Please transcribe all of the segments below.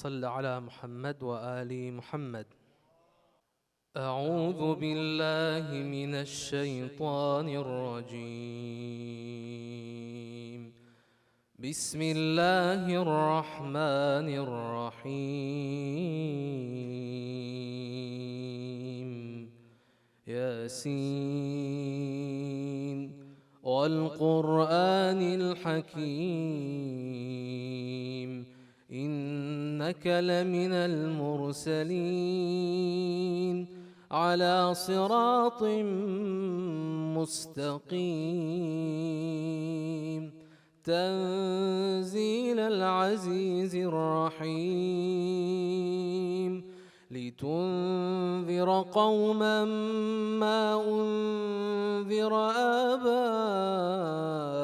صل على محمد وآل محمد. أعوذ بالله من الشيطان الرجيم. بسم الله الرحمن الرحيم. ياسين والقرآن الحكيم إنك لمن المرسلين على صراط مستقيم تنزيل العزيز الرحيم لتنذر قوما ما أنذر آباؤهم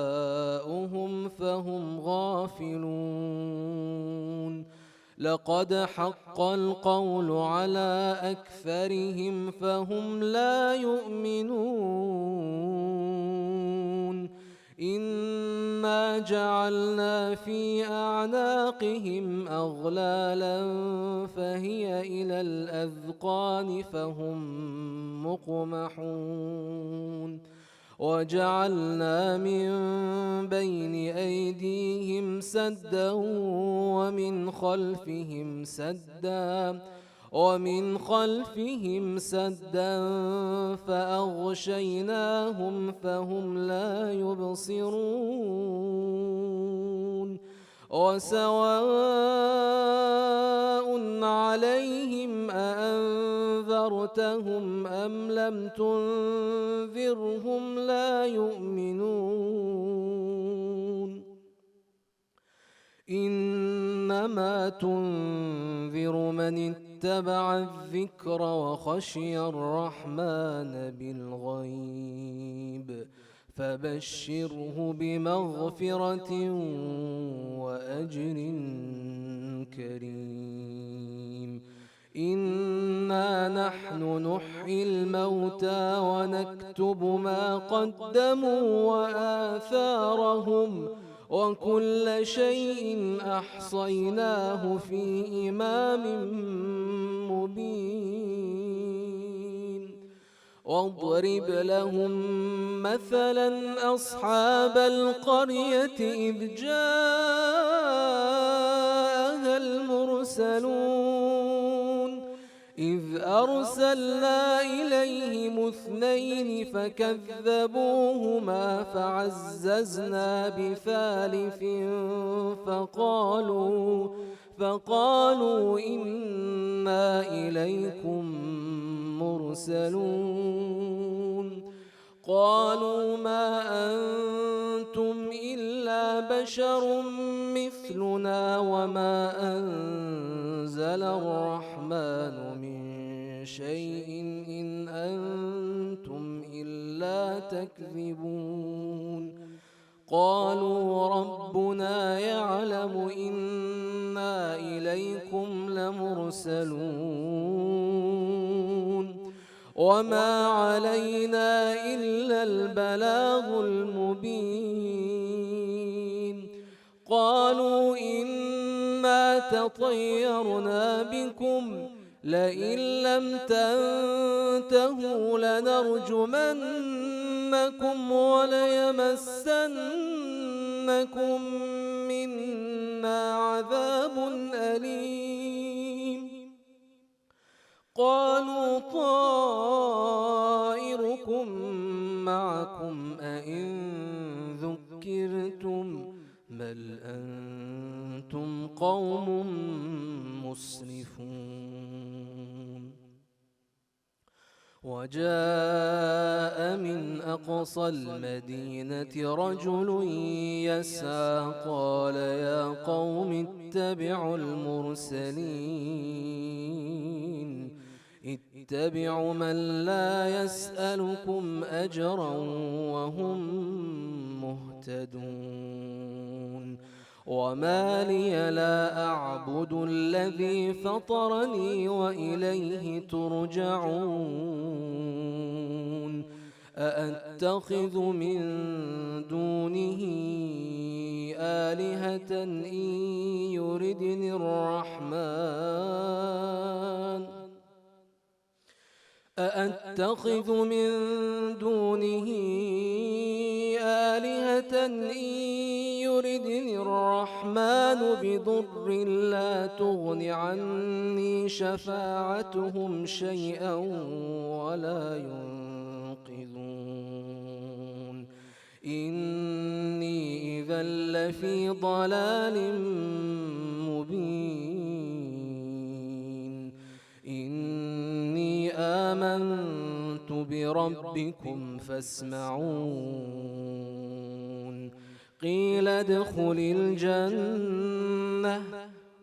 فهم غافلون لقد حق القول على أكثرهم فهم لا يؤمنون إنا جعلنا في أعناقهم أغلالا فهي إلى الأذقان فهم مقمحون وجعلنا من بين أيديهم سدا ومن خلفهم سدا فأغشيناهم فهم لا يبصرون وسواء عليهم أأنذرتهم أم لم تنذرهم لا يؤمنون إنما تنذر من اتبع الذكر وخشي الرحمن بالغيب فبشره بمغفرة وأجر كريم إنا نحن نحيي الموتى ونكتب ما قدموا وآثارهم وكل شيء أحصيناه في إمام مبين واضرب لهم مثلا أصحاب القرية إذ جاءها المرسلون إذ أرسلنا إليهم اثنين فكذبوهما فعززنا بثالث فقالوا إنا إليكم مرسلون قالوا ما أنتم إلا بشر مثلنا وما أنزل الرحمن من شيء إن أنتم إلا تكذبون قالوا ربنا يعلم إنا إليكم لمرسلون وما علينا إلا البلاغ المبين قالوا إنا تطيرنا بكم لئن لم تنتهوا لنرجمنكم وليمسنكم منا عذاب أليم قالوا طائركم معكم أئن ذكرتم بل أنتم قوم مسرفون وجاء من أقصى المدينة رجل يسعى قال يا قوم اتبعوا المرسلين اتبعوا من لا يسألكم أجرا وهم مهتدون وما لي لا أعبد الذي فطرني وإليه ترجعون أأتخذ من دونه آلهة إن يردني الرحمن أأتخذ من دونه آلهة إن يردني الرحمن بضر لا تغن عني شفاعتهم شيئا ولا ينقذون إني إذا لفي ضلال مبين إني آمنت بربكم فاسمعون قيل ادخل الجنة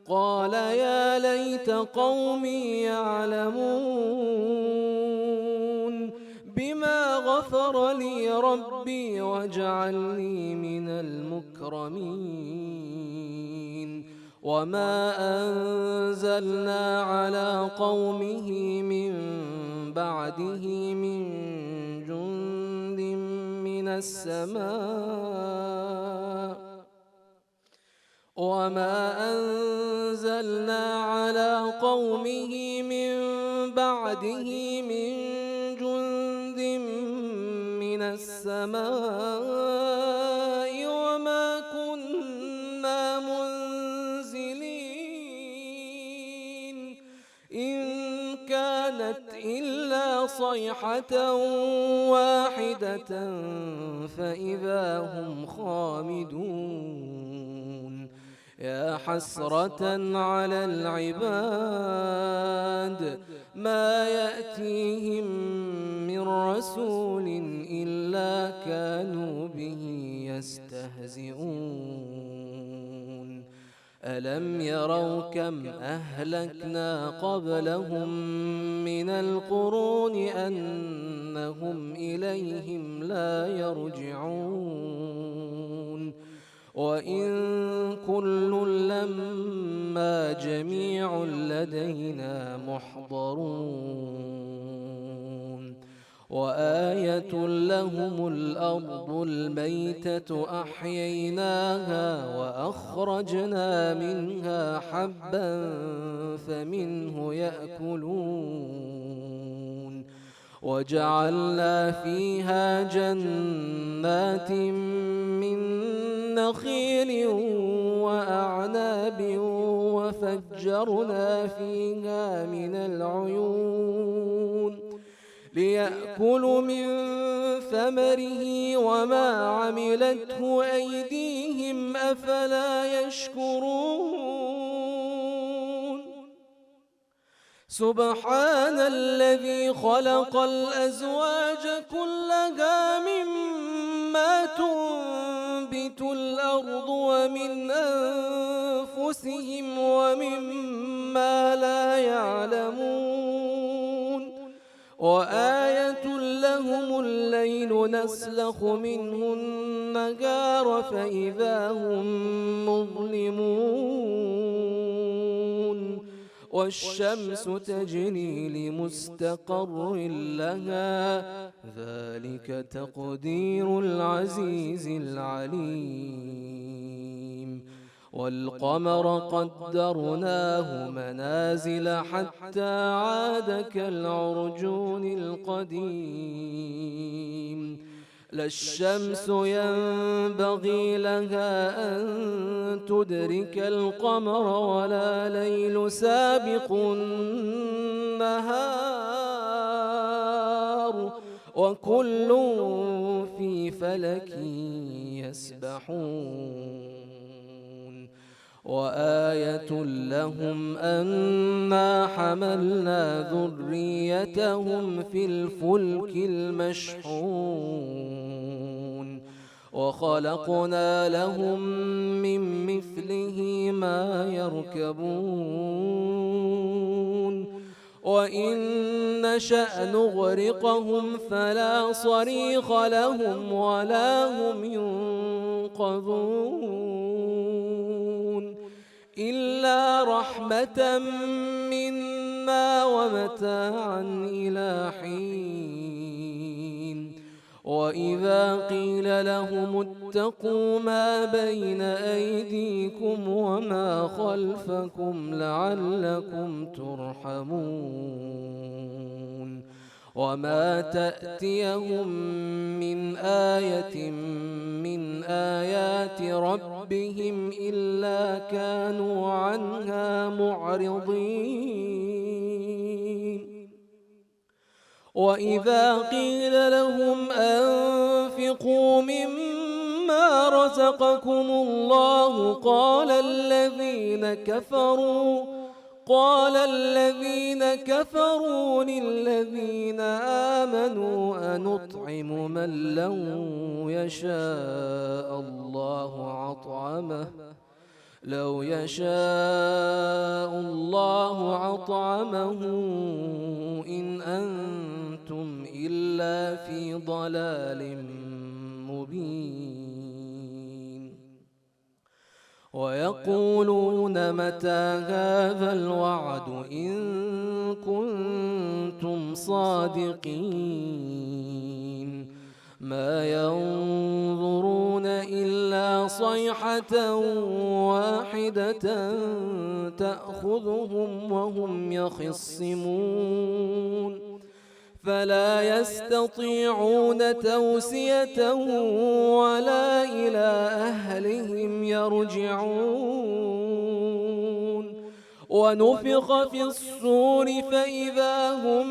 قال يا ليت قومي يعلمون بما غفر لي ربي وجعلني من المكرمين وما أنزلنا على قومه من بعده من جند من السماء وما أنزلنا على قومه من بعده من جند من السماء وما كنا منزلين إن كانت إلا صيحة واحدة فإذا هم خامدون يا حسرة على العباد ما يأتيهم من رسول إلا كانوا به يستهزئون ألم يروا كم أهلكنا قبلهم من القرون أنهم إليهم لا يرجعون وإن كل لما جميع لدينا محضرون وآية لهم الأرض الميتة أحييناها وأخرجنا منها حبا فمنه يأكلون وجعلنا فيها جنات من نخيل وأعناب وفجرنا فيها من العيون ليأكلوا من ثمره وما عملته أيديهم أفلا يشكرون سبحان الذي خلق الأزواج كلها مما تنبت الأرض ومن أنفسهم ومما لا يعلمون وآية لهم الليل نسلخ منه النهار فإذا هم مظلمون والشمس تجري لمستقر لها ذلك تقدير العزيز العليم والقمر قدرناه منازل حتى عاد كالعرجون القديم لا الشمس ينبغي لها أن تدرك القمر ولا ليل سابق النهار وكل في فلك يسبحون وآية لهم أنا حملنا ذريتهم في الفلك المشحون وخلقنا لهم من مثله ما يركبون وإن نشأ نغرقهم فلا صريخ لهم ولا هم ينقذون إلا رحمة منا ومتاعا إلى حين وإذا قيل لهم اتقوا ما بين أيديكم وما خلفكم لعلكم ترحمون وما تأتيهم من آية من آيات ربهم إلا كانوا عنها معرضين. وإذا قيل لهم أنفقوا مما رزقكم الله قال الذين كفروا للذين آمنوا أنطعم من لو يشاء الله عطعمه إن أنتم إلا في ضلال مبين. ويقولون متى هذا الوعد إن كنتم صادقين ما ينظرون إلا صيحة واحدة تأخذهم وهم يخصمون فلا يستطيعون توسية ولا إلى أهلهم يرجعون. ونفخ في الصور فإذا هم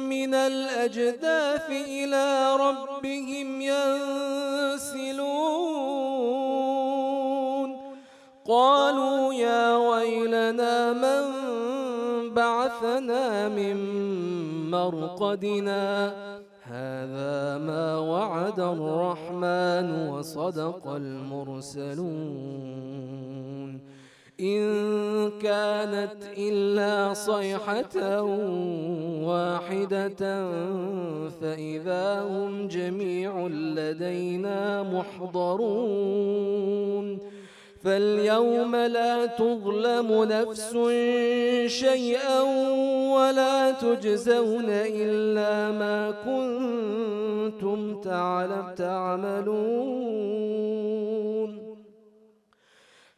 من الأجداث إلى ربهم ينسلون قالوا يا ويلنا من بعثنا من مرقدنا هذا ما وعد الرحمن وصدق المرسلون إن كانت إلا صيحة واحدة فإذا هم جميع لدينا محضرون. فاليوم لا تظلم نفس شيئا ولا تجزون إلا ما كنتم تعملون.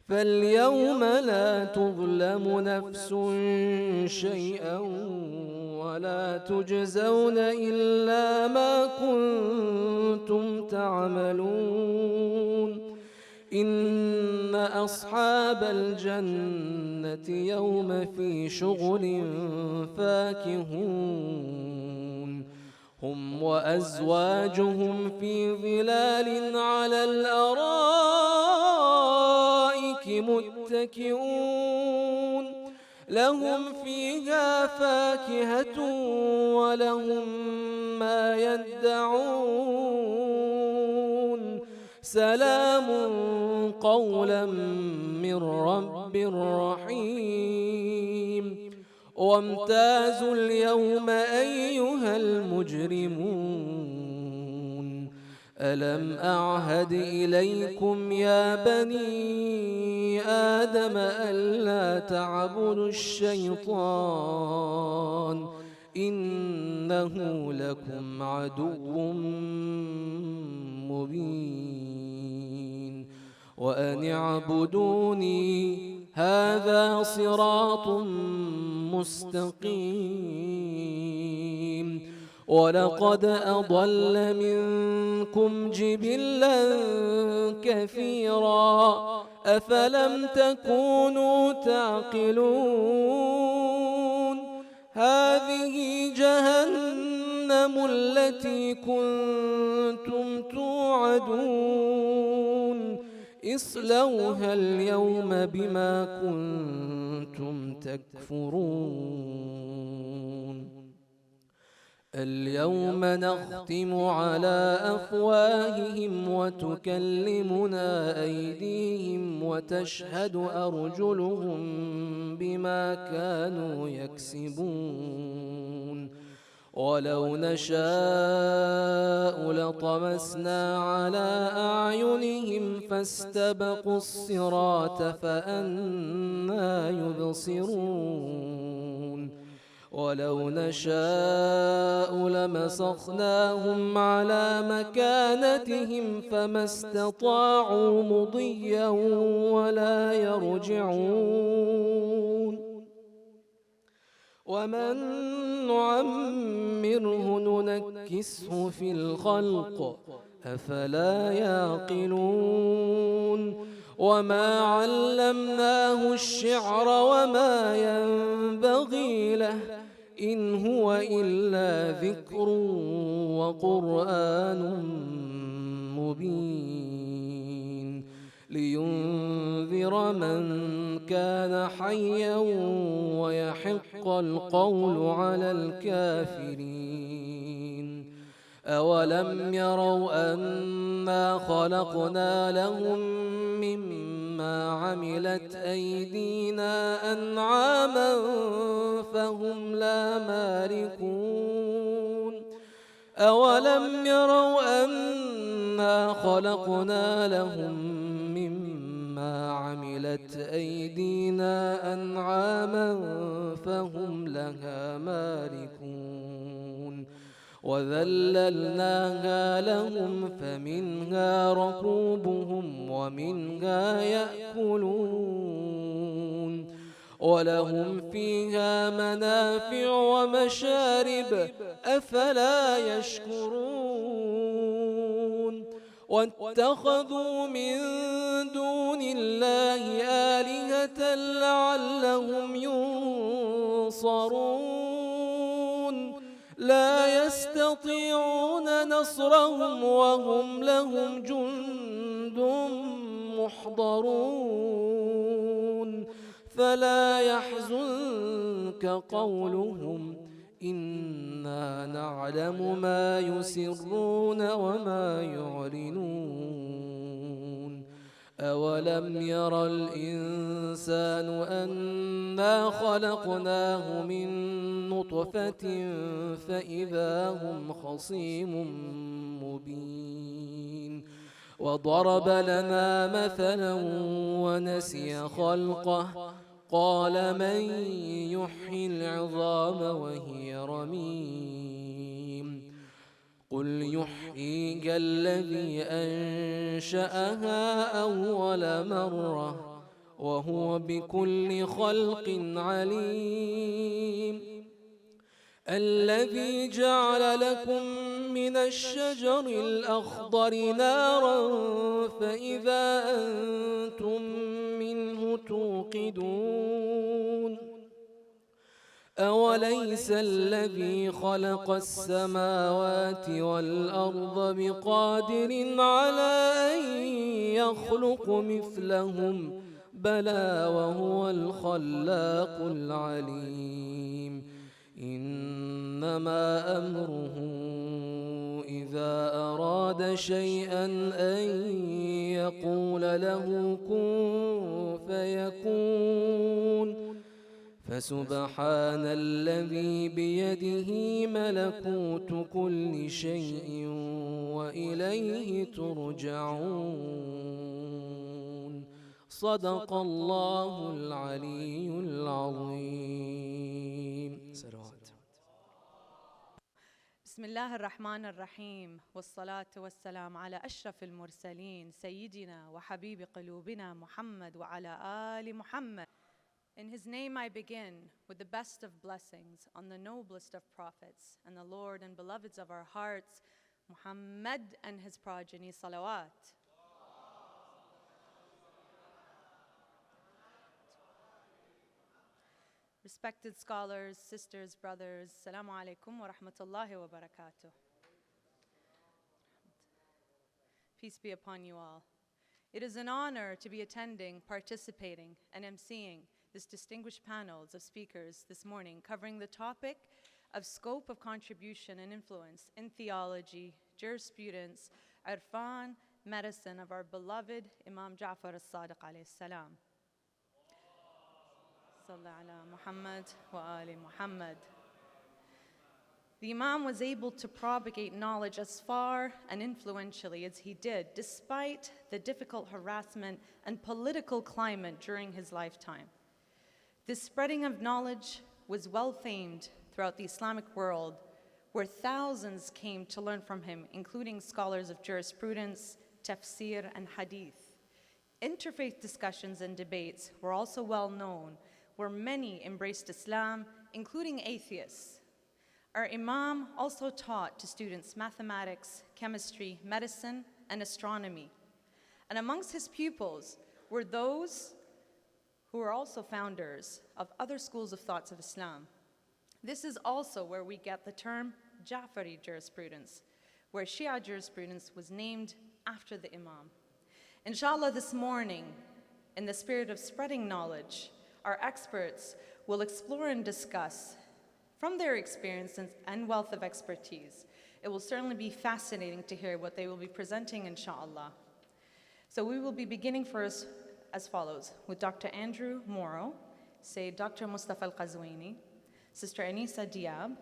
فاليوم لا تظلم نفس شيئا ولا تجزون إلا ما كنتم تعملون. إن أصحاب الجنة يوم في شغل فاكهون هم وأزواجهم في ظلال على الأرائك متكئون لهم فيها فاكهة ولهم ما يدعون سلام قولا من رب رحيم. وامتازوا اليوم أيها المجرمون ألم أعهد إليكم يا بني آدم ألا تعبدوا الشيطان إنه لكم عدو مبين. وأن اعبدوني هذا صراط مستقيم. ولقد أضل منكم جبلا كثيرا أفلم تكونوا تعقلون. هذه جهنم التي كنتم توعدون اصلوها اليوم بما كنتم تكفرون. اليوم نختم على أفواههم وتكلمنا أيديهم وتشهد أرجلهم بما كانوا يكسبون. ولو نشاء لطمسنا على أعينهم فاستبقوا الصراط فأنى يبصرون. ولو نشاء لمسخناهم على مكانتهم فما استطاعوا مضيا ولا يرجعون. ومن نعمره ننكسه في الخلق أفلا يعقلون وما علمناه الشعر وما ينبغي له إن هو إلا ذكر وقرآن مبين لينذر من كان حيا ويحق القول على الكافرين أولم يروا أنا خلقنا لهم مما عملت أيدينا أنعاما فهم لا مالكون أولم يروا أنا خلقنا لهم مما عملت أيدينا أنعاما فهم لها مالكون وذللناها لهم فمنها ركوبهم ومنها يأكلون ولهم فيها منافع ومشارب أفلا يشكرون واتخذوا من دون الله آلهة لعلهم ينصرون لا يستطيعون نصرهم وهم لهم جند محضرون فلا يحزنك قولهم إنا نعلم ما يسرون وما يعلنون أولم ير الإنسان أنا خلقناه من نطفة فإذا هم خصيم مبين وضرب لنا مثلا ونسي خلقه قال من يحيي العظام وهي رميم قل يحييها الذي أنشأها أول مرة وهو بكل خلق عليم الذي جعل لكم من الشجر الأخضر نارا فإذا أنتم منه توقدون أوليس الذي خلق السماوات والأرض بقادر على أن يخلق مثلهم بلى وهو الخلاق العليم إنما أمره إذا أراد شيئا أن يقول له كن فيكون فسبحان الذي بيده ملكوت كل شيء وإليه ترجعون صدق الله العلي العظيم. بسم الله الرحمن الرحيم والصلاة والسلام على أشرف المرسلين سيدنا وحبيب قلوبنا محمد وعلى آل محمد. In his name I begin with the best of blessings on the noblest of prophets and the Lord and beloveds of our hearts, Muhammad and his progeny, salawat. Respected scholars, sisters, brothers, Assalamu alaikum wa rahmatullahi wa barakatuh. Peace be upon you all. It is an honor to be attending, participating, and emceeing this distinguished panels of speakers this morning covering the topic of scope of contribution and influence in theology, jurisprudence, Irfan, medicine of our beloved Imam Jafar as-Sadiq alayhi salam. Salli ala Muhammad wa ali Muhammad. The Imam was able to propagate knowledge as far and influentially as he did, despite the difficult harassment and political climate during his lifetime. This spreading of knowledge was well famed throughout the Islamic world, where thousands came to learn from him, including scholars of jurisprudence, tafsir, and hadith. Interfaith discussions and debates were also well known, where many embraced Islam, including atheists. Our Imam also taught to students mathematics, chemistry, medicine, and astronomy. And amongst his pupils were those who were also founders of other schools of thoughts of Islam. This is also where we get the term Jafari jurisprudence, where Shia jurisprudence was named after the Imam. Inshallah, this morning, in the spirit of spreading knowledge, our experts will explore and discuss from their experience and wealth of expertise. It will certainly be fascinating to hear what they will be presenting, inshallah. So we will be beginning first as follows, with Dr. Andrew Morrow, say Dr. Mustafa Al-Qazwini, Sister Anisa Diab,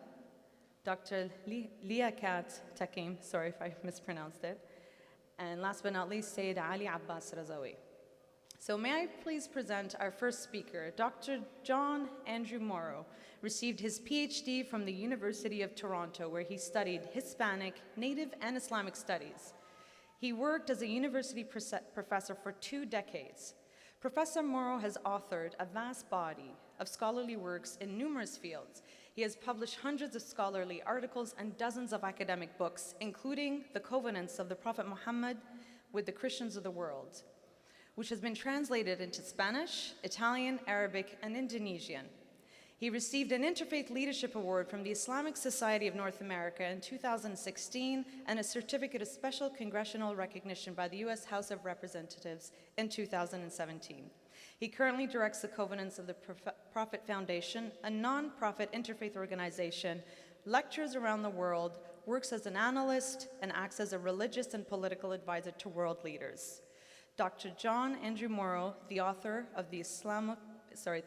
Dr. Liaquat Takim, sorry if I mispronounced it, and last but not least, Sayyid Ali Abbas Razawi. So may I please present our first speaker, Dr. John Andrew Morrow, received his PhD from the University of Toronto, where he studied Hispanic, Native, and Islamic studies. He worked as a university professor for 2 decades. Professor Morrow has authored a vast body of scholarly works in numerous fields. He has published hundreds of scholarly articles and dozens of academic books, including The Covenants of the Prophet Muhammad with the Christians of the World, which has been translated into Spanish, Italian, Arabic, and Indonesian. He received an Interfaith Leadership Award from the Islamic Society of North America in 2016 and a Certificate of Special Congressional Recognition by the U.S. House of Representatives in 2017. He currently directs the Covenants of the Prophet Foundation, a non-profit interfaith organization, lectures around the world, works as an analyst, and acts as a religious and political advisor to world leaders. Dr. John Andrew Morrow, the author of the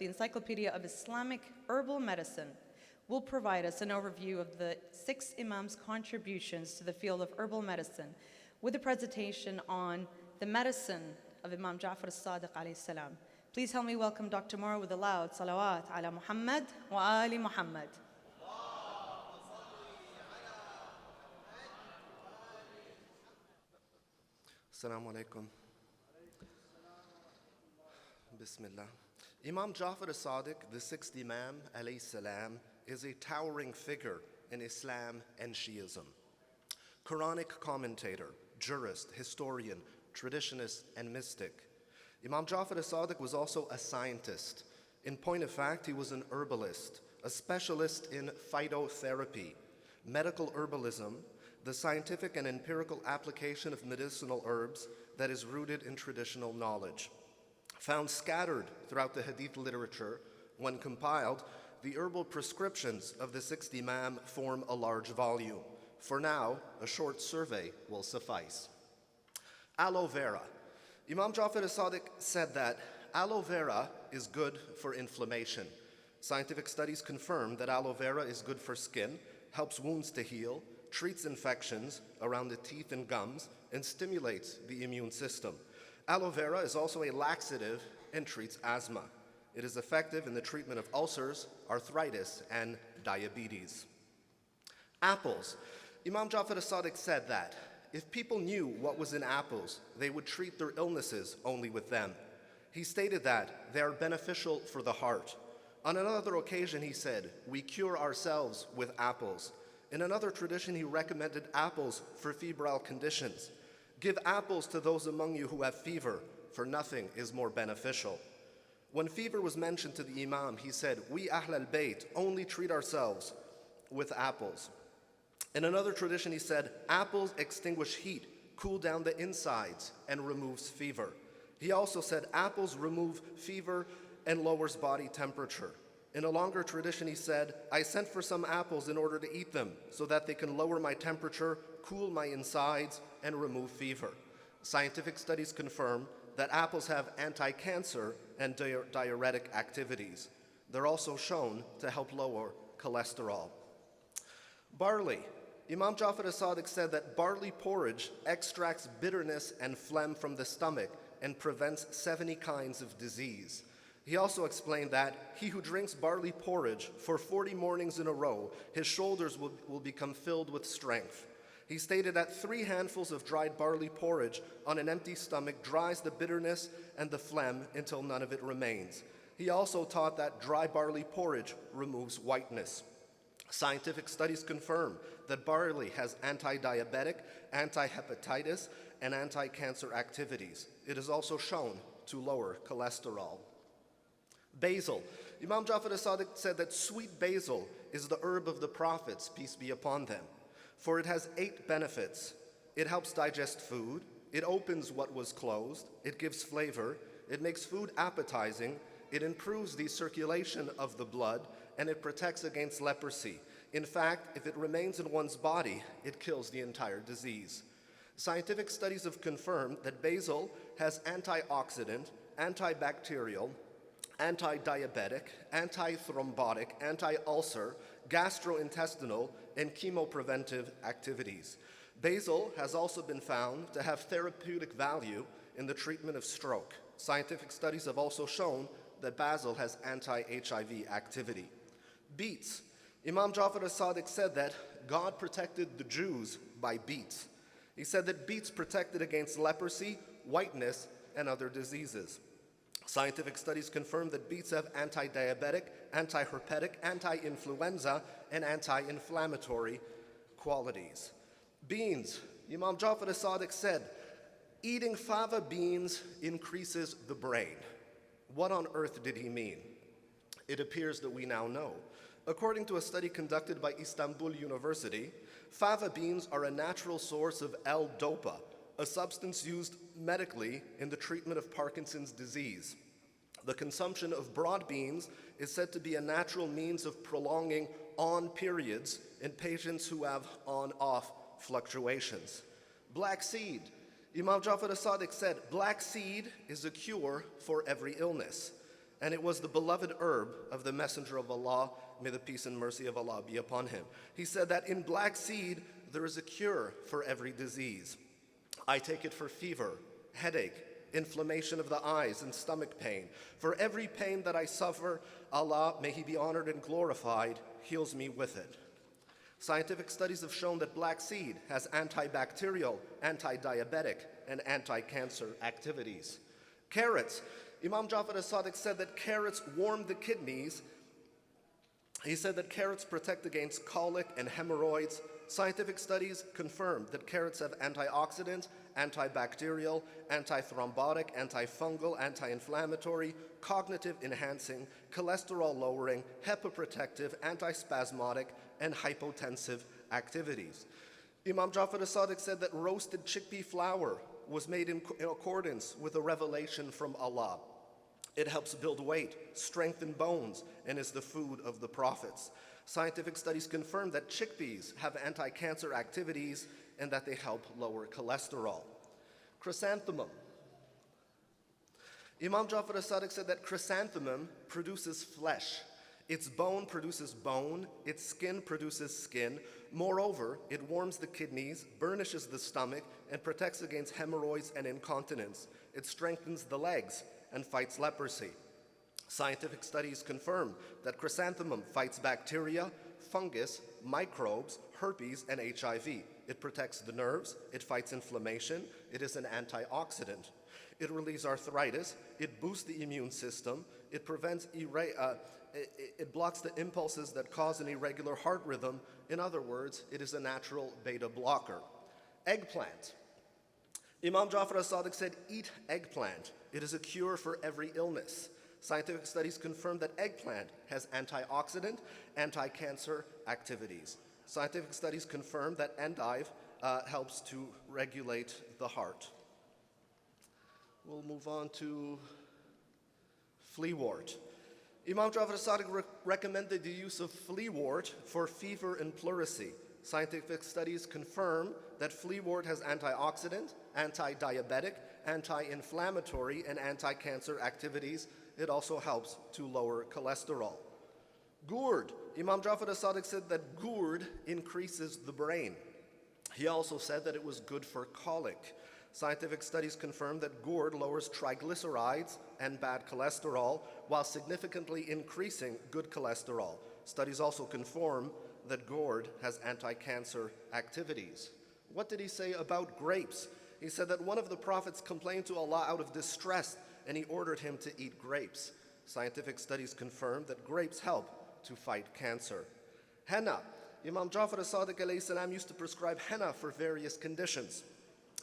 Encyclopedia of Islamic Herbal Medicine, will provide us an overview of the 6 Imams' contributions to the field of herbal medicine with a presentation on the medicine of Imam Jafar as-Sadiq alayhi salam. Please help me welcome Dr. Morrow with a loud salawat ala Muhammad wa ali Muhammad. Assalamu alaikum. Bismillah. Imam Jafar as-Sadiq, the 6th Imam, alayhi salam, is a towering figure in Islam and Shiism. Quranic commentator, jurist, historian, traditionist, and mystic. Imam Jafar as-Sadiq was also a scientist. In point of fact, he was an herbalist, a specialist in phytotherapy, medical herbalism, the scientific and empirical application of medicinal herbs that is rooted in traditional knowledge. Found scattered throughout the Hadith literature, when compiled, the herbal prescriptions of the 6th Imam form a large volume. For now, a short survey will suffice. Aloe vera. Imam Jafar as-Sadiq said that aloe vera is good for inflammation. Scientific studies confirm that aloe vera is good for skin, helps wounds to heal, treats infections around the teeth and gums, and stimulates the immune system. Aloe vera is also a laxative and treats asthma. It is effective in the treatment of ulcers, arthritis, and diabetes. Apples. Imam Jafar as-Sadiq said that if people knew what was in apples, they would treat their illnesses only with them. He stated that they are beneficial for the heart. On another occasion, he said, "We cure ourselves with apples." In another tradition, he recommended apples for febrile conditions. "Give apples to those among you who have fever, for nothing is more beneficial." When fever was mentioned to the Imam, he said, "We Ahl al-Bayt only treat ourselves with apples." In another tradition, he said, "Apples extinguish heat, cool down the insides, and removes fever." He also said, "Apples remove fever and lowers body temperature." In a longer tradition, he said, "I sent for some apples in order to eat them, so that they can lower my temperature, cool my insides, and remove fever." Scientific studies confirm that apples have anti-cancer and diuretic activities. They're also shown to help lower cholesterol. Barley. Imam Jafar as-Sadiq said that barley porridge extracts bitterness and phlegm from the stomach and prevents 70 kinds of disease. He also explained that he who drinks barley porridge for 40 mornings in a row, his shoulders will become filled with strength. He stated that 3 handfuls of dried barley porridge on an empty stomach dries the bitterness and the phlegm until none of it remains. He also taught that dry barley porridge removes whiteness. Scientific studies confirm that barley has anti-diabetic, anti-hepatitis, and anti-cancer activities. It is also shown to lower cholesterol. Basil. Imam Jafar as-Sadiq said that sweet basil is the herb of the prophets, peace be upon them, for it has 8 benefits. It helps digest food, it opens what was closed, it gives flavor, it makes food appetizing, it improves the circulation of the blood, and it protects against leprosy. In fact, if it remains in one's body, it kills the entire disease. Scientific studies have confirmed that basil has antioxidant, antibacterial, anti-diabetic, anti-thrombotic, anti-ulcer, gastrointestinal, and chemopreventive activities. Basil has also been found to have therapeutic value in the treatment of stroke. Scientific studies have also shown that basil has anti-HIV activity. Beets. Imam Jafar as-Sadiq said that God protected the Jews by beets. He said that beets protected against leprosy, whiteness, and other diseases. Scientific studies confirm that beets have anti-diabetic, anti-herpetic, anti-influenza, and anti-inflammatory qualities. Beans. Imam Jafar as-Sadiq said, eating fava beans increases the brain. What on earth did he mean? It appears that we now know. According to a study conducted by Istanbul University, fava beans are a natural source of L-dopa, a substance used medically in the treatment of Parkinson's disease. The consumption of broad beans is said to be a natural means of prolonging on periods in patients who have on-off fluctuations. Black seed. Imam Jafar as-Sadiq said, black seed is a cure for every illness. And it was the beloved herb of the Messenger of Allah, may the peace and mercy of Allah be upon him. He said that in black seed, there is a cure for every disease. I take it for fever, headache, inflammation of the eyes, and stomach pain. For every pain that I suffer, Allah, may He be honored and glorified, heals me with it. Scientific studies have shown that black seed has antibacterial, anti-diabetic, and anti-cancer activities. Carrots. Imam Jafar as-Sadiq said that carrots warm the kidneys. He said that carrots protect against colic and hemorrhoids. Scientific studies confirm that carrots have antioxidant, antibacterial, antithrombotic, antifungal, anti-inflammatory, cognitive enhancing, cholesterol lowering, hepaprotective, antispasmodic, and hypotensive activities. Imam Jafar as-Sadiq said that roasted chickpea flour was made in accordance with a revelation from Allah. It helps build weight, strengthen bones, and is the food of the prophets. Scientific studies confirm that chickpeas have anti-cancer activities and that they help lower cholesterol. Chrysanthemum. Imam Jafar as-Sadiq said that chrysanthemum produces flesh. Its bone produces bone, its skin produces skin. Moreover, it warms the kidneys, burnishes the stomach, and protects against hemorrhoids and incontinence. It strengthens the legs and fights leprosy. Scientific studies confirm that chrysanthemum fights bacteria, fungus, microbes, herpes, and HIV. It protects the nerves, it fights inflammation, it is an antioxidant. It relieves arthritis, it boosts the immune system, it prevents it blocks the impulses that cause an irregular heart rhythm. In other words, it is a natural beta blocker. Eggplant. Imam Jafar as-Sadiq said, eat eggplant. It is a cure for every illness. Scientific studies confirm that eggplant has antioxidant, anti-cancer activities. Scientific studies confirm that endive helps to regulate the heart. We'll move on to fleawort. Imam Jafar as-Sadiq recommended the use of fleawort for fever and pleurisy. Scientific studies confirm that fleawort has antioxidant, anti-diabetic, anti-inflammatory, and anti-cancer activities. It also helps to lower cholesterol. Gourd. Imam Jafar as-Sadiq said that gourd increases the brain. He also said that it was good for colic. Scientific studies confirm that gourd lowers triglycerides and bad cholesterol while significantly increasing good cholesterol. Studies also confirm that gourd has anti-cancer activities. What did he say about grapes? He said that one of the prophets complained to Allah out of distress and he ordered him to eat grapes. Scientific studies confirm that grapes help to fight cancer. Henna. Imam Jafar as-Sadiq alayhi salam used to prescribe henna for various conditions.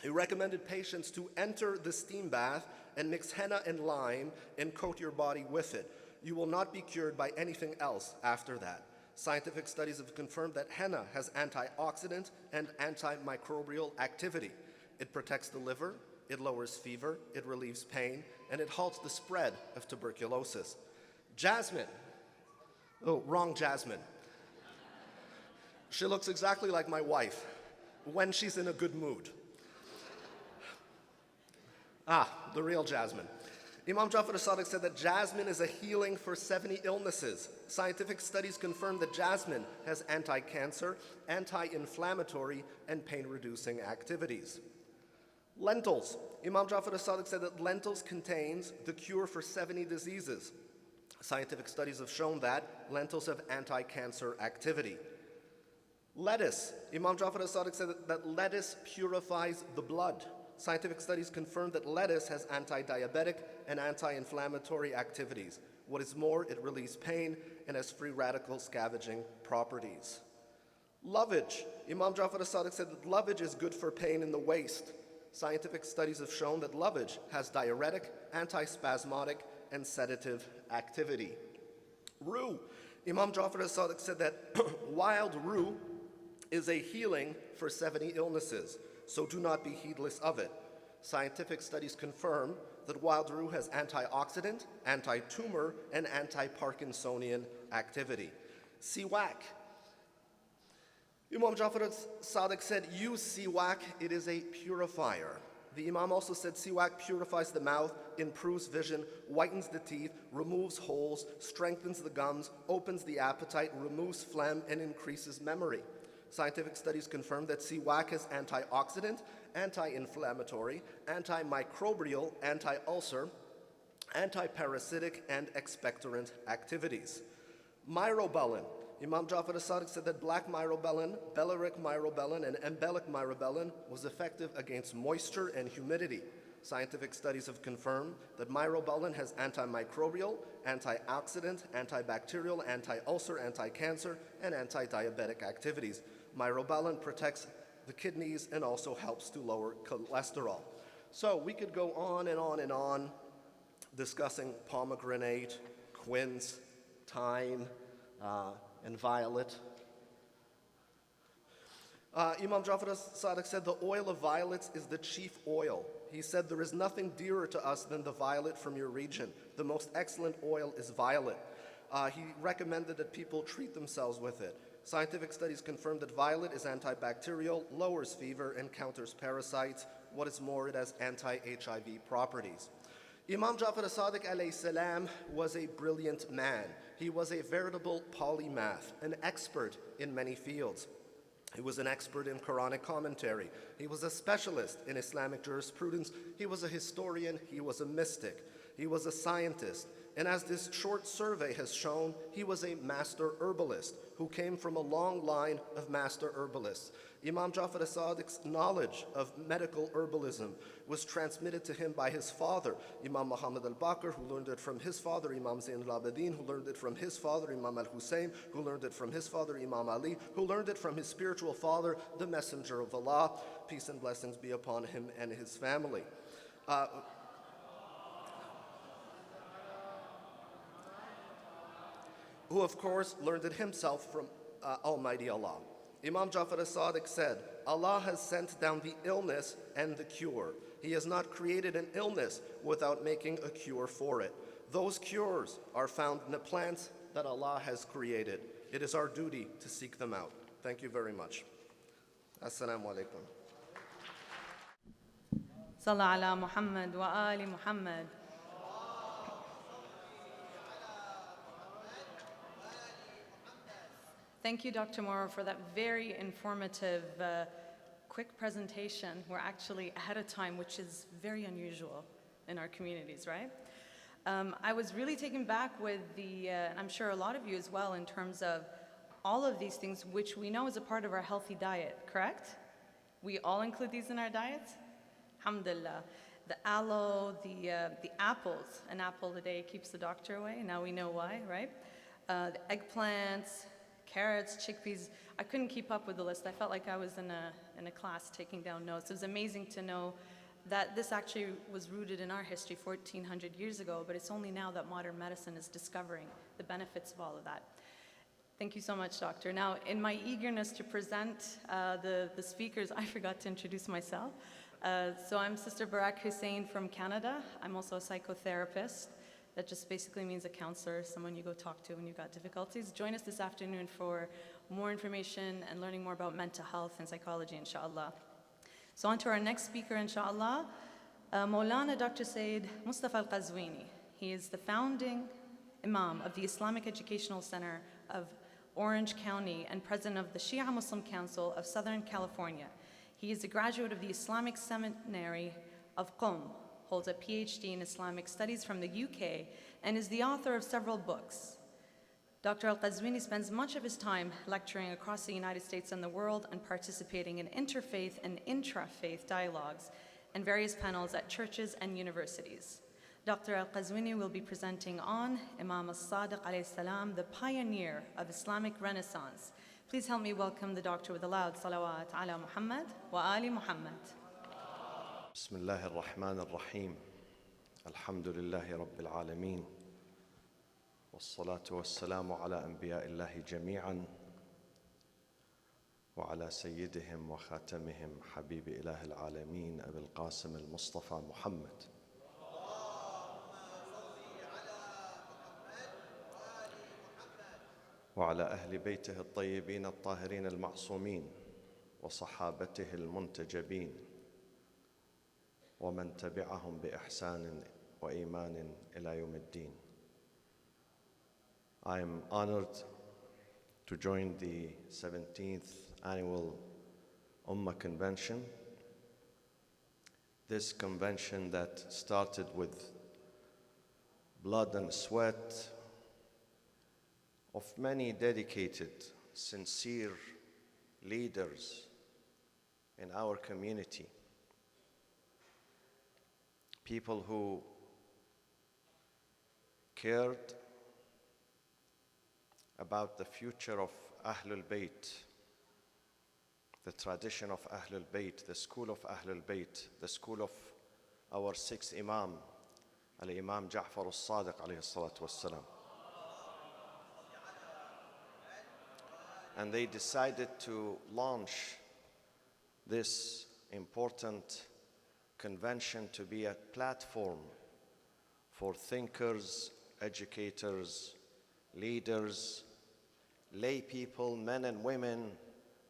He recommended patients to enter the steam bath and mix henna and lime and coat your body with it. You will not be cured by anything else after that. Scientific studies have confirmed that henna has antioxidant and antimicrobial activity. It protects the liver, it lowers fever, it relieves pain, and it halts the spread of tuberculosis. Jasmine. Oh, wrong jasmine. She looks exactly like my wife when she's in a good mood. The real jasmine. Imam Jafar as-Sadiq said that jasmine is a healing for 70 illnesses. Scientific studies confirm that jasmine has anti-cancer, anti-inflammatory, and pain-reducing activities. Lentils. Imam Jafar as-Sadiq said that lentils contains the cure for 70 diseases. Scientific studies have shown that lentils have anti-cancer activity. Lettuce. Imam Jafar as-Sadiq said that lettuce purifies the blood. Scientific studies confirm that lettuce has anti-diabetic and anti-inflammatory activities. What is more, it relieves pain and has free radical scavenging properties. Lovage. Imam Jafar as-Sadiq said that lovage is good for pain in the waist. Scientific studies have shown that lovage has diuretic, antispasmodic, and sedative activity. Rue. Imam Jafar as-Sadiq said that wild rue is a healing for 70 illnesses, so do not be heedless of it. Scientific studies confirm that wild rue has antioxidant, anti-tumor, and anti-Parkinsonian activity. Siwak. Imam Jafar as-Sadiq said, use siwak, it is a purifier. The Imam also said siwak purifies the mouth, improves vision, whitens the teeth, removes holes, strengthens the gums, opens the appetite, removes phlegm, and increases memory. Scientific studies confirm that siwak has antioxidant, anti-inflammatory, antimicrobial, anti-ulcer, anti-parasitic, and expectorant activities. Myrobalan. Imam Jafar as-Sadiq said that black myrobalan, balearic myrobalan, and embellic myrobalan was effective against moisture and humidity. Scientific studies have confirmed that myrobalan has antimicrobial, antioxidant, antibacterial, anti-ulcer, anti-cancer, and anti-diabetic activities. Myrobalan protects the kidneys and also helps to lower cholesterol. So we could go on and on and on discussing pomegranate, quince, thyme, and violet. Imam Jafar as-Sadiq said the oil of violets is the chief oil. He said there is nothing dearer to us than the violet from your region. The most excellent oil is violet. He recommended that people treat themselves with it. Scientific studies confirm that violet is antibacterial, lowers fever, and counters parasites. What is more, it has anti-HIV properties. Imam Jafar as-Sadiq alayhi salam was a brilliant man. He was a veritable polymath, an expert in many fields. He was an expert in Quranic commentary. He was a specialist in Islamic jurisprudence. He was a historian. He was a mystic. He was a scientist. And as this short survey has shown, he was a master herbalist who came from a long line of master herbalists. Imam Jafar as-Sadiq's knowledge of medical herbalism was transmitted to him by his father, Imam Muhammad al-Baqir, who learned it from his father, Imam Zain al-Abidin, who learned it from his father, Imam al-Hussein, who learned it from his father, Imam Ali, who learned it from his spiritual father, the Messenger of Allah. Peace and blessings be upon him and his family. Who of course learned it himself from Almighty Allah. Imam Jafar as-Sadiq said, Allah has sent down the illness and the cure. He has not created an illness without making a cure for it. Those cures are found in the plants that Allah has created. It is our duty to seek them out. Thank you very much. Assalamu alaikum. Salla ala Muhammad wa ali Muhammad. Thank you, Dr. Moro, for that very informative, quick presentation. We're actually ahead of time, which is very unusual in our communities, right? I was really taken back with and I'm sure a lot of you as well, in terms of all of these things, which we know is a part of our healthy diet, correct? We all include these in our diets? Alhamdulillah. The aloe, the apples, an apple a day keeps the doctor away. Now we know why, right? The eggplants, carrots, chickpeas. I couldn't keep up with the list. I felt like I was in a class taking down notes. It was amazing to know that this actually was rooted in our history 1,400 years ago, but it's only now that modern medicine is discovering the benefits of all of that. Thank you so much, Doctor. Now, in my eagerness to present the speakers, I forgot to introduce myself. So I'm Sister Barak Hussein from Canada. I'm also a psychotherapist. That just basically means a counselor, someone you go talk to when you've got difficulties. Join us this afternoon for more information and learning more about mental health and psychology, inshallah. So on to our next speaker, inshallah, Maulana Dr. Sayyid Mustafa Al-Qazwini. He is the founding Imam of the Islamic Educational Center of Orange County and president of the Shia Muslim Council of Southern California. He is a graduate of the Islamic Seminary of Qom, holds a PhD in Islamic Studies from the UK, and is the author of several books. Dr. Al-Qazwini spends much of his time lecturing across the United States and the world and participating in interfaith and intra-faith dialogues and various panels at churches and universities. Dr. Al-Qazwini will be presenting on Imam as-Sadiq alayhi salam, the pioneer of Islamic Renaissance. Please help me welcome the doctor with a loud salawat ala Muhammad wa ali Muhammad. بسم الله الرحمن الرحيم الحمد لله رب العالمين والصلاة والسلام على أنبياء الله جميعا وعلى سيدهم وخاتمهم حبيب إله العالمين أبي القاسم المصطفى محمد وعلى أهل بيته الطيبين الطاهرين المعصومين وصحابته المنتجبين ومن تبعهم بإحسان وإيمان إلى يوم الدين. I am honored to join the 17th annual UMMA convention. This convention that started with blood and sweat of many dedicated, sincere leaders in our community. People who cared about the future of Ahlul Bayt, the tradition of Ahlul Bayt, the school of Ahlul Bayt, the school of our sixth Imam, Imam Jafar as-Sadiq alayhi salatu wassalam. And they decided to launch this important convention to be a platform for thinkers, educators, leaders, lay people, men and women,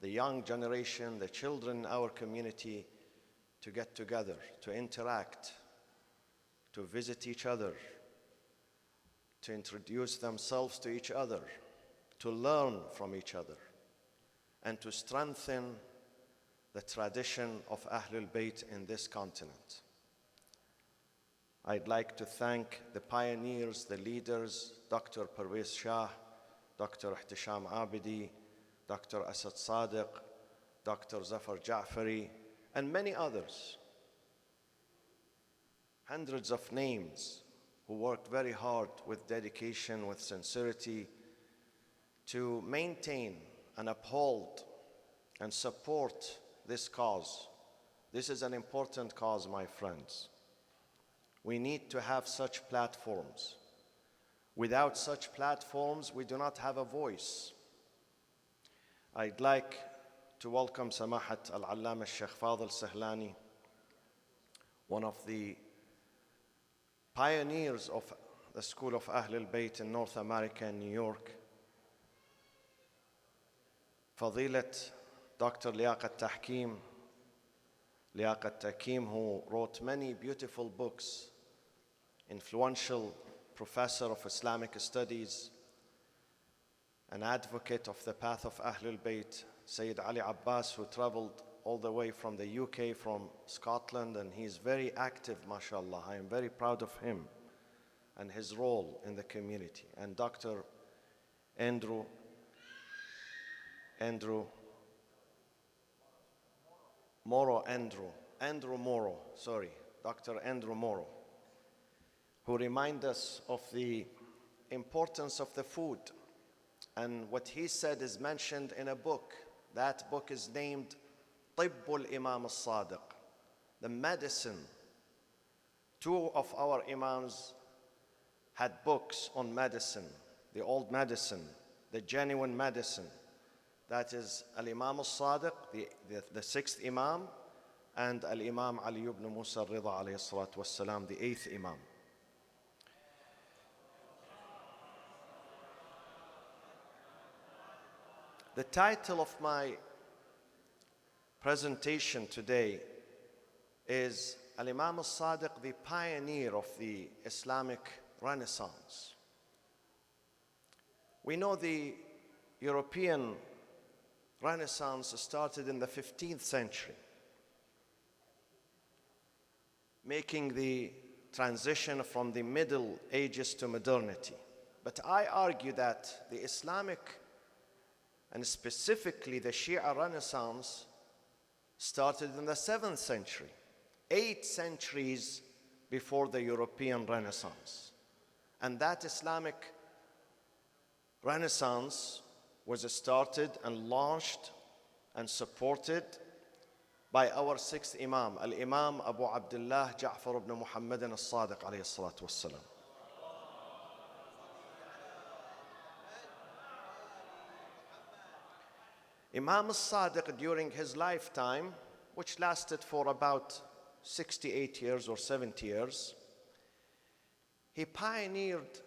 the young generation, the children in our community to get together, to interact, to visit each other, to introduce themselves to each other, to learn from each other, and to strengthen the tradition of Ahlul Bayt in this continent. I'd like to thank the pioneers, the leaders, Dr. Parvez Shah, Dr. Ihtisham Abidi, Dr. Asad Sadiq, Dr. Zafar Ja'fari, and many others. Hundreds of names who worked very hard with dedication, with sincerity, to maintain and uphold and support this cause. This is an important cause, my friends. We need to have such platforms. Without such platforms, we do not have a voice. I'd like to welcome Samahat Al-Allama Sheikh Fadil Sahlani, one of the pioneers of the School of Ahlul Bayt in North America and New York. Fadilat Dr. Liaqat Tahkim, who wrote many beautiful books, influential professor of Islamic studies, an advocate of the path of Ahlul Bayt, Sayyid Ali Abbas, who traveled all the way from the UK, from Scotland, and he's very active, mashallah. I am very proud of him and his role in the community. And Dr. Andrew Morrow, Dr. Andrew Morrow, who remind us of the importance of the food And what he said is mentioned in a book. That book is named Tibbul Imam as-Sadiq, the medicine. Two of our imams had books on medicine, the old medicine, the genuine medicine. That is Al-Imam as-Sadiq, the sixth Imam, and Al-Imam Ali ibn Musa al-Rida alayhi salatu wassalam, the eighth Imam. The title of my presentation today is Al-Imam as-Sadiq, the pioneer of the Islamic Renaissance. We know the European Renaissance started in the 15th century, making the transition from the Middle Ages to modernity. But I argue that the Islamic, and specifically the Shia Renaissance, started in the 7th century, 8 centuries before the European Renaissance. And that Islamic Renaissance was started and launched and supported by our sixth Imam, Al-Imam Abu Abdullah Jafar ibn Muhammad as-Sadiq alayhi salatu wassalam. Imam as-Sadiq, during his lifetime, which lasted for about 68 years or 70 years, he pioneered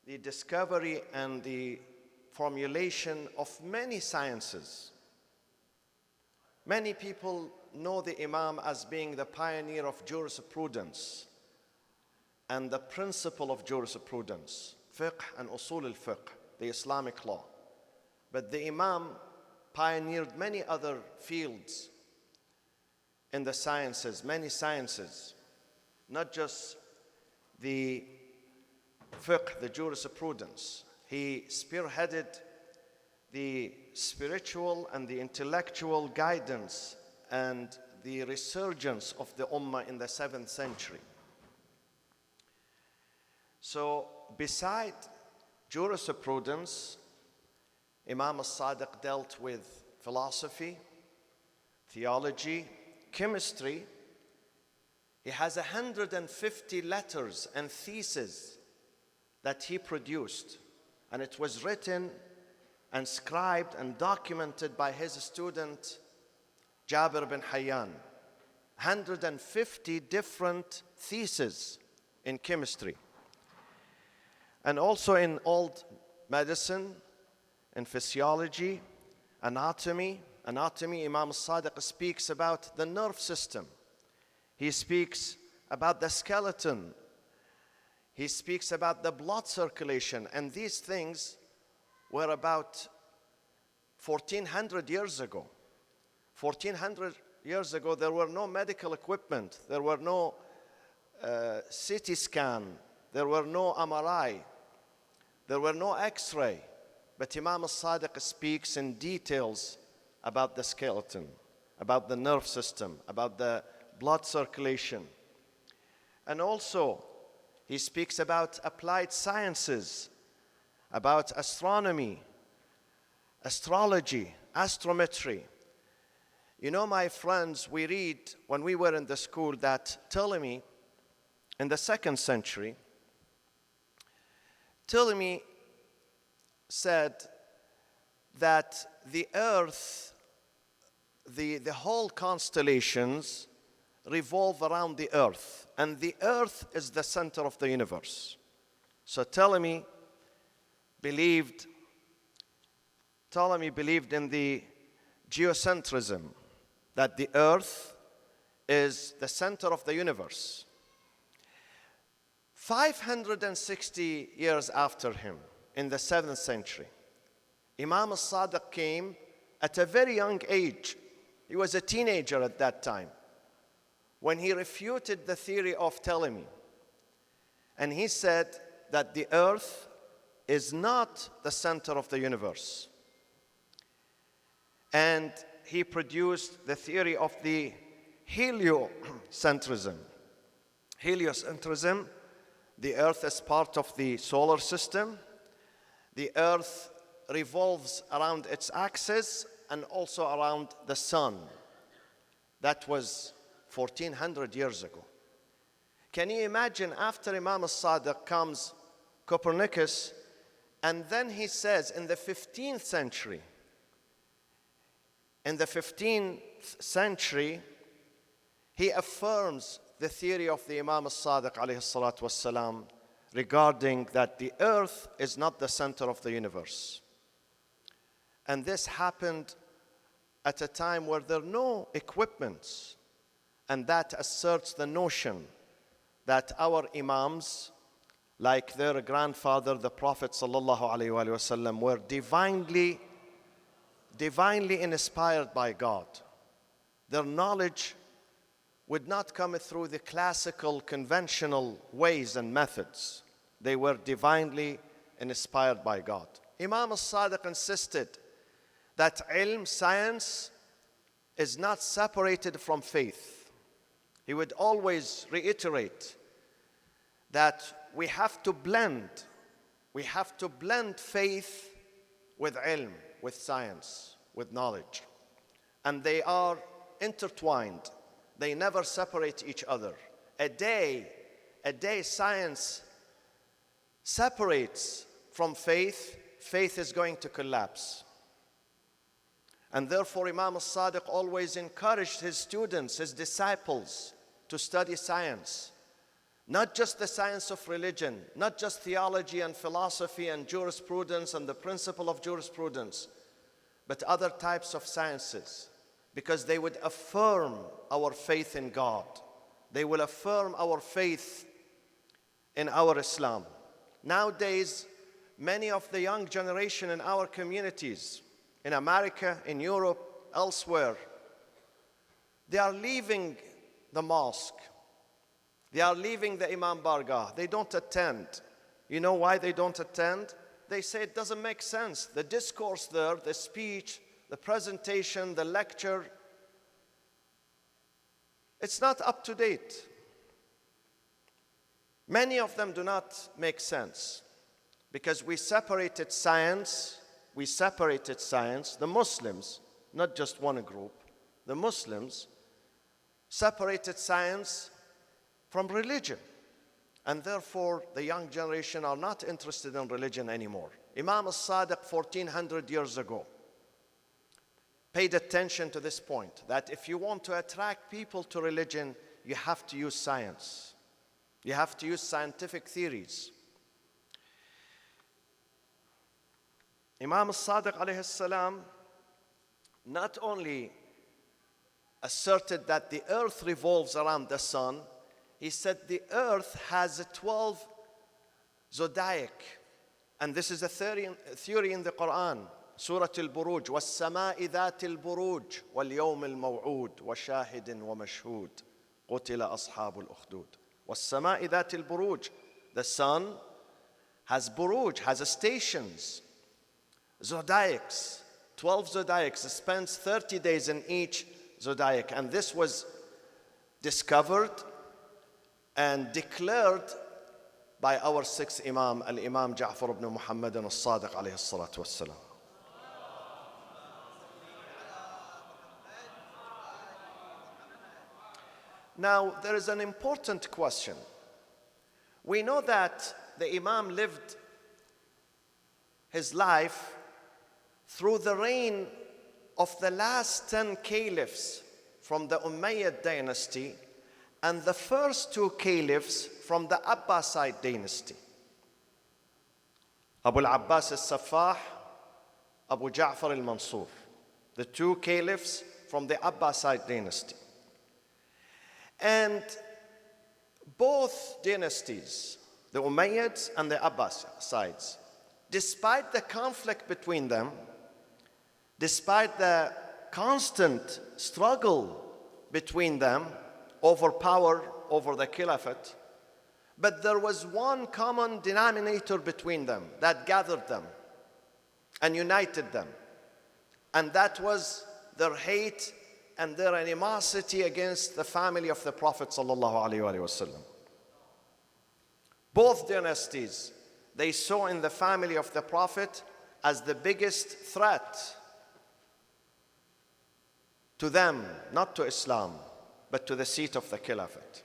the discovery and the formulation of many sciences. Many people know the Imam as being the pioneer of jurisprudence and the principle of jurisprudence, fiqh and usul al-fiqh, the Islamic law. But the Imam pioneered many other fields in the sciences, many sciences, not just the fiqh, the jurisprudence. He spearheaded the spiritual and the intellectual guidance and the resurgence of the Ummah in the 7th century. So, beside jurisprudence, Imam as-Sadiq dealt with philosophy, theology, chemistry. He has 150 letters and theses that he produced, and it was written and scribed and documented by his student Jabir bin Hayyan. 150 different theses in chemistry. And also in old medicine, in physiology, anatomy. Imam as-Sadiq speaks about the nerve system. He speaks about the skeleton. He speaks about the blood circulation. And these things were about 1400 years ago. 1400 years ago, there were no medical equipment. There were no CT scan. There were no MRI. There were no X-ray. But Imam as-Sadiq speaks in details about the skeleton, about the nerve system, about the blood circulation. And also, he speaks about applied sciences, about astronomy, astrology, astrometry. You know, my friends, we read when we were in the school that Ptolemy, in the 2nd century, Ptolemy said that the earth, the whole constellations revolve around the earth, and the earth is the center of the universe. So Ptolemy believed in the geocentrism, that the earth is the center of the universe. 560 years after him, in the 7th century, Imam as-Sadiq came at a very young age. He was a teenager at that time, when he refuted the theory of Ptolemy. And he said that the earth is not the center of the universe. And he produced the theory of the heliocentrism. Heliocentrism, the earth is part of the solar system. the earth revolves around its axis and also around the sun. That was 1400 years ago. Can you imagine, after Imam as-Sadiq comes Copernicus, and then he says in the 15th century, he affirms the theory of the Imam as-Sadiq alayhi salatu wassalam regarding that the earth is not the center of the universe. And this happened at a time where there are no equipments, and that asserts the notion that our Imams, like their grandfather, the Prophet sallallahu alaihi wasallam, were divinely inspired by God. Their knowledge would not come through the classical, conventional ways and methods. They were divinely inspired by God. Imam as-Sadiq insisted that ilm, science, is not separated from faith. He would always reiterate that we have to blend faith with ilm, with science, with knowledge. And they are intertwined. They never separate each other. A day science separates from faith, faith is going to collapse. And therefore Imam as-Sadiq always encouraged his students, his disciples, to study science. Not just the science of religion, not just theology and philosophy and jurisprudence and the principle of jurisprudence, but other types of sciences, because they would affirm our faith in God. They will affirm our faith in our Islam. Nowadays, many of the young generation in our communities, in America, in Europe, elsewhere, they are leaving the mosque. They are leaving the Imam Bargah. They don't attend. You know why they don't attend? They say it doesn't make sense. The discourse there, the speech, the presentation, the lecture, it's not up to date. Many of them do not make sense because we separated science. The Muslims, not just one group, the Muslims separated science from religion. And therefore, the young generation are not interested in religion anymore. Imam as-Sadiq 1400 years ago paid attention to this point, that if you want to attract people to religion, you have to use science. You have to use scientific theories. Imam as-Sadiq alayhi salam not only asserted that the earth revolves around the sun, he said the earth has 12 zodiac. And this is a theory in the Quran. Surah Al-Buruj. وَالسَّمَاءِ ذَاتِ الْبُرُوجِ وَالْيَوْمِ الْمَوْعُودِ وَشَاهِدٍ وَمَشْهُودٍ قُتِلَ أَصْحَابُ الْأُخْدُودِ وَالسَّمَاءِ ذَاتِ الْبُرُوجِ. The sun has buruj, has stations, zodiacs, 12 zodiacs, spends 30 days in each zodiac. And this was discovered and declared by our sixth Imam, Imam Jafar ibn Muhammad as-Sadiq alayhi salatu wassalam. Now, there is an important question. We know that the Imam lived his life through the reign of the last 10 caliphs from the Umayyad dynasty and the first 2 caliphs from the Abbasid dynasty. Abu al-Abbas al-Saffah, Abu Ja'far al-Mansur, the 2 caliphs from the Abbasid dynasty. And both dynasties, the Umayyads and the Abbasids, despite the conflict between them, despite the constant struggle between them over power, over the caliphate, but there was one common denominator between them that gathered them and united them, and that was their hate and their animosity against the family of the Prophet sallallahu alaihi wasallam. Both dynasties, they saw in the family of the Prophet as the biggest threat to them, not to Islam, but to the seat of the Caliphate.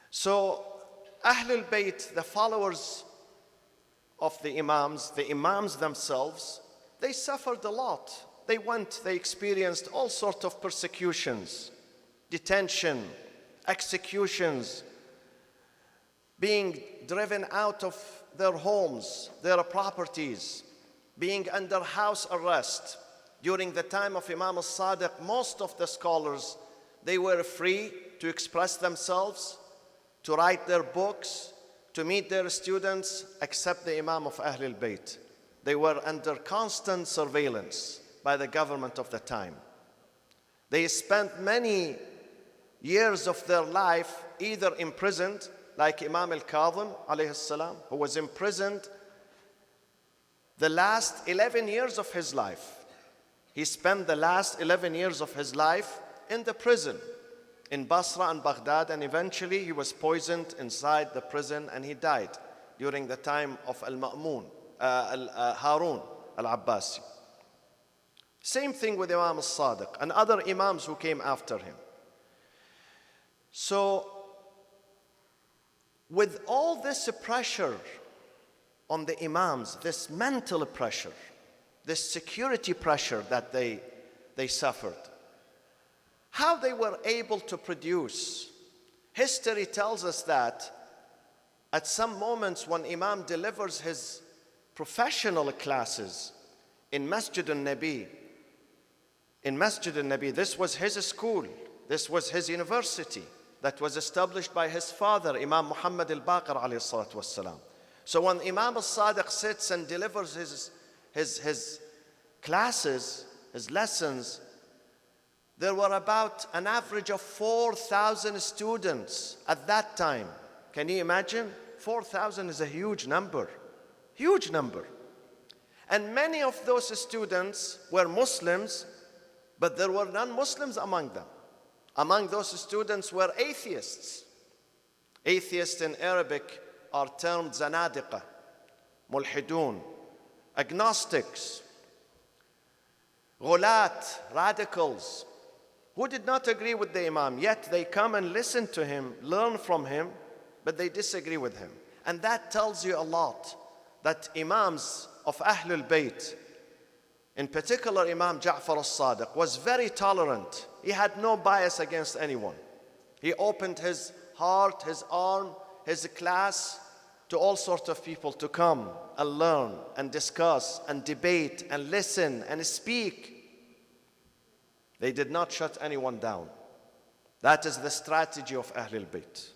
So Ahlul Bayt, the followers of the Imams themselves, they suffered a lot. They experienced all sorts of persecutions, detention, executions, being driven out of their homes, their properties, being under house arrest. During the time of Imam as-Sadiq, most of the scholars, they were free to express themselves, to write their books, to meet their students, except the Imam of Ahlul Bayt. They were under constant surveillance by the government of the time. They spent many years of their life either imprisoned, like Imam al-Kadhim alayhi salam, who was imprisoned the last 11 years of his life. He spent the last 11 years of his life in the prison in Basra and Baghdad, and eventually he was poisoned inside the prison and he died during the time of Harun al-Abbasi. Same thing with Imam as-Sadiq and other Imams who came after him. So, with all this pressure on the Imams, this mental pressure, this security pressure that they suffered, how they were able to produce. History tells us that at some moments when Imam delivers his professional classes in Masjid al-Nabi, this was his school, this was his university that was established by his father, Imam Muhammad al-Baqir alayhi salatu wassalam. So when Imam as-Sadiq sits and delivers his classes, his lessons, there were about an average of 4,000 students at that time. Can you imagine? 4,000 is a huge number. Huge number. And many of those students were Muslims, but there were non-Muslims among them. Among those students were atheists. Atheists in Arabic are termed zanadiqa, mulhidun, agnostics, ghulat, radicals, who did not agree with the Imam, yet they come and listen to him, learn from him, but they disagree with him. And that tells you a lot, that Imams of Ahlul Bayt, in particular Imam Jafar as-Sadiq, was very tolerant. He had no bias against anyone. He opened his heart, his arm, his class to all sorts of people to come and learn and discuss and debate and listen and speak. They did not shut anyone down. That is the strategy of Ahlul Bayt.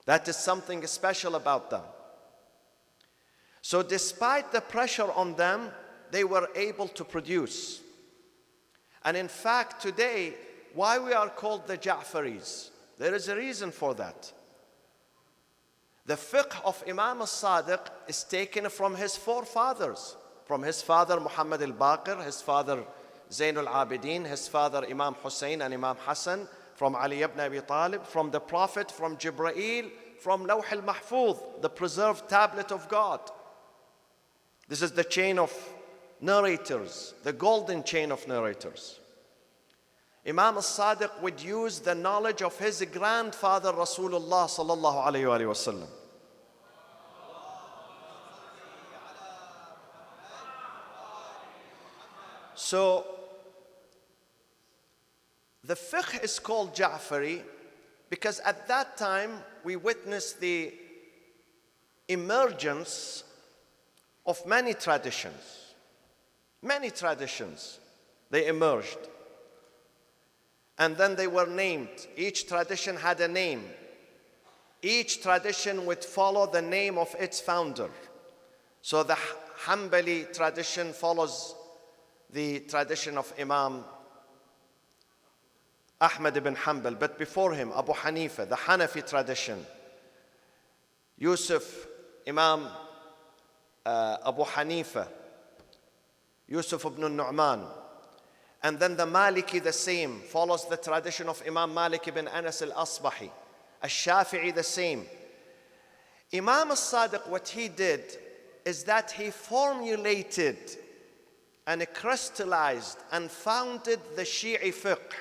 That is something special about them. So despite the pressure on them, they were able to produce. And in fact, today, why we are called the Ja'faris, there is a reason for that. The fiqh of Imam as-Sadiq is taken from his forefathers, from his father Muhammad al-Baqir, his father Zain al-Abidin, his father Imam Hussein and Imam Hassan, from Ali ibn Abi Talib, from the Prophet, from Jibreel, from Lawh al-Mahfuz, the preserved tablet of God. This is the chain of narrators, the golden chain of narrators. Imam as-Sadiq would use the knowledge of his grandfather Rasulullah sallallahu alayhi wa sallam. So, the fiqh is called Ja'fari because at that time we witnessed the emergence of many traditions. Many traditions, they emerged. And then they were named. Each tradition had a name. Each tradition would follow the name of its founder. So the Hanbali tradition follows the tradition of Imam Ahmad ibn Hanbal, but before him, Abu Hanifa, the Hanafi tradition. Imam Abu Hanifa, Yusuf ibn Nu'man. And then the Maliki, the same, follows the tradition of Imam Malik ibn Anas al-Asbahi. Al-Shafi'i, the same. Imam as-Sadiq, what he did is that he formulated and crystallized and founded the Shi'i fiqh.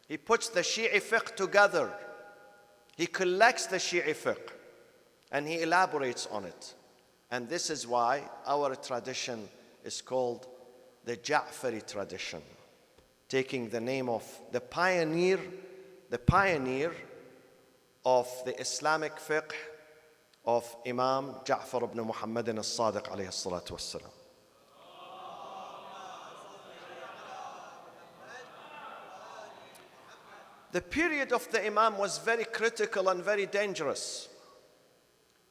He puts the Shi'i fiqh together. He collects the Shi'i fiqh and he elaborates on it. And this is why our tradition is called the Ja'fari tradition, taking the name of the pioneer of the Islamic fiqh of Imam Jafar ibn Muhammad as-Sadiq alayhi salatu wassalam. The period of the Imam was very critical and very dangerous.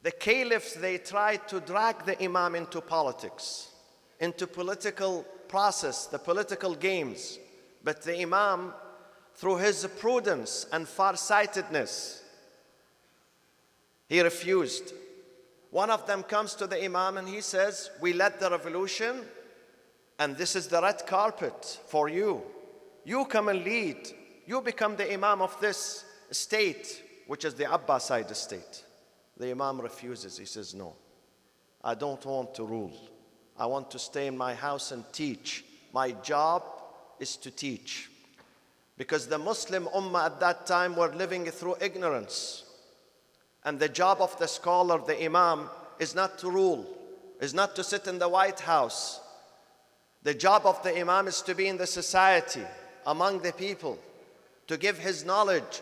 The caliphs, they tried to drag the Imam into politics, into political process, the political games. But the Imam, through his prudence and farsightedness, he refused. One of them comes to the Imam and he says, we led the revolution and this is the red carpet for you. You come and lead. You become the Imam of this state, which is the Abbasid state. The Imam refuses. He says, no, I don't want to rule. I want to stay in my house and teach. My job is to teach. Because the Muslim Ummah at that time were living through ignorance. And the job of the scholar, the Imam, is not to rule, is not to sit in the White House. The job of the Imam is to be in the society, among the people, to give his knowledge.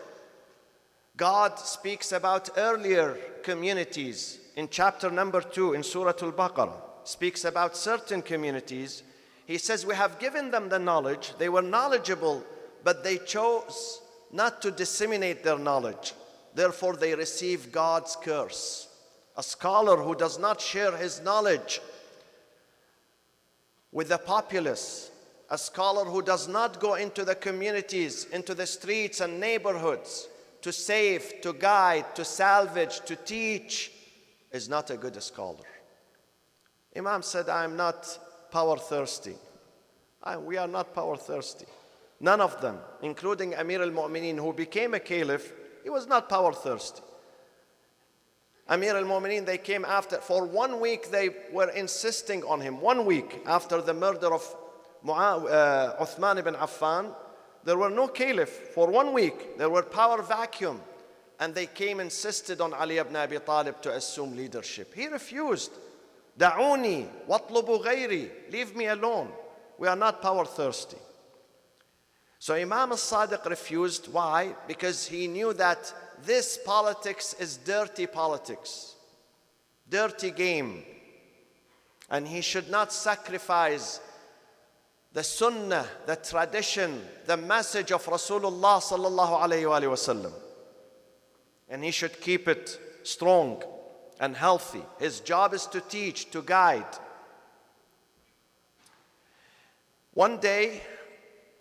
God speaks about earlier communities in chapter number 2 in Surah Al-Baqarah, speaks about certain communities. He says, we have given them the knowledge, they were knowledgeable, but they chose not to disseminate their knowledge. Therefore, they receive God's curse. A scholar who does not share his knowledge with the populace, a scholar who does not go into the communities, into the streets and neighborhoods to save, to guide, to salvage, to teach, is not a good scholar. Imam said, I am not power thirsty. We are not power thirsty. None of them, including Amir al-Mu'mineen, who became a caliph, he was not power thirsty. Amir al-Mu'mineen, they came after, for 1 week they were insisting on him. 1 week after the murder of Uthman ibn Affan, there were no caliph. For 1 week, there were power vacuum. And they came, insisted on Ali ibn Abi Talib to assume leadership. He refused. Da'uni, watlubu ghayri, leave me alone. We are not power thirsty. So Imam as-Sadiq refused. Why? Because he knew that this politics is dirty politics, dirty game. And he should not sacrifice the sunnah, the tradition, the message of Rasulullah sallallahu alayhi wa sallam. And he should keep it strong and healthy. His job is to teach, to guide. One day,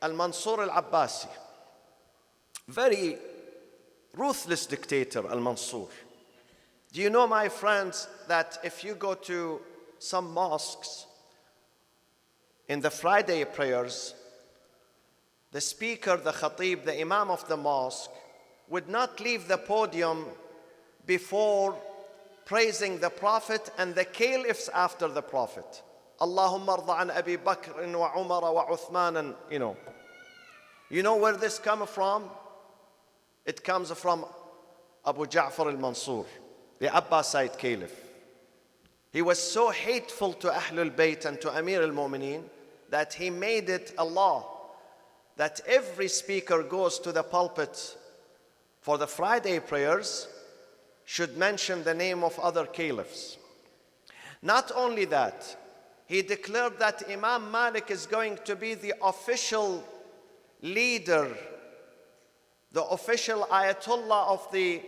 Al-Mansur al-Abbasi, very ruthless dictator, Al-Mansur. Do you know, my friends, that if you go to some mosques, in the Friday prayers, the speaker, the khatib, the imam of the mosque, would not leave the podium before praising the Prophet and the caliphs after the Prophet. Allahumma arda an Abi Bakr wa Umar wa Uthman, and you know where this comes from? It comes from Abu Ja'far al-Mansur, the Abbasid caliph. He was so hateful to Ahlul Bayt and to Amir al-Mu'mineen that he made it a law that every speaker goes to the pulpit for the Friday prayers should mention the name of other caliphs. Not only that, he declared that Imam Malik is going to be the official leader, the official Ayatollah of the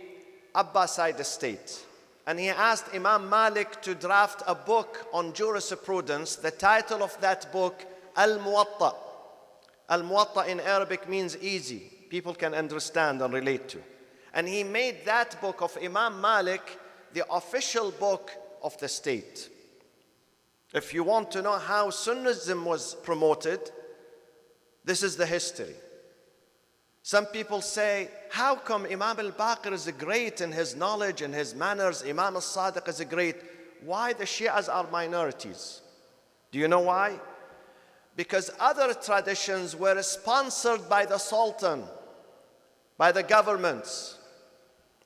Abbasid state. And he asked Imam Malik to draft a book on jurisprudence. The title of that book, Al-Muwatta. Al-Muwatta in Arabic means easy. People can understand and relate to. And he made that book of Imam Malik the official book of the state. If you want to know how Sunnism was promoted, this is the history. Some people say, how come Imam al-Baqir is great in his knowledge and his manners, Imam al-Sadiq is great? Why the Shias are minorities? Do you know why? Because other traditions were sponsored by the Sultan, by the governments.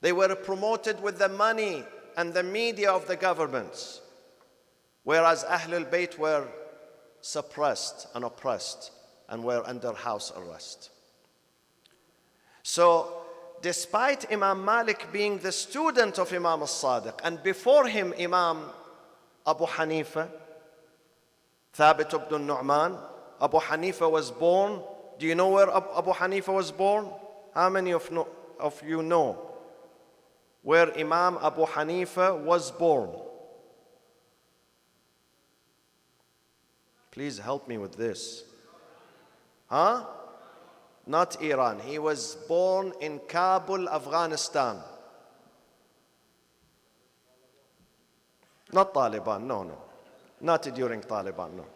They were promoted with the money and the media of the governments, whereas Ahlul Bayt were suppressed and oppressed and were under house arrest. So, despite Imam Malik being the student of Imam al-Sadiq, and before him Imam Abu Hanifa, Thabit ibn Nu'man, Abu Hanifa was born. Do you know where Abu Hanifa was born? How many of you know where Imam Abu Hanifa was born? Please help me with this. Huh? Not Iran. He was born in Kabul, Afghanistan. Not Taliban, no. Not during Taliban, no.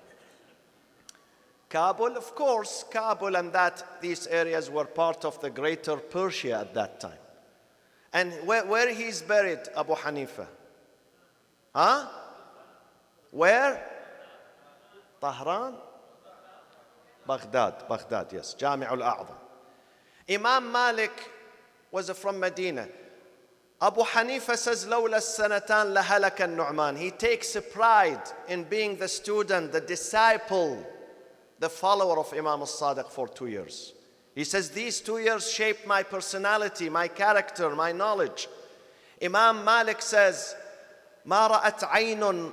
Kabul, of course, Kabul and these areas were part of the greater Persia at that time. And where he's buried, Abu Hanifa? Huh? Where? Tehran? Baghdad, yes. Jami' al-A'zam. Imam Malik was from Medina. Abu Hanifa says, لولا السنتان لهلك النعمان. He takes pride in being the student, the disciple, the follower of Imam al-Sadiq for 2 years. He says, these 2 years shaped my personality, my character, my knowledge. Imam Malik says, ما رأت عين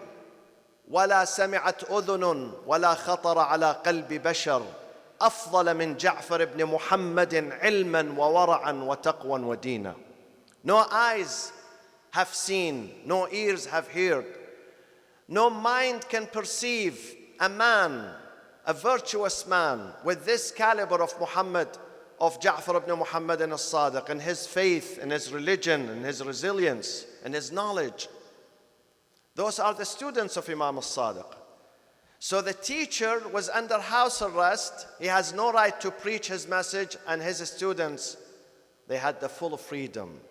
ولا سمعت أذن ولا خطر على قلب بشر أفضل من جعفر بن محمد علما وورعا وتقوى ودينا. No eyes have seen, no ears have heard, no mind can perceive a man, a virtuous man with this caliber of Muhammad, of Ja'far ibn Muhammad as-Sadiq, and his faith, and his religion, and his resilience, and his knowledge. Those are the students of Imam al-Sadiq. So the teacher was under house arrest. He has no right to preach his message, and his students, they had the full freedom,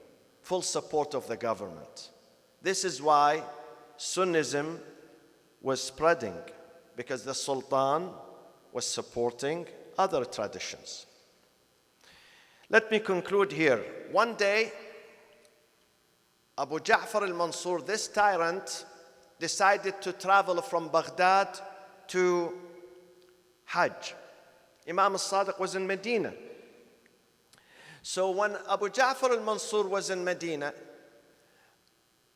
full support of the government. This is why Sunnism was spreading, because the Sultan was supporting other traditions. Let me conclude here. One day, Abu Ja'far al-Mansur, this tyrant, decided to travel from Baghdad to Hajj. Imam al-Sadiq was in Medina. So when Abu Ja'far al-Mansur was in Medina,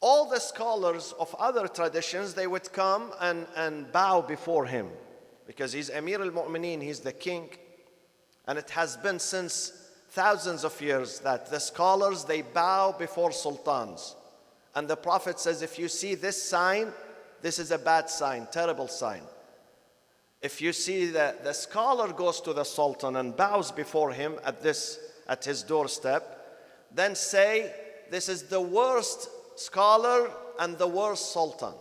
all the scholars of other traditions, they would come and bow before him, because he's Amir al-Mu'mineen, he's the king. And it has been since thousands of years that the scholars, they bow before sultans. And the Prophet says, if you see this sign, this is a bad sign, terrible sign. If you see that the scholar goes to the sultan and bows before him at his doorstep, then say, this is the worst scholar and the worst sultan.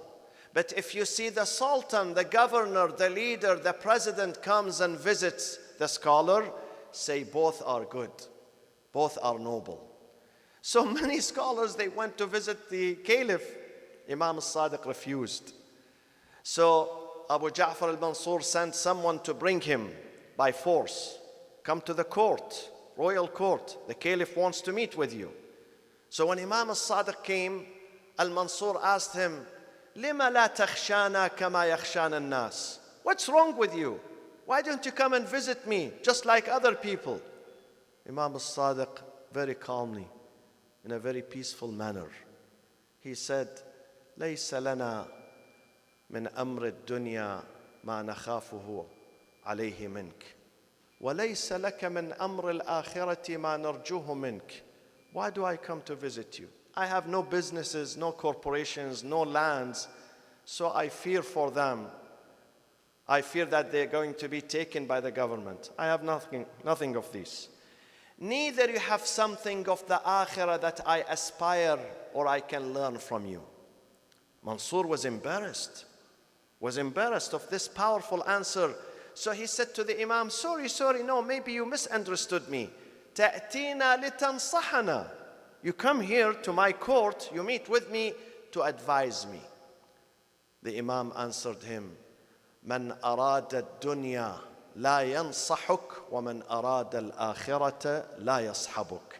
But if you see the sultan, the governor, the leader, the president comes and visits the scholar, say both are good, both are noble. So many scholars, they went to visit the caliph. Imam al-Sadiq refused. So Abu Ja'far al-Mansur sent someone to bring him by force. Come to the court, royal court. The caliph wants to meet with you. So when Imam al-Sadiq came, al-Mansur asked him, لِمَ لَا تَخْشَانَا كَمَا يَخْشَانَ النَّاسِ. What's wrong with you? Why don't you come and visit me just like other people? Imam al-Sadiq, very calmly, in a very peaceful manner, he said, لَيْسَ لَنَا مِنْ أَمْرِ الدُّنْيَا مَا نَخَافُهُ عَلَيْهِ مِنْكَ وَلَيْسَ لَكَ مِنْ أَمْرِ الْآخِرَةِ مَا نَرْجُوهُ مِنْكَ. Why do I come to visit you? I have no businesses, no corporations, no lands, so I fear for them. I fear that they're going to be taken by the government. I have nothing of this. Neither you have something of the akhirah that I aspire or I can learn from you. Mansur was embarrassed of this powerful answer. So he said to the Imam, sorry, no, maybe you misunderstood me. تأتينا لتنصحنا. You come here to my court, you meet with me to advise me. The Imam answered him, من أراد الدنيا لا ينصحك ومن أراد الآخرة لا يصحبك.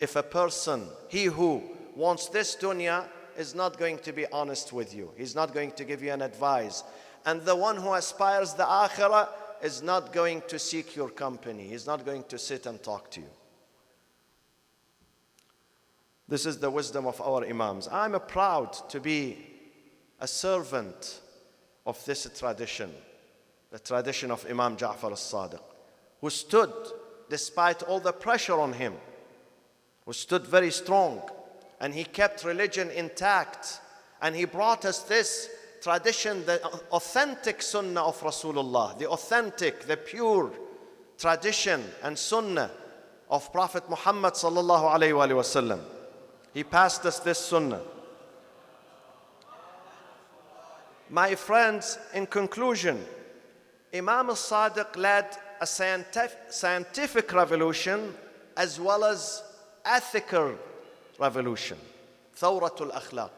If a person, he who wants this dunya, is not going to be honest with you. He's not going to give you an advice. And the one who aspires the akhirah is not going to seek your company. He's not going to sit and talk to you. This is the wisdom of our Imams. I'm proud to be a servant of this tradition, the tradition of Imam Jafar as-Sadiq, who stood despite all the pressure on him, who stood very strong, and he kept religion intact, and he brought us this tradition, the authentic sunnah of Rasulullah, the authentic, the pure tradition and sunnah of Prophet Muhammad sallallahu alayhi wa sallam. He passed us this sunnah. My friends, in conclusion, Imam al-Sadiq led a scientific revolution as well as ethical revolution, Thawratul Akhlaq.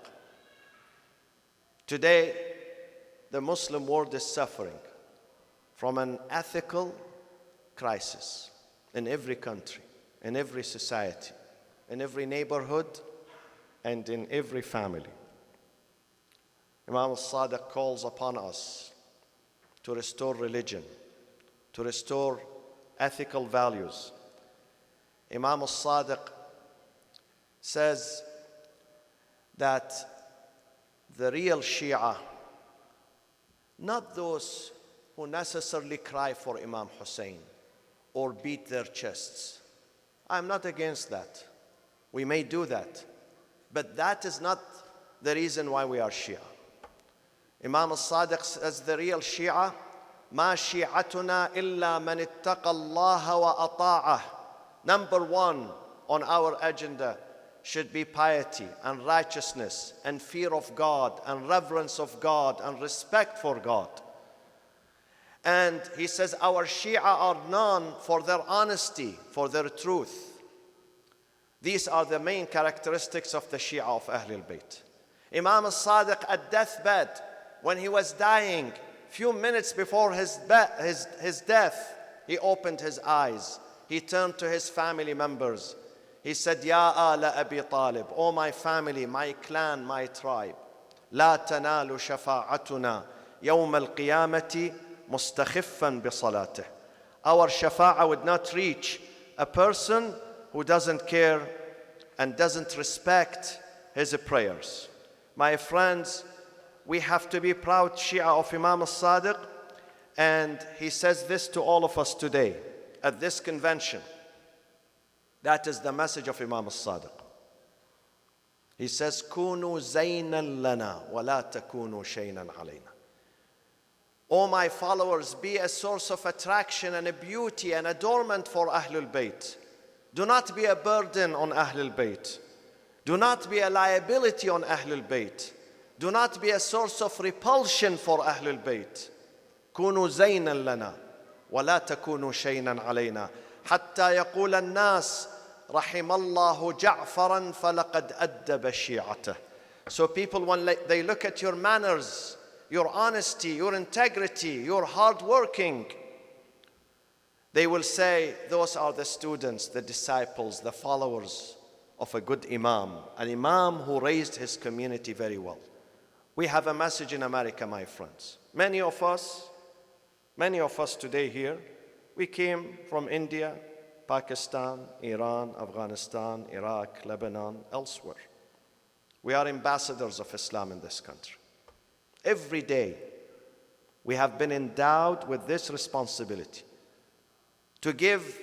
Today, the Muslim world is suffering from an ethical crisis in every country, in every society, in every neighborhood, and in every family. Imam al-Sadiq calls upon us to restore religion, to restore ethical values. Imam al-Sadiq says that the real Shia, not those who necessarily cry for Imam Hussein or beat their chests. I'm not against that. We may do that. But that is not the reason why we are Shia. Imam al-Sadiq says the real Shia, ما شيعتنا إلا من اتقى الله وأطاعه. Number one on our agenda should be piety and righteousness and fear of God and reverence of God and respect for God. And he says our Shia are known for their honesty, for their truth. These are the main characteristics of the Shia of Ahlul Bayt. Imam al-Sadiq at deathbed, when he was dying, few minutes before his death, he opened his eyes. He turned to his family members. He said, Ya ala Abi Talib, O my family, my clan, my tribe, لا تنال شفاعتنا يوم القيامة مستخفا بصلاته. Our shafa'a would not reach a person who doesn't care and doesn't respect his prayers. My friends, we have to be proud Shia of Imam al-Sadiq, and he says this to all of us today at this convention. That is the message of Imam al-Sadiq. He says, كونوا زينا لنا ولا تكونوا شيئا علينا. O my followers, be a source of attraction and a beauty and adornment for Ahlul Bayt. Do not be a burden on Ahlul Bayt. Do not be a liability on Ahlul Bayt. Do not be a source of repulsion for Ahlul Bayt. كونوا زينا لنا ولا تكونوا شيئا علينا حتى يقول الناس رحم الله جعفرا فلقد أدب شيعته. So people, when they look at your manners, your honesty, your integrity, your hard working, they will say, those are the students, the disciples, the followers of a good Imam, an Imam who raised his community very well. We have a message in America, my friends. Many of us today here, we came from India, Pakistan, Iran, Afghanistan, Iraq, Lebanon, elsewhere. We are ambassadors of Islam in this country. Every day, we have been endowed with this responsibility to give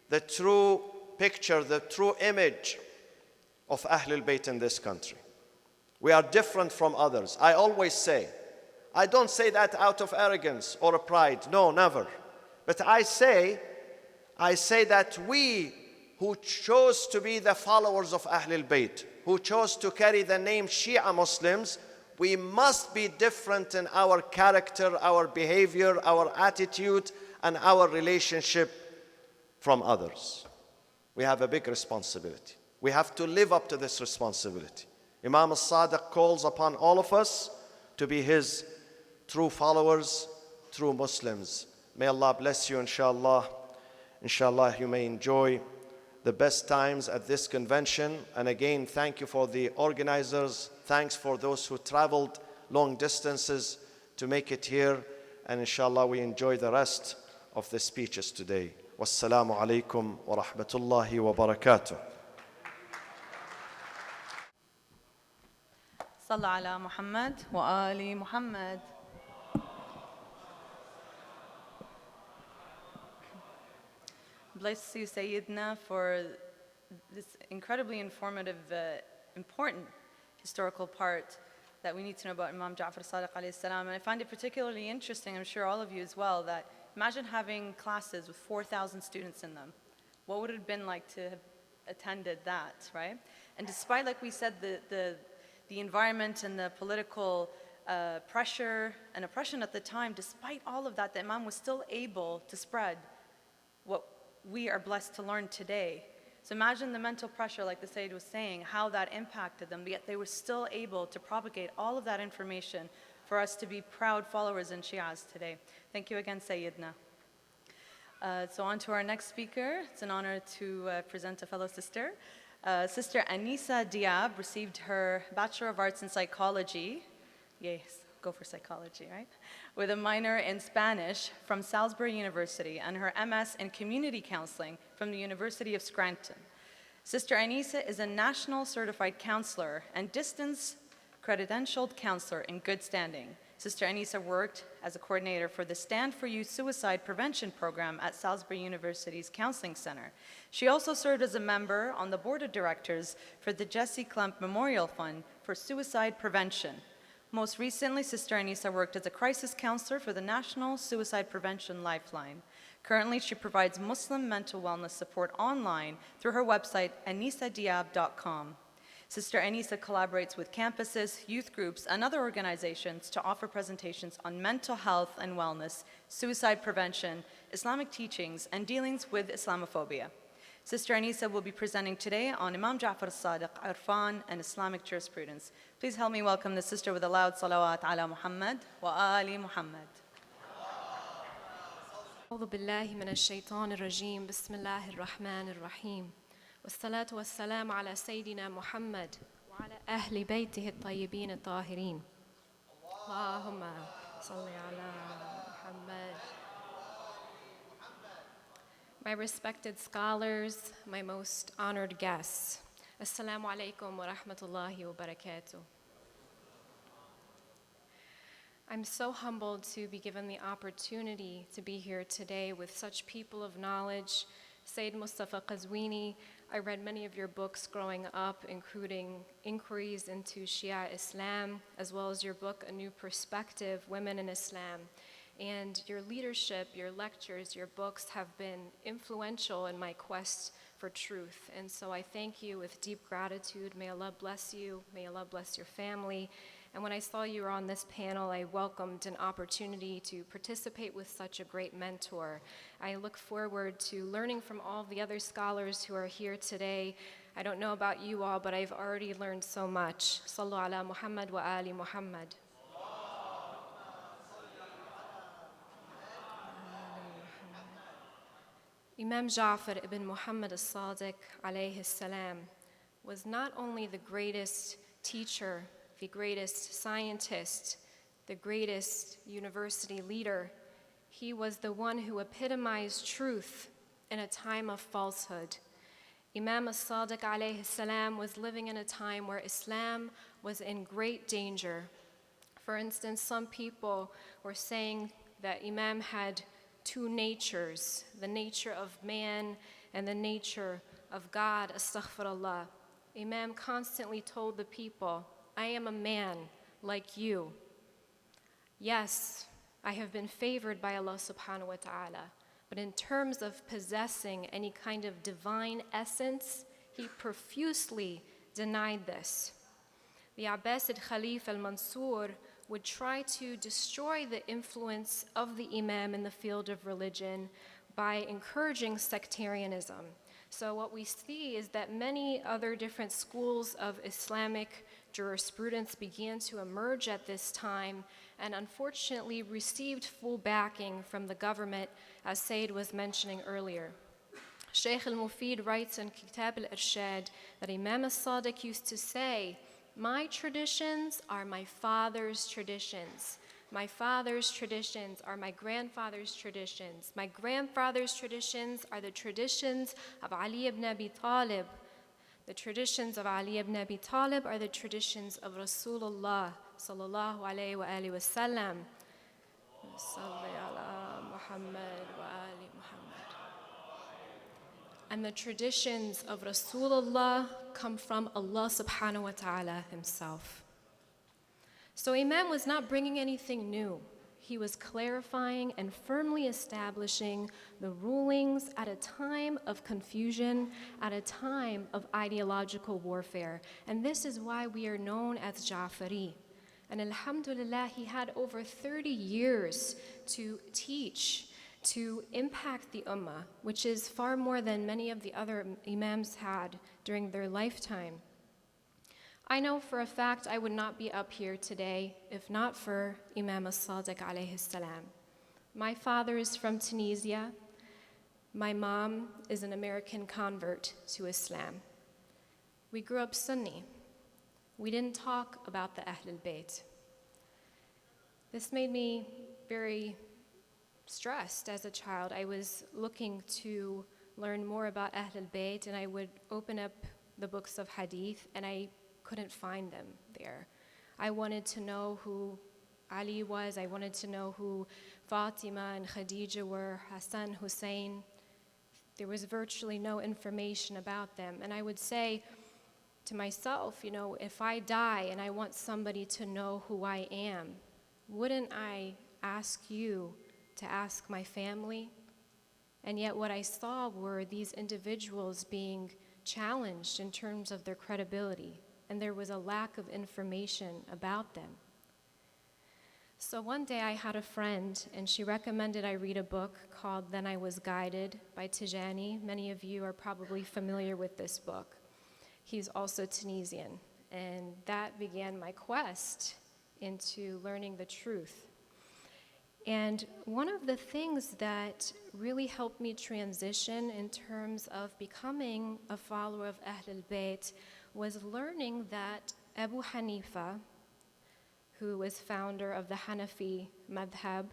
the true picture, the true image of Ahlul Bayt in this country. We are different from others. I always say, I don't say that out of arrogance or pride. No, never. But I say that we who chose to be the followers of Ahlul Bayt, who chose to carry the name Shia Muslims, we must be different in our character, our behavior, our attitude, and our relationship from others. we have a big responsibility. We have to live up to this responsibility. Imam as-Sadiq calls upon all of us to be his true followers, true Muslims. May Allah bless you, inshallah. Inshallah, you may enjoy the best times at this convention. And again, thank you for the organizers. Thanks for those who traveled long distances to make it here. And inshallah, we enjoy the rest of the speeches today. Wassalamu alaikum wa rahmatullahi wa barakatuh. Sallu ala Muhammad wa ali Muhammad. Bless you, Sayyidina, for this incredibly informative, important historical part that we need to know about Imam Jafar as-Sadiq alayhi salam. And I find it particularly interesting, I'm sure all of you as well, that imagine having classes with 4,000 students in them. What would it have been like to have attended that, right? And despite, like we said, the environment and the political pressure and oppression at the time, despite all of that, the Imam was still able to spread what we are blessed to learn today. So imagine the mental pressure, like the Sayyid was saying, how that impacted them, yet they were still able to propagate all of that information for us to be proud followers in Shias today. Thank you again, Sayyidina. So on to our next speaker. It's an honor to present a fellow sister. Sister Anisa Diab received her Bachelor of Arts in Psychology. Yes, go for psychology, right? With a minor in Spanish from Salisbury University and her MS in Community Counseling from the University of Scranton. Sister Anisa is a national certified counselor and distance credentialed counselor in good standing. Sister Anisa worked as a coordinator for the Stand For You Suicide Prevention Program at Salisbury University's Counseling Center. She also served as a member on the board of directors for the Jesse Klump Memorial Fund for Suicide Prevention. Most recently, Sister Anisa worked as a crisis counselor for the National Suicide Prevention Lifeline. Currently, she provides Muslim mental wellness support online through her website, anisadiab.com. Sister Anisa collaborates with campuses, youth groups, and other organizations to offer presentations on mental health and wellness, suicide prevention, Islamic teachings, and dealings with Islamophobia. Sister Anisa will be presenting today on Imam Jafar as-Sadiq, Irfan, and Islamic Jurisprudence. Please help me welcome the sister with a loud salawat ala Muhammad wa ali Muhammad. أعوذ بالله من الشيطان الرجيم بسم الله الرحمن الرحيم والصلاة والسلام على سيدنا محمد وعلى أهل بيته الطيبين الطاهرين اللهم صل على محمد. My respected scholars, my most honored guests, Assalamu alaikum wa rahmatullahi wa barakatuh. I'm so humbled to be given the opportunity to be here today with such people of knowledge. Sayyid Mustafa Qazwini, I read many of your books growing up, including Inquiries into Shia Islam, as well as your book, A New Perspective, Women in Islam. And your leadership, your lectures, your books have been influential in my quest for truth. And so I thank you with deep gratitude. May Allah bless you. May Allah bless your family. And when I saw you were on this panel, I welcomed an opportunity to participate with such a great mentor. I look forward to learning from all the other scholars who are here today. I don't know about you all, but I've already learned so much. Sallu ala Muhammad wa ali Muhammad. Imam Jafar ibn Muhammad as-Sadiq alayhi salam was not only the greatest teacher, the greatest scientist, the greatest university leader, he was the one who epitomized truth in a time of falsehood. Imam as-Sadiq alayhi salam was living in a time where Islam was in great danger. For instance, some people were saying that Imam had two natures, the nature of man and the nature of God, astaghfirullah. Imam constantly told the people, I am a man like you. Yes, I have been favored by Allah subhanahu wa ta'ala, but in terms of possessing any kind of divine essence, he profusely denied this. The Abbasid Khalif al-Mansur would try to destroy the influence of the Imam in the field of religion by encouraging sectarianism. So what we see is that many other different schools of Islamic jurisprudence began to emerge at this time and unfortunately received full backing from the government, as Sayyid was mentioning earlier. Shaykh al-Mufid writes in Kitab al-Irshad that Imam as-Sadiq used to say, "My traditions are my father's traditions. My father's traditions are my grandfather's traditions. My grandfather's traditions are the traditions of Ali ibn Abi Talib. The traditions of Ali ibn Abi Talib are the traditions of Rasulullah sallallahu alayhi wa alihi wa sallam. Salli ala Muhammad wa ali Muhammad." And the traditions of Rasulullah come from Allah subhanahu wa ta'ala himself. So Imam was not bringing anything new. He was clarifying and firmly establishing the rulings at a time of confusion, at a time of ideological warfare. And this is why we are known as Ja'fari. And alhamdulillah, he had over 30 years to teach, to impact the ummah, which is far more than many of the other imams had during their lifetime. I know for a fact I would not be up here today if not for Imam as-Sadiq alayhi salam. My father is from Tunisia. My mom is an American convert to Islam. We grew up Sunni. We didn't talk about the Ahl al-Bayt. This made me very stressed as a child. I was looking to learn more about Ahl al-Bayt, and I would open up the books of hadith, and I couldn't find them there. I wanted to know who Ali was. I wanted to know who Fatima and Khadija were, Hassan, Hussein. There was virtually no information about them. And I would say to myself, you know, if I die and I want somebody to know who I am, wouldn't I ask you to ask my family? And yet what I saw were these individuals being challenged in terms of their credibility, and there was a lack of information about them. So one day I had a friend, and she recommended I read a book called Then I Was Guided by Tijani. Many of you are probably familiar with this book. He's also Tunisian, and that began my quest into learning the truth. And one of the things that really helped me transition in terms of becoming a follower of Ahl al-Bayt was learning that Abu Hanifa, who was founder of the Hanafi madhab,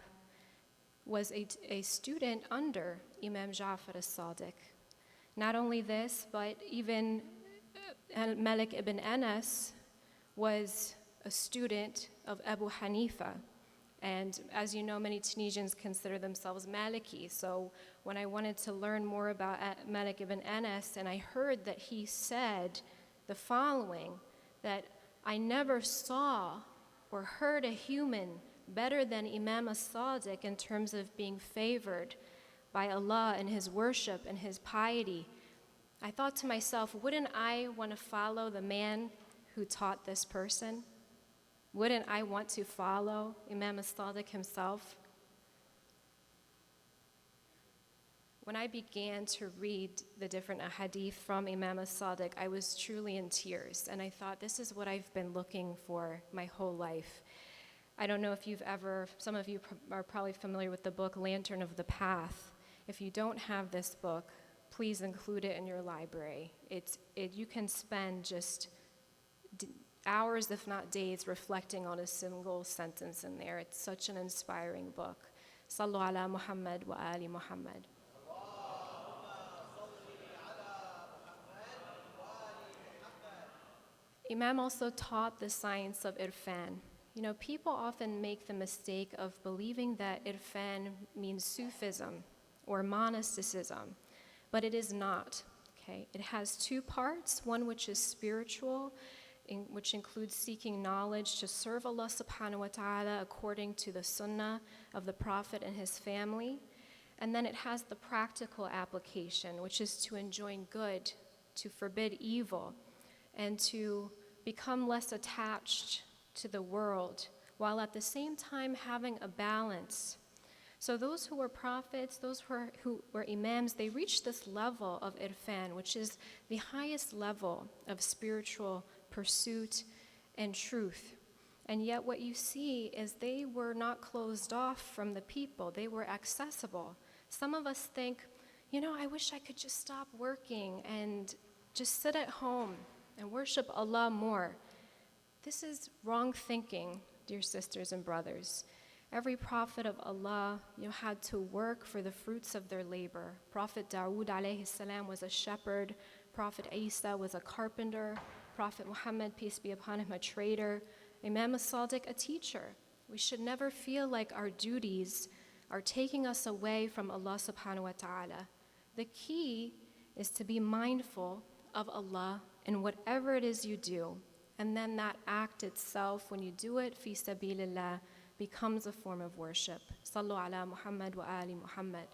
was a student under Imam Jafar as-Sadiq. Not only this, but even Malik ibn Anas was a student of Abu Hanifa. And as you know, many Tunisians consider themselves Maliki. So when I wanted to learn more about Malik ibn Anas, and I heard that he said the following, that I never saw or heard a human better than Imam as-Sadiq in terms of being favored by Allah in his worship and his piety, I thought to myself, wouldn't I want to follow the man who taught this person? Wouldn't I want to follow Imam as-Sadiq himself? When I began to read the different ahadith from Imam as-Sadiq, I was truly in tears, and I thought, this is what I've been looking for my whole life. I don't know if you've ever, some of you are probably familiar with the book Lantern of the Path. If you don't have this book, please include it in your library. You can spend just hours, if not days, reflecting on a single sentence in there. It's such an inspiring book. Sallu ala Muhammad wa ali Muhammad. Imam also taught the science of Irfan. You know, people often make the mistake of believing that Irfan means Sufism or monasticism, but it is not, okay? It has two parts, one which is spiritual, which includes seeking knowledge to serve Allah subhanahu wa ta'ala according to the sunnah of the Prophet and his family. And then it has the practical application, which is to enjoin good, to forbid evil, and to become less attached to the world, while at the same time having a balance So those who were prophets, those who were imams, they reached this level of Irfan, which is the highest level of spiritual pursuit and truth. And yet what you see is they were not closed off from the people. They were accessible. Some of us think, I wish I could just stop working and just sit at home and worship Allah more. This is wrong thinking, dear sisters and brothers. Every prophet of Allah, had to work for the fruits of their labor. Prophet Dawood alayhi salam was a shepherd. Prophet Isa was a carpenter. Prophet Muhammad, peace be upon him, a trader. Imam as-Sadiq, a teacher. We should never feel like our duties are taking us away from Allah subhanahu wa ta'ala. The key is to be mindful of Allah in whatever it is you do. And then that act itself, when you do it, fi sabilillah, becomes a form of worship. Sallu ala Muhammad wa ali Muhammad.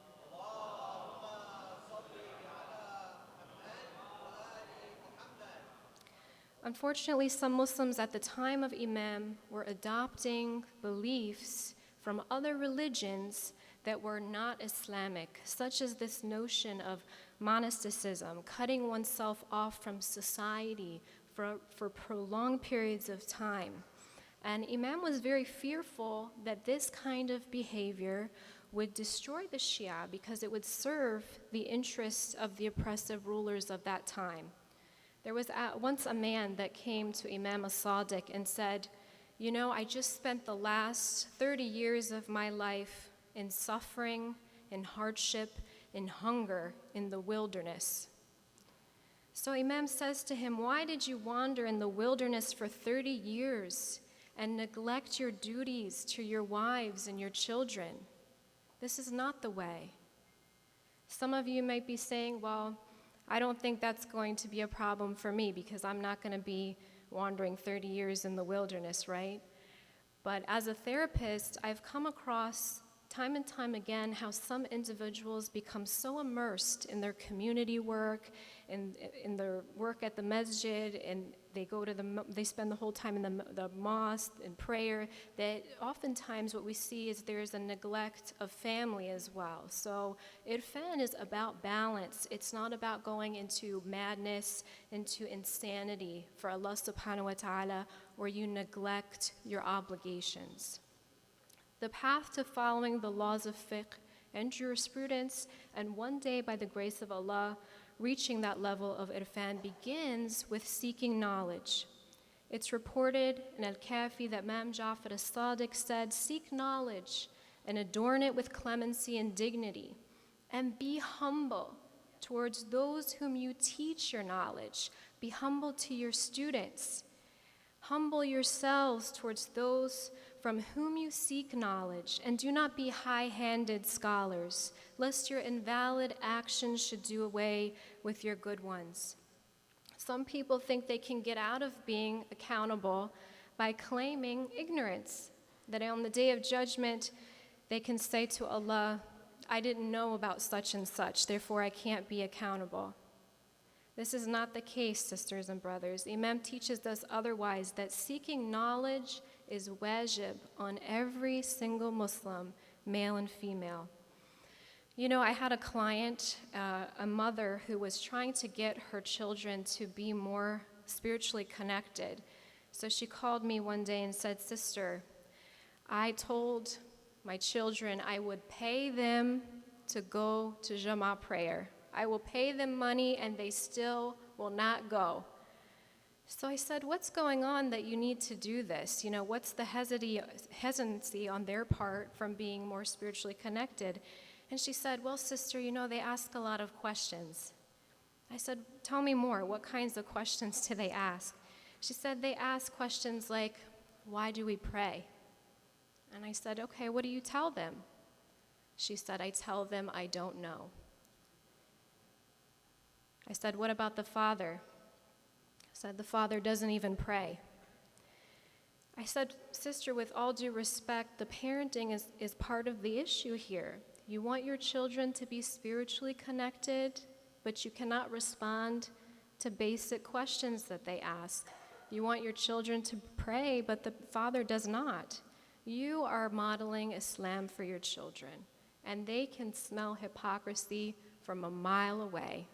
Unfortunately, some Muslims at the time of Imam were adopting beliefs from other religions that were not Islamic, such as this notion of monasticism, cutting oneself off from society for prolonged periods of time. And Imam was very fearful that this kind of behavior would destroy the Shia because it would serve the interests of the oppressive rulers of that time. There was once a man that came to Imam as-Sadiq and said, I just spent the last 30 years of my life in suffering, in hardship, in hunger, in the wilderness. So Imam says to him, why did you wander in the wilderness for 30 years and neglect your duties to your wives and your children? This is not the way. Some of you might be saying, well, I don't think that's going to be a problem for me because I'm not going to be wandering 30 years in the wilderness, right? But as a therapist, I've come across time and time again how some individuals become so immersed in their community work, in their work at the masjid, and they spend the whole time in the mosque in prayer, that oftentimes what we see is there's a neglect of family as well. So Irfan is about balance. It's not about going into madness, into insanity for Allah subhanahu wa ta'ala, where you neglect your obligations. The path to following the laws of fiqh and jurisprudence, and one day, by the grace of Allah, reaching that level of irfan begins with seeking knowledge. It's reported in Al-Kafi that Imam Jafar as-Sadiq said, seek knowledge and adorn it with clemency and dignity, and be humble towards those whom you teach your knowledge. Be humble to your students. Humble yourselves towards those from whom you seek knowledge, and do not be high-handed scholars, lest your invalid actions should do away with your good ones. Some people think they can get out of being accountable by claiming ignorance, that on the day of judgment, they can say to Allah, I didn't know about such and such, therefore I can't be accountable. This is not the case, sisters and brothers. Imam teaches us otherwise, that seeking knowledge is wajib on every single Muslim, male and female. I had a client, a mother, who was trying to get her children to be more spiritually connected. So she called me one day and said, sister, I told my children I would pay them to go to Jama prayer. I will pay them money and they still will not go. So I said, what's going on that you need to do this? What's the hesitancy on their part from being more spiritually connected? And she said, well, sister, they ask a lot of questions. I said, tell me more. What kinds of questions do they ask? She said, they ask questions like, why do we pray? And I said, okay, what do you tell them? She said, I tell them I don't know. I said, what about the father? I said, the father doesn't even pray. I said, sister, with all due respect, the parenting is part of the issue here. You want your children to be spiritually connected, but you cannot respond to basic questions that they ask. You want your children to pray, but the father does not. You are modeling Islam for your children. and they can smell hypocrisy from a mile away.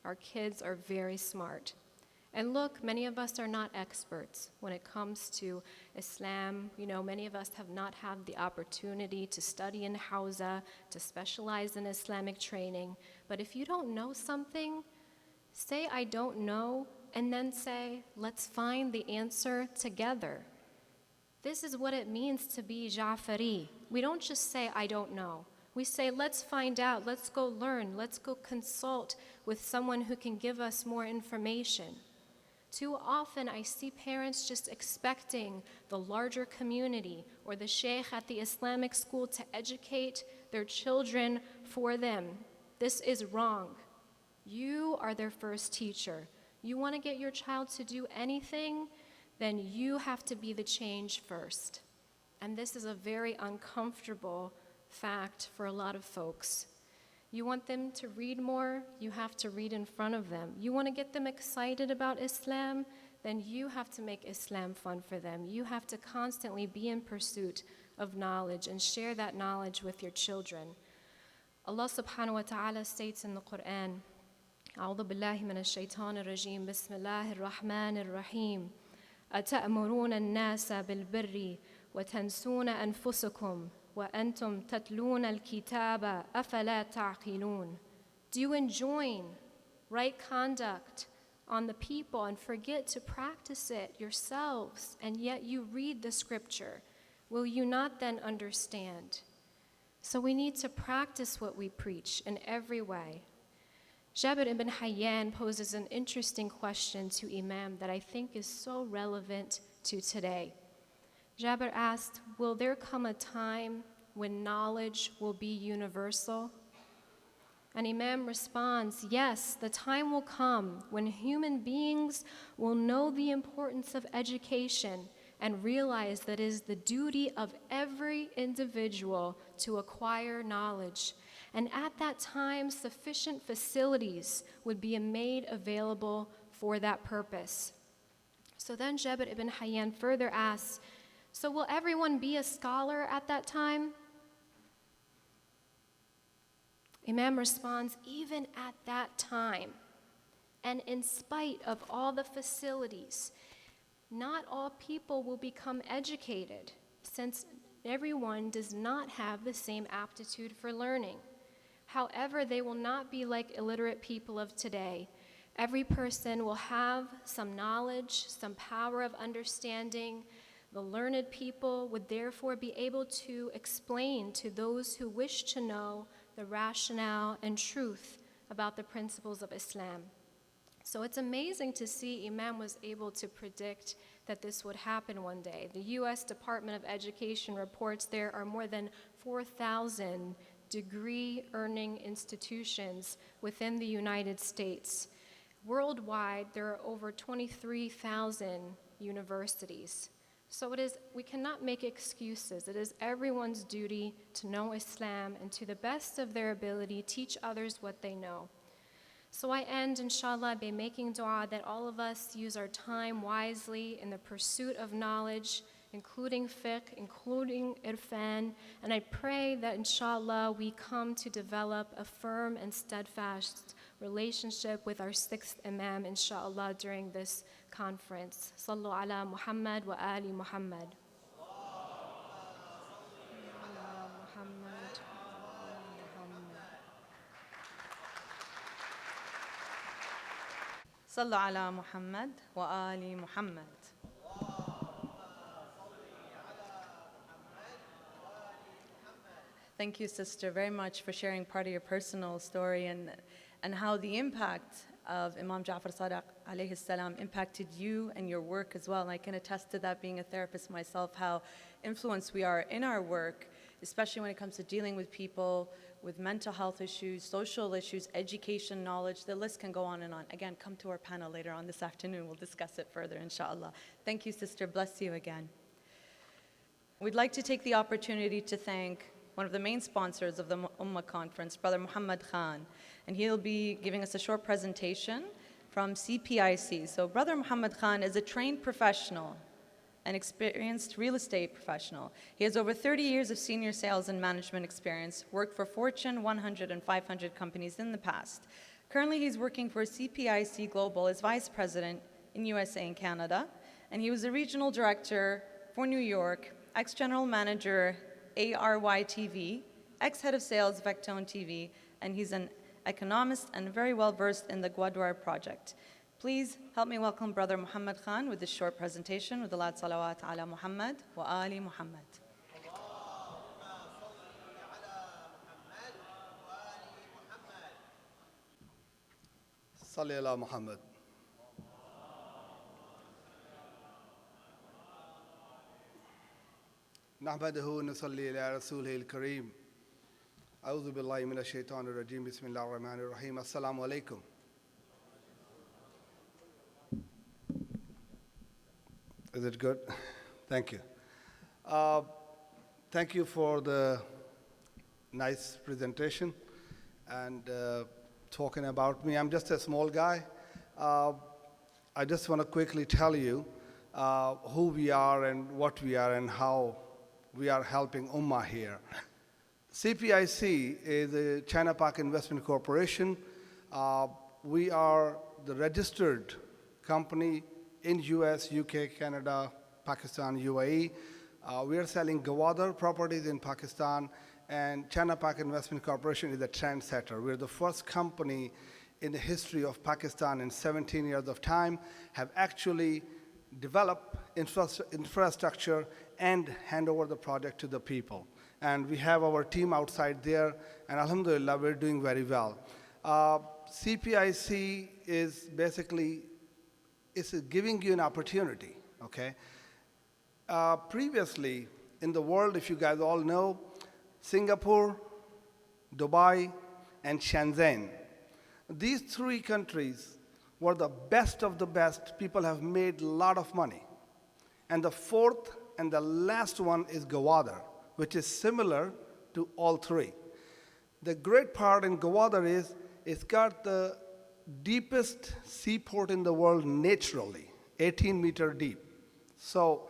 Our kids are very smart. And look, many of us are not experts when it comes to Islam. You know, many of us have not had the opportunity to study in Hausa, to specialize in Islamic training. But if you don't know something, say, I don't know, and then say, let's find the answer together. This is what it means to be Jafari. We don't just say, I don't know. We say, let's find out, let's go learn, let's go consult with someone who can give us more information. Too often I see parents just expecting the larger community or the sheikh at the Islamic school to educate their children for them. This is wrong. You are their first teacher. You want to get your child to do anything, then you have to be the change first. And this is a very uncomfortable fact for a lot of folks. You want them to read more, you have to read in front of them. You want to get them excited about Islam, then you have to make Islam fun for them. You have to constantly be in pursuit of knowledge and share that knowledge with your children. Allah subhanahu wa ta'ala states in the Quran, أعوذ بالله من الشيطان الرجيم بسم الله الرحمن الرحيم أتأمرون الناس بالبر وتنسون أنفسكم وأنتم تتلون الكتاب أفلا تعقلون. Do you enjoin right conduct on the people and forget to practice it yourselves, and yet you read the scripture? Will you not then understand? So we need to practice what we preach in every way. Jabir ibn Hayyan poses an interesting question to Imam that I think is so relevant to today. Jabir asked, will there come a time when knowledge will be universal? And Imam responds, yes, the time will come when human beings will know the importance of education and realize that it is the duty of every individual to acquire knowledge. And at that time, sufficient facilities would be made available for that purpose. So then Jabir ibn Hayyan further asks, so will everyone be a scholar at that time? Imam responds, even at that time, and in spite of all the facilities, not all people will become educated, since everyone does not have the same aptitude for learning. However, they will not be like illiterate people of today. Every person will have some knowledge, some power of understanding. The learned people would therefore be able to explain to those who wish to know the rationale and truth about the principles of Islam. So it's amazing to see Imam was able to predict that this would happen one day. The U.S. Department of Education reports there are more than 4,000 degree-earning institutions within the United States. Worldwide, there are over 23,000 universities. So we cannot make excuses. It is everyone's duty to know Islam and to the best of their ability teach others what they know. So I end, inshallah, by making dua that all of us use our time wisely in the pursuit of knowledge, including fiqh, including Irfan, and I pray that, inshallah, we come to develop a firm and steadfast relationship with our sixth Imam, inshallah, during this conference. Sallu ala Muhammad wa ali Muhammad. Sallu ala Muhammad wa ali Muhammad. Thank you, sister, very much for sharing part of your personal story and how the impact of Imam Jafar as-Sadiq alayhi salam impacted you and your work as well. And I can attest to that, being a therapist myself, how influenced we are in our work, especially when it comes to dealing with people with mental health issues, social issues, education, knowledge. The list can go on and on. Again, come to our panel later on this afternoon. We'll discuss it further, inshallah. Thank you, sister. Bless you again. We'd like to take the opportunity to thank one of the main sponsors of the UMMA conference, Brother Muhammad Khan, and he'll be giving us a short presentation from CPIC. So Brother Muhammad Khan is a trained professional an experienced real estate professional. He has over 30 years of senior sales and management experience, worked for Fortune 100 and 500 companies in the past. Currently, he's working for CPIC Global as vice president in USA and Canada, and he was a regional director for New York, ex-general manager ARY TV, ex-head of sales Vectone TV, and he's an economist and very well versed in the Gwadwar project. Please help me welcome Brother Muhammad Khan with this short presentation with the Lad Salawat ala Muhammad wa Ali Muhammad. Salli ala Muhammad. نحمده ونصلي على رسوله الكريم. أعوذ بالله من الشيطان الرجيم. بسم الله الرحمن الرحيم. السلام عليكم. Is it good? Thank you. Thank you for the nice presentation and talking about me. I'm just a small guy. I just want to quickly tell you who we are and what we are and how we are helping Ummah here. CPIC is a China-Pak Investment Corporation. We are the registered company in US, UK, Canada, Pakistan, UAE. We are selling Gwadar properties in Pakistan, and China-Pak Investment Corporation is a trendsetter. We're the first company in the history of Pakistan in 17 years of time have actually developed infrastructure and hand over the project to the people. And we have our team outside there, and alhamdulillah, we're doing very well. CPIC is basically giving you an opportunity, okay? Previously, in the world, if you guys all know, Singapore, Dubai, and Shenzhen. These three countries were the best of the best. People have made a lot of money. And the fourth and the last one is Gwadar, which is similar to all three. The great part in Gwadar is it's got the deepest seaport in the world naturally, 18-meter deep. So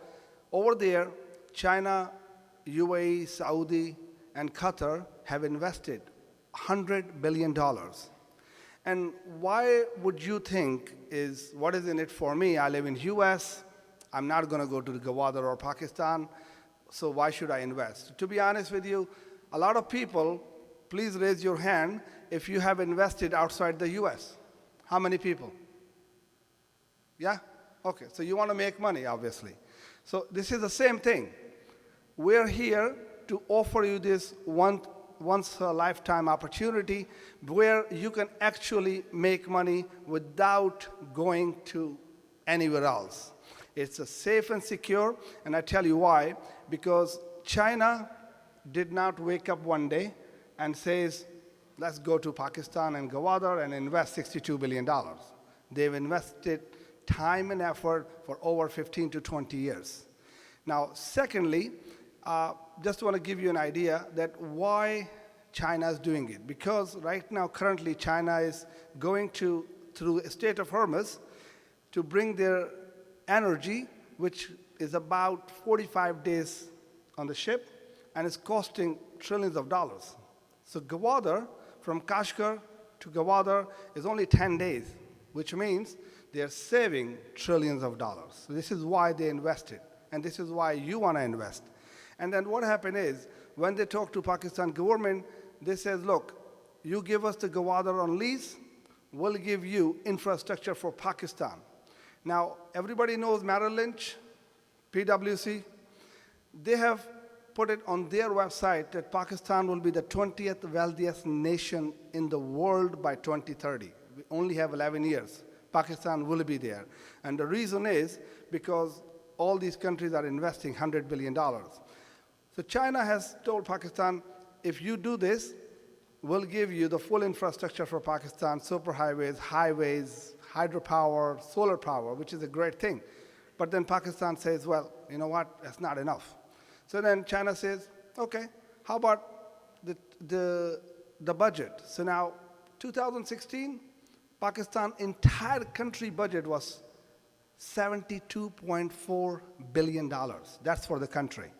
over there, China, UAE, Saudi, and Qatar have invested $100 billion. And why would you think what is in it for me? I live in US. I'm not going to go to the Gwadar or Pakistan, so why should I invest? To be honest with you, a lot of people, please raise your hand if you have invested outside the US. How many people? Yeah? Okay, so you want to make money, obviously. So this is the same thing. We're here to offer you this once-a-lifetime opportunity where you can actually make money without going to anywhere else. It's a safe and secure, and I tell you why. Because China did not wake up one day and says, let's go to Pakistan and Gwadar and invest $62 billion. They've invested time and effort for over 15 to 20 years. Now, secondly, just want to give you an idea that why China is doing it. Because right now, currently, China is going through a Strait of Hormuz to bring their energy, which is about 45 days on the ship, and it's costing trillions of dollars. So Gwadar, from Kashgar to Gwadar, is only 10 days, which means they're saving trillions of dollars. So this is why they invested, and this is why you want to invest. And then what happened is, when they talk to Pakistan government, they said, look, you give us the Gwadar on lease, we'll give you infrastructure for Pakistan. Now, everybody knows Merrill Lynch, PwC. They have put it on their website that Pakistan will be the 20th wealthiest nation in the world by 2030. We only have 11 years. Pakistan will be there. And the reason is because all these countries are investing $100 billion. So China has told Pakistan, if you do this, we'll give you the full infrastructure for Pakistan, superhighways, highways, hydropower, solar power, which is a great thing. But then Pakistan says, well, you know what, that's not enough. So then China says, okay, how about the budget? So now, 2016, Pakistan entire country budget was $72.4 billion. That's for the country.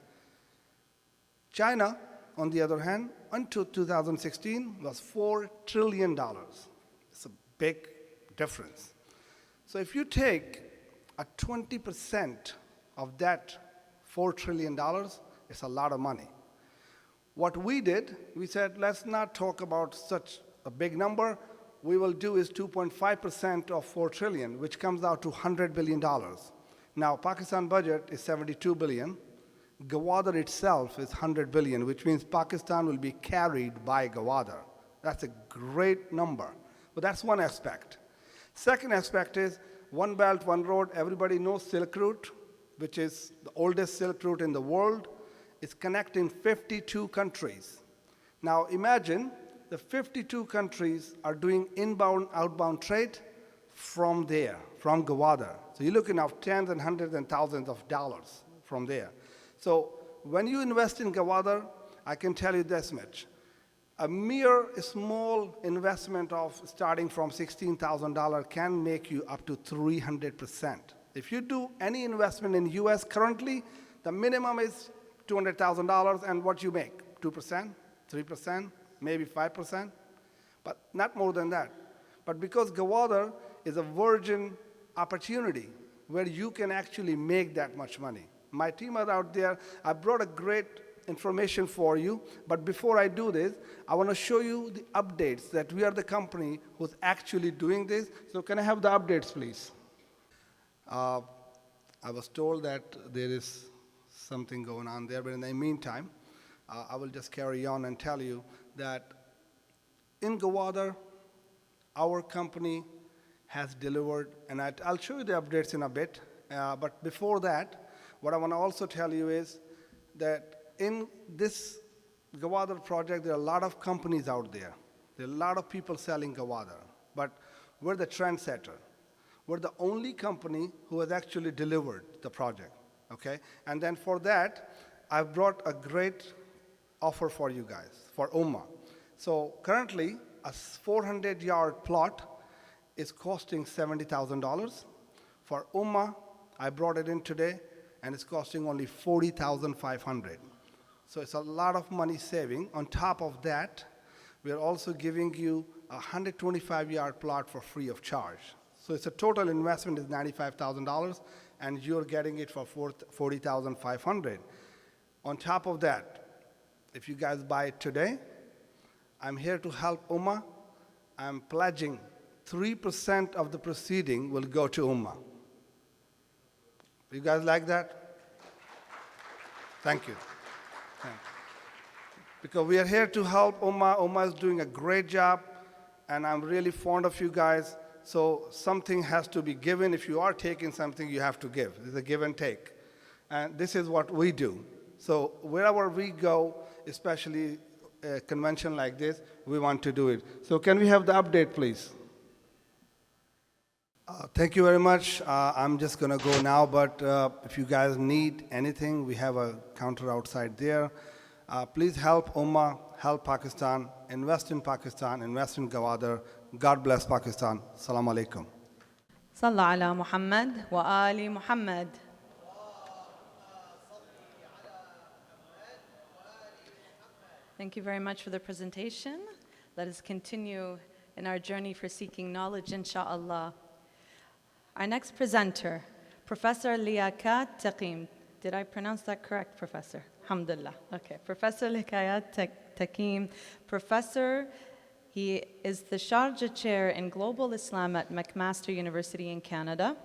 China, on the other hand, until 2016 was $4 trillion. It's a big difference. So if you take a 20% of that $4 trillion, it's a lot of money. What we did, we said, let's not talk about such a big number. We will do is 2.5% of 4 trillion, which comes out to $100 billion. Now, Pakistan budget is 72 billion. Gwadar itself is 100 billion, which means Pakistan will be carried by Gwadar. That's a great number. But that's one aspect. Second aspect is One Belt, One Road. Everybody knows Silk Route, which is the oldest Silk Route in the world. It's connecting 52 countries. Now imagine the 52 countries are doing inbound, outbound trade from there, from Gwadar. So you're looking at tens and hundreds and thousands of dollars from there. So when you invest in Gwadar, I can tell you this much. A mere small investment of starting from $16,000 can make you up to 300%. If you do any investment in US currently, the minimum is $200,000, and what you make? 2%, 3%, maybe 5%, but not more than that. But because Gwadar is a virgin opportunity where you can actually make that much money. My team are out there. I brought a great information for you, but before I do this, I want to show you the updates that we are the company who's actually doing this. So can I have the updates, please? I was told that there is something going on there, but in the meantime, I will just carry on and tell you that in Gwadar, our company has delivered, and I'll show you the updates in a bit, but before that, what I want to also tell you is that in this Gwadar project, there are a lot of companies out there. There are a lot of people selling Gwadar, but we're the trendsetter. We're the only company who has actually delivered the project, okay? And then for that, I've brought a great offer for you guys, for UMMA. So currently, a 400-yard plot is costing $70,000. For UMMA, I brought it in today, and it's costing only $40,500. So it's a lot of money saving. On top of that, we are also giving you a 125-yard plot for free of charge. So it's a total investment is $95,000, and you're getting it for $40,500. On top of that, if you guys buy it today, I'm here to help UMMA. I'm pledging 3% of the proceeding will go to UMMA. You guys like that? Thank you. Because we are here to help UMMA. UMMA is doing a great job, and I'm really fond of you guys. So something has to be given. If you are taking something, you have to give. It's a give and take. And this is what we do. So wherever we go, especially a convention like this, we want to do it. So can we have the update, please? Thank you very much. I'm just going to go now, but if you guys need anything, we have a counter outside there. Please help UMMA, help Pakistan, invest in Gwadar. God bless Pakistan. Assalamu alaikum. صلى على محمد وآل محمد. Thank you very much for the presentation. Let us continue in our journey for seeking knowledge, inshallah. Our next presenter, Professor Liaquat Taqim. Did I pronounce that correct, Professor? Alhamdulillah. Okay, Professor Liaquat Taqim. Professor, he is the Sharjah Chair in Global Islam at McMaster University in Canada.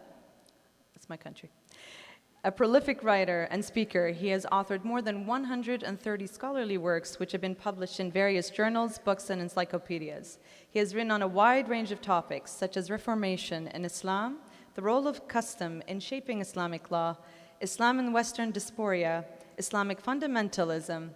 That's my country. A prolific writer and speaker, he has authored more than 130 scholarly works which have been published in various journals, books, and encyclopedias. He has written on a wide range of topics such as Reformation in Islam, the role of custom in shaping Islamic law, Islam and Western diaspora, Islamic fundamentalism,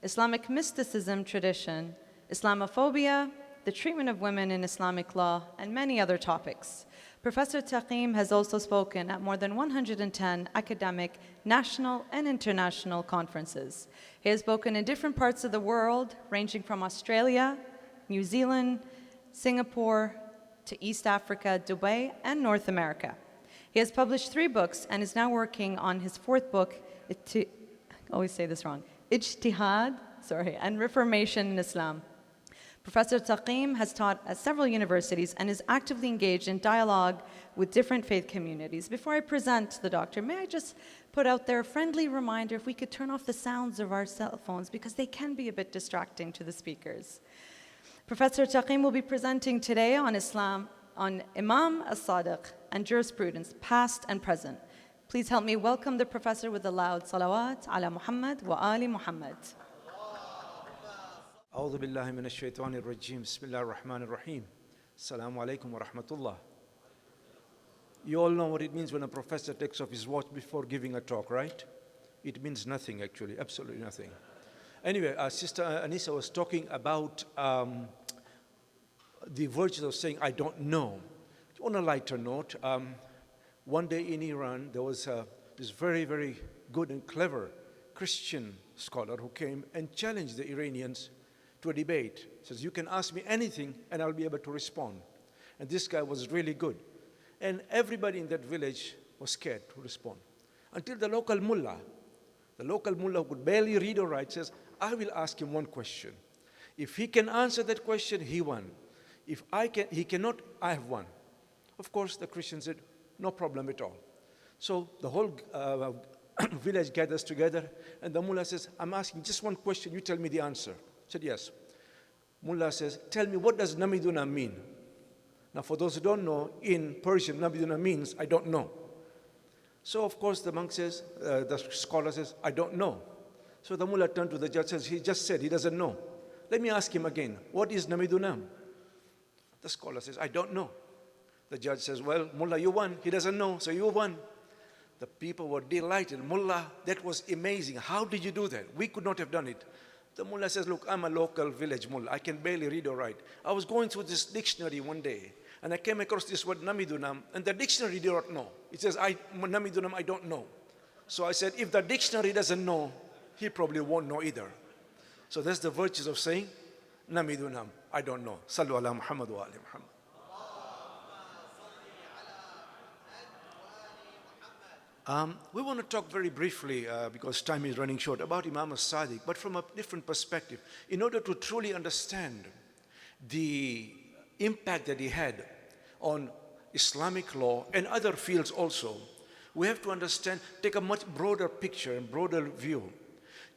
Islamic mysticism tradition, Islamophobia, the treatment of women in Islamic law, and many other topics. Professor Taqim has also spoken at more than 110 academic, national, and international conferences. He has spoken in different parts of the world, ranging from Australia, New Zealand, Singapore, to East Africa, Dubai, and North America. He has published 3 books and is now working on his 4th book, always say this wrong, Ijtihad, and Reformation in Islam. Professor Taqim has taught at several universities and is actively engaged in dialogue with different faith communities. Before I present the doctor, may I just put out there a friendly reminder if we could turn off the sounds of our cell phones because they can be a bit distracting to the speakers. Professor Taqim will be presenting today on Islam, on Imam as-Sadiq and Jurisprudence, past and present. Please help me welcome the professor with a loud salawat ala Muhammad wa ali Muhammad. أعوذ بالله من الشيطان الرجيم بسم الله الرحمن الرحيم السلام عليكم ورحمة الله. You all know what it means when a professor takes off his watch before giving a talk, right? It means nothing actually, absolutely nothing. Anyway, Sister Anissa was talking about the virtues of saying, I don't know. On a lighter note, one day in Iran, there was this very, very good and clever Christian scholar who came and challenged the Iranians to a debate. He says, you can ask me anything and I'll be able to respond. And this guy was really good. And everybody in that village was scared to respond. Until the local mullah who could barely read or write says, I will ask him one question. If he can answer that question, he won. If he cannot, I have won. Of course, the Christian said, no problem at all. So the whole village gathers together and the mullah says, I'm asking just one question, you tell me the answer. I said, yes. Mullah says, tell me, what does namiduna mean? Now, for those who don't know, in Persian, namiduna means, I don't know. So, of course, the monk says, the scholar says, I don't know. So the mullah turned to the judge and says, he just said he doesn't know. Let me ask him again, what is namiduna? The scholar says, I don't know. The judge says, well, mullah, you won. He doesn't know, so you won. The people were delighted. Mullah, that was amazing. How did you do that? We could not have done it. The mullah says, look, I'm a local village mullah. I can barely read or write. I was going through this dictionary one day, and I came across this word namidunam, and the dictionary did not know. It says, namidunam, I don't know. So I said, if the dictionary doesn't know, he probably won't know either. So that's the virtues of saying, namidunam, I don't know. Sallu ala Muhammad wa ali Muhammad. We want to talk very briefly, because time is running short, about Imam as-Sadiq, but from a different perspective, in order to truly understand the impact that he had on Islamic law and other fields also. We have to understand, take a much broader picture and broader view.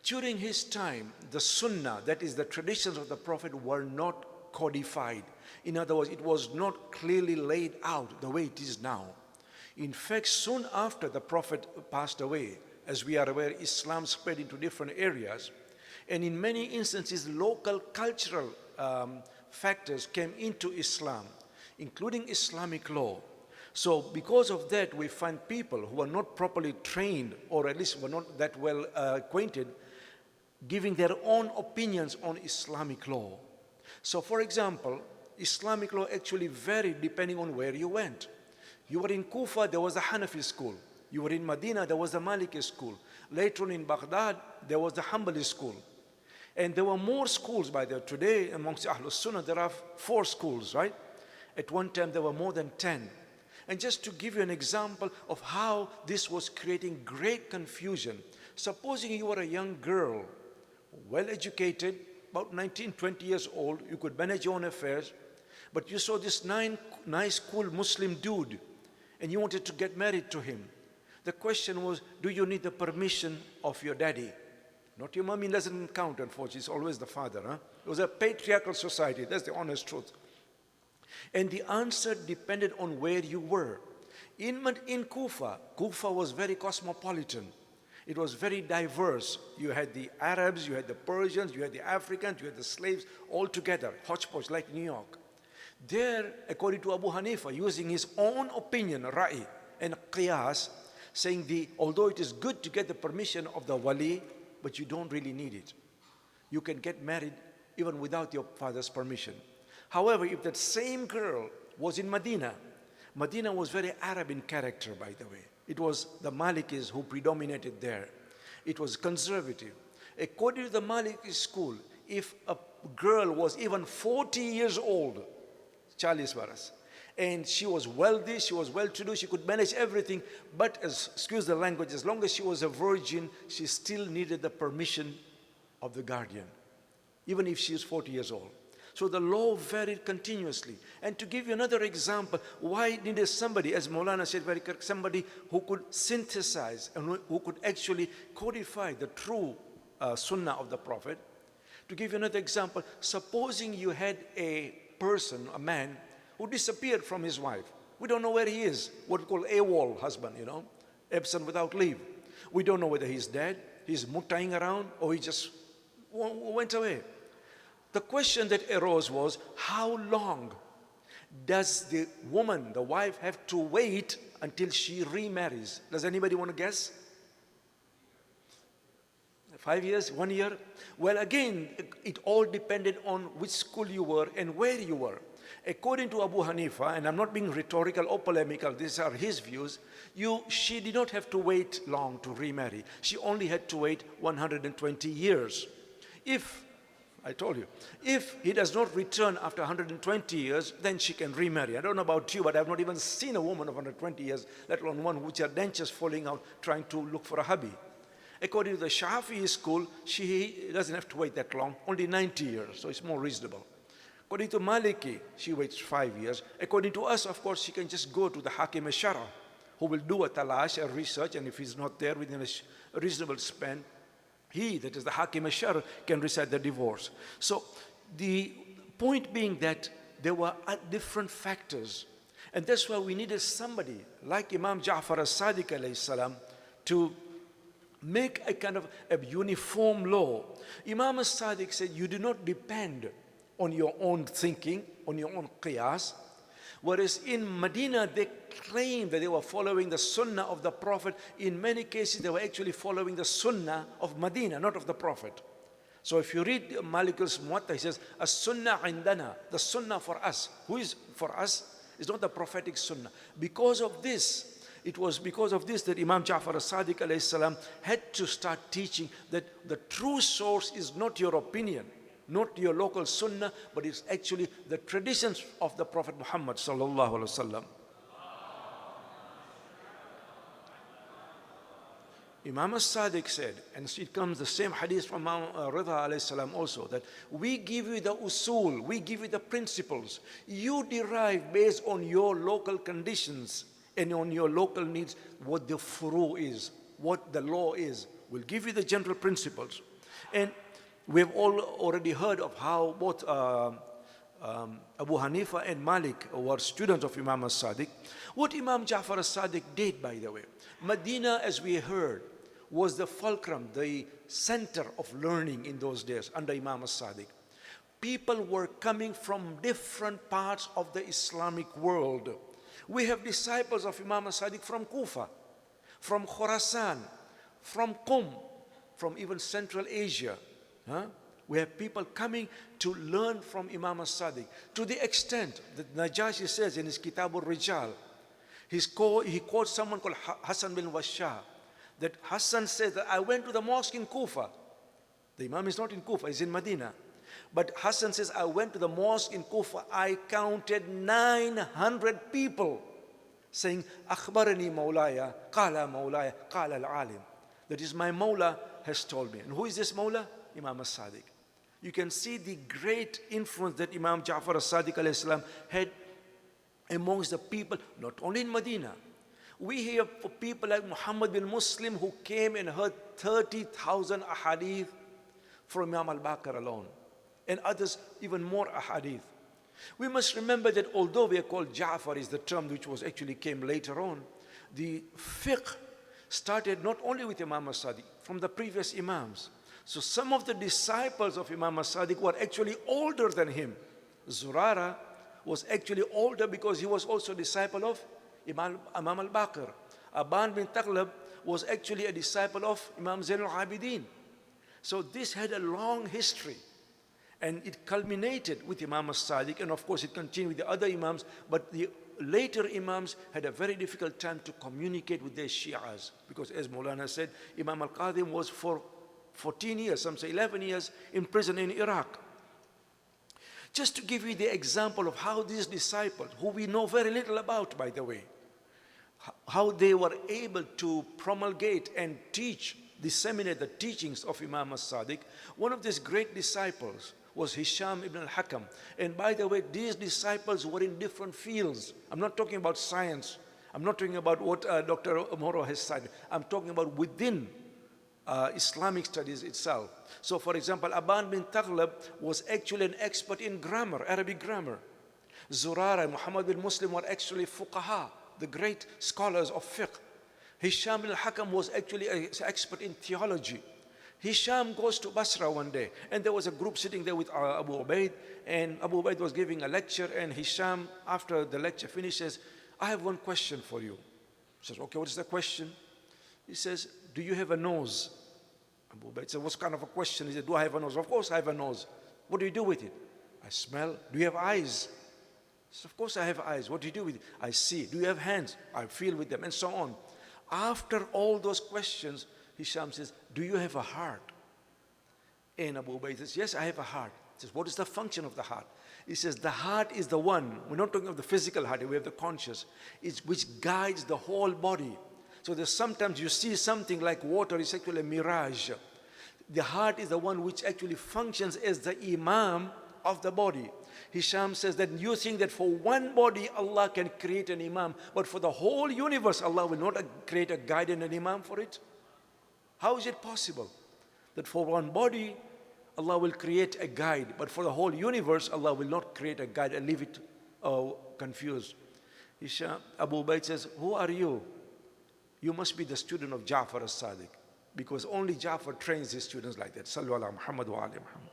During his time, the Sunnah, that is the traditions of the Prophet, were not codified. In other words, it was not clearly laid out the way it is now. In fact, soon after the Prophet passed away, as we are aware, Islam spread into different areas. And in many instances, local cultural factors came into Islam, including Islamic law. So because of that, we find people who are not properly trained, or at least were not that well acquainted, giving their own opinions on Islamic law. So for example, Islamic law actually varied depending on where you went. You were in Kufa, there was a Hanafi school. You were in Medina, there was a Maliki school. Later on in Baghdad, there was the Hanbali school. And there were more schools by there. Today, amongst Ahlul Sunnah, there are 4 schools, right? At one time, there were more than 10. And just to give you an example of how this was creating great confusion, supposing you were a young girl, well-educated, about 19, 20 years old, you could manage your own affairs, but you saw this nice, cool Muslim dude, and you wanted to get married to him. The question was, do you need the permission of your daddy? Not your mommy, doesn't count, unfortunately. It's always the father. Huh? It was a patriarchal society. That's the honest truth. And the answer depended on where you were. In Kufa was very cosmopolitan. It was very diverse. You had the Arabs, you had the Persians, you had the Africans, you had the slaves, all together, hodgepodge, like New York. There, according to Abu Hanifa, using his own opinion, Ra'i, and Qiyas, saying although it is good to get the permission of the wali, but you don't really need it. You can get married even without your father's permission. However, if that same girl was in Medina, Medina was very Arab in character, by the way. It was the Malikis who predominated there. It was conservative. According to the Maliki school, if a girl was even 40 years old, 40 baras, And she was wealthy, she was well-to-do, she could manage everything. But, excuse the language, as long as she was a virgin, she still needed the permission of the guardian, even if she is 40 years old. So the law varied continuously. And to give you another example, why needed somebody, as Maulana said very correct, somebody who could synthesize and who could actually codify the true sunnah of the Prophet. To give you another example, supposing you had a person, a man, who disappeared from his wife. We don't know where he is, what we call AWOL husband, absent without leave. We don't know whether he's dead, he's muttering around, or he just went away. The question that arose was, how long does the woman, the wife, have to wait until she remarries? Does anybody want to guess? 5 years, 1 year? Well, again, it all depended on which school you were and where you were. According to Abu Hanifa, and I'm not being rhetorical or polemical, these are his views, she did not have to wait long to remarry. She only had to wait 120 years. I told you, if he does not return after 120 years, then she can remarry. I don't know about you, but I've not even seen a woman of 120 years, let alone one which are dentures falling out trying to look for a hubby. According to the Shafi'i school, she doesn't have to wait that long, only 90 years, so it's more reasonable. According to Maliki, she waits 5 years. According to us, of course, she can just go to the Hakim al-Shara, who will do a talash, a research, and if he's not there within a reasonable span, he, that is the Hakim al-Shara, can recite the divorce. So the point being that there were different factors, and that's why we needed somebody like Imam Jafar as-Sadiq alayhi salam to make a kind of a uniform law. Imam as-Sadiq said, you do not depend on your own thinking, on your own qiyas. Whereas in Medina, they claimed that they were following the sunnah of the Prophet. In many cases, they were actually following the sunnah of Medina, not of the Prophet. So if you read Malik's Muwatta, he says, as-sunnah indana, the sunnah for us. Who is for us? Is not the prophetic sunnah. Because of this, it was because of this that Imam Jafar as-Sadiq alayhi salam had to start teaching that the true source is not your opinion, not your local sunnah, but it's actually the traditions of the Prophet Muhammad sallallahu alaihi wasallam. Imam as-Sadiq said, and it comes the same hadith from Imam Rida alayhi salam also, that we give you the usul, we give you the principles. You derive based on your local conditions and on your local needs what the furu is, what the law is. We'll give you the general principles. And we've all already heard of how both Abu Hanifa and Malik were students of Imam as-Sadiq. What Imam Jafar as-Sadiq did, by the way, Medina, as we heard, was the fulcrum, the center of learning in those days under Imam as-Sadiq. People were coming from different parts of the Islamic world. We have disciples of Imam as-Sadiq from Kufa, from Khorasan, from Qum, from even Central Asia. We have people coming to learn from Imam as-Sadiq, to the extent that Najashi says in his Kitab al-Rijal, he quotes someone called Hassan bin Washah, that Hassan says that I went to the mosque in Kufa. The Imam is not in Kufa, he's in Medina. But Hassan says, I went to the mosque in Kufa, I counted 900 people saying, Akhbarani Mawlaya, Qala Mawlaya, Qala al-Alim. That is, my Mawla has told me. And who is this Mawla? Imam as-Sadiq. You can see the great influence that Imam Jafar as-Sadiq alayhi salam had amongst the people, not only in Medina. We hear for people like Muhammad bin Muslim who came and heard 30,000 ahadith from Imam al-Baqir alone, and others even more ahadith. We must remember that although we are called Ja'far is the term which was actually came later on, the fiqh started not only with Imam as-Sadiq, from the previous Imams. So some of the disciples of Imam as-Sadiq were actually older than him. Zurara was actually older because he was also a disciple of Imam al-Baqir. Aban bin Taghlab was actually a disciple of Imam Zain al-Abidin. So this had a long history. And it culminated with Imam as-Sadiq, and of course it continued with the other Imams, but the later Imams had a very difficult time to communicate with their Shi'as, because as Maulana said, Imam al-Qadim was for 14 years, some say 11 years, in prison in Iraq. Just to give you the example of how these disciples, who we know very little about, by the way, how they were able to promulgate and teach, disseminate the teachings of Imam as-Sadiq. One of these great disciples was Hisham ibn al-Hakam. And by the way, these disciples were in different fields. I'm not talking about science. I'm not talking about what Dr. Moro has said. I'm talking about within Islamic studies itself. So for example, Aban bin Taghlab was actually an expert in grammar, Arabic grammar. Zurara and Muhammad bin Muslim were actually fuqaha, the great scholars of fiqh. Hisham al-Hakam was actually an expert in theology. Hisham goes to Basra one day, and there was a group sitting there with Abu Ubaid, and Abu Ubaid was giving a lecture, and Hisham, after the lecture finishes, I have one question for you. He says, okay, what is the question? He says, do you have a nose? Abu Ubaid said, what kind of a question? He said, do I have a nose? Of course I have a nose. What do you do with it? I smell. Do you have eyes? He said, of course I have eyes. What do you do with it? I see. Do you have hands? I feel with them, and so on. After all those questions, Hisham says, do you have a heart? And Abu Ubaid says, yes, I have a heart. He says, what is the function of the heart? He says, the heart is the one. We're not talking of the physical heart, we have the conscious. It's which guides the whole body. So there's sometimes you see something like water, it's actually a mirage. The heart is the one which actually functions as the imam of the body. Hisham says that you think that for one body Allah can create an imam, but for the whole universe Allah will not create a guide and an imam for it? How is it possible that for one body Allah will create a guide, but for the whole universe Allah will not create a guide and leave it confused? Abu Ubaid says, who are you? You must be the student of Jafar as-Sadiq, because only Jafar trains his students like that. Sallu ala Muhammad wa ali Muhammad.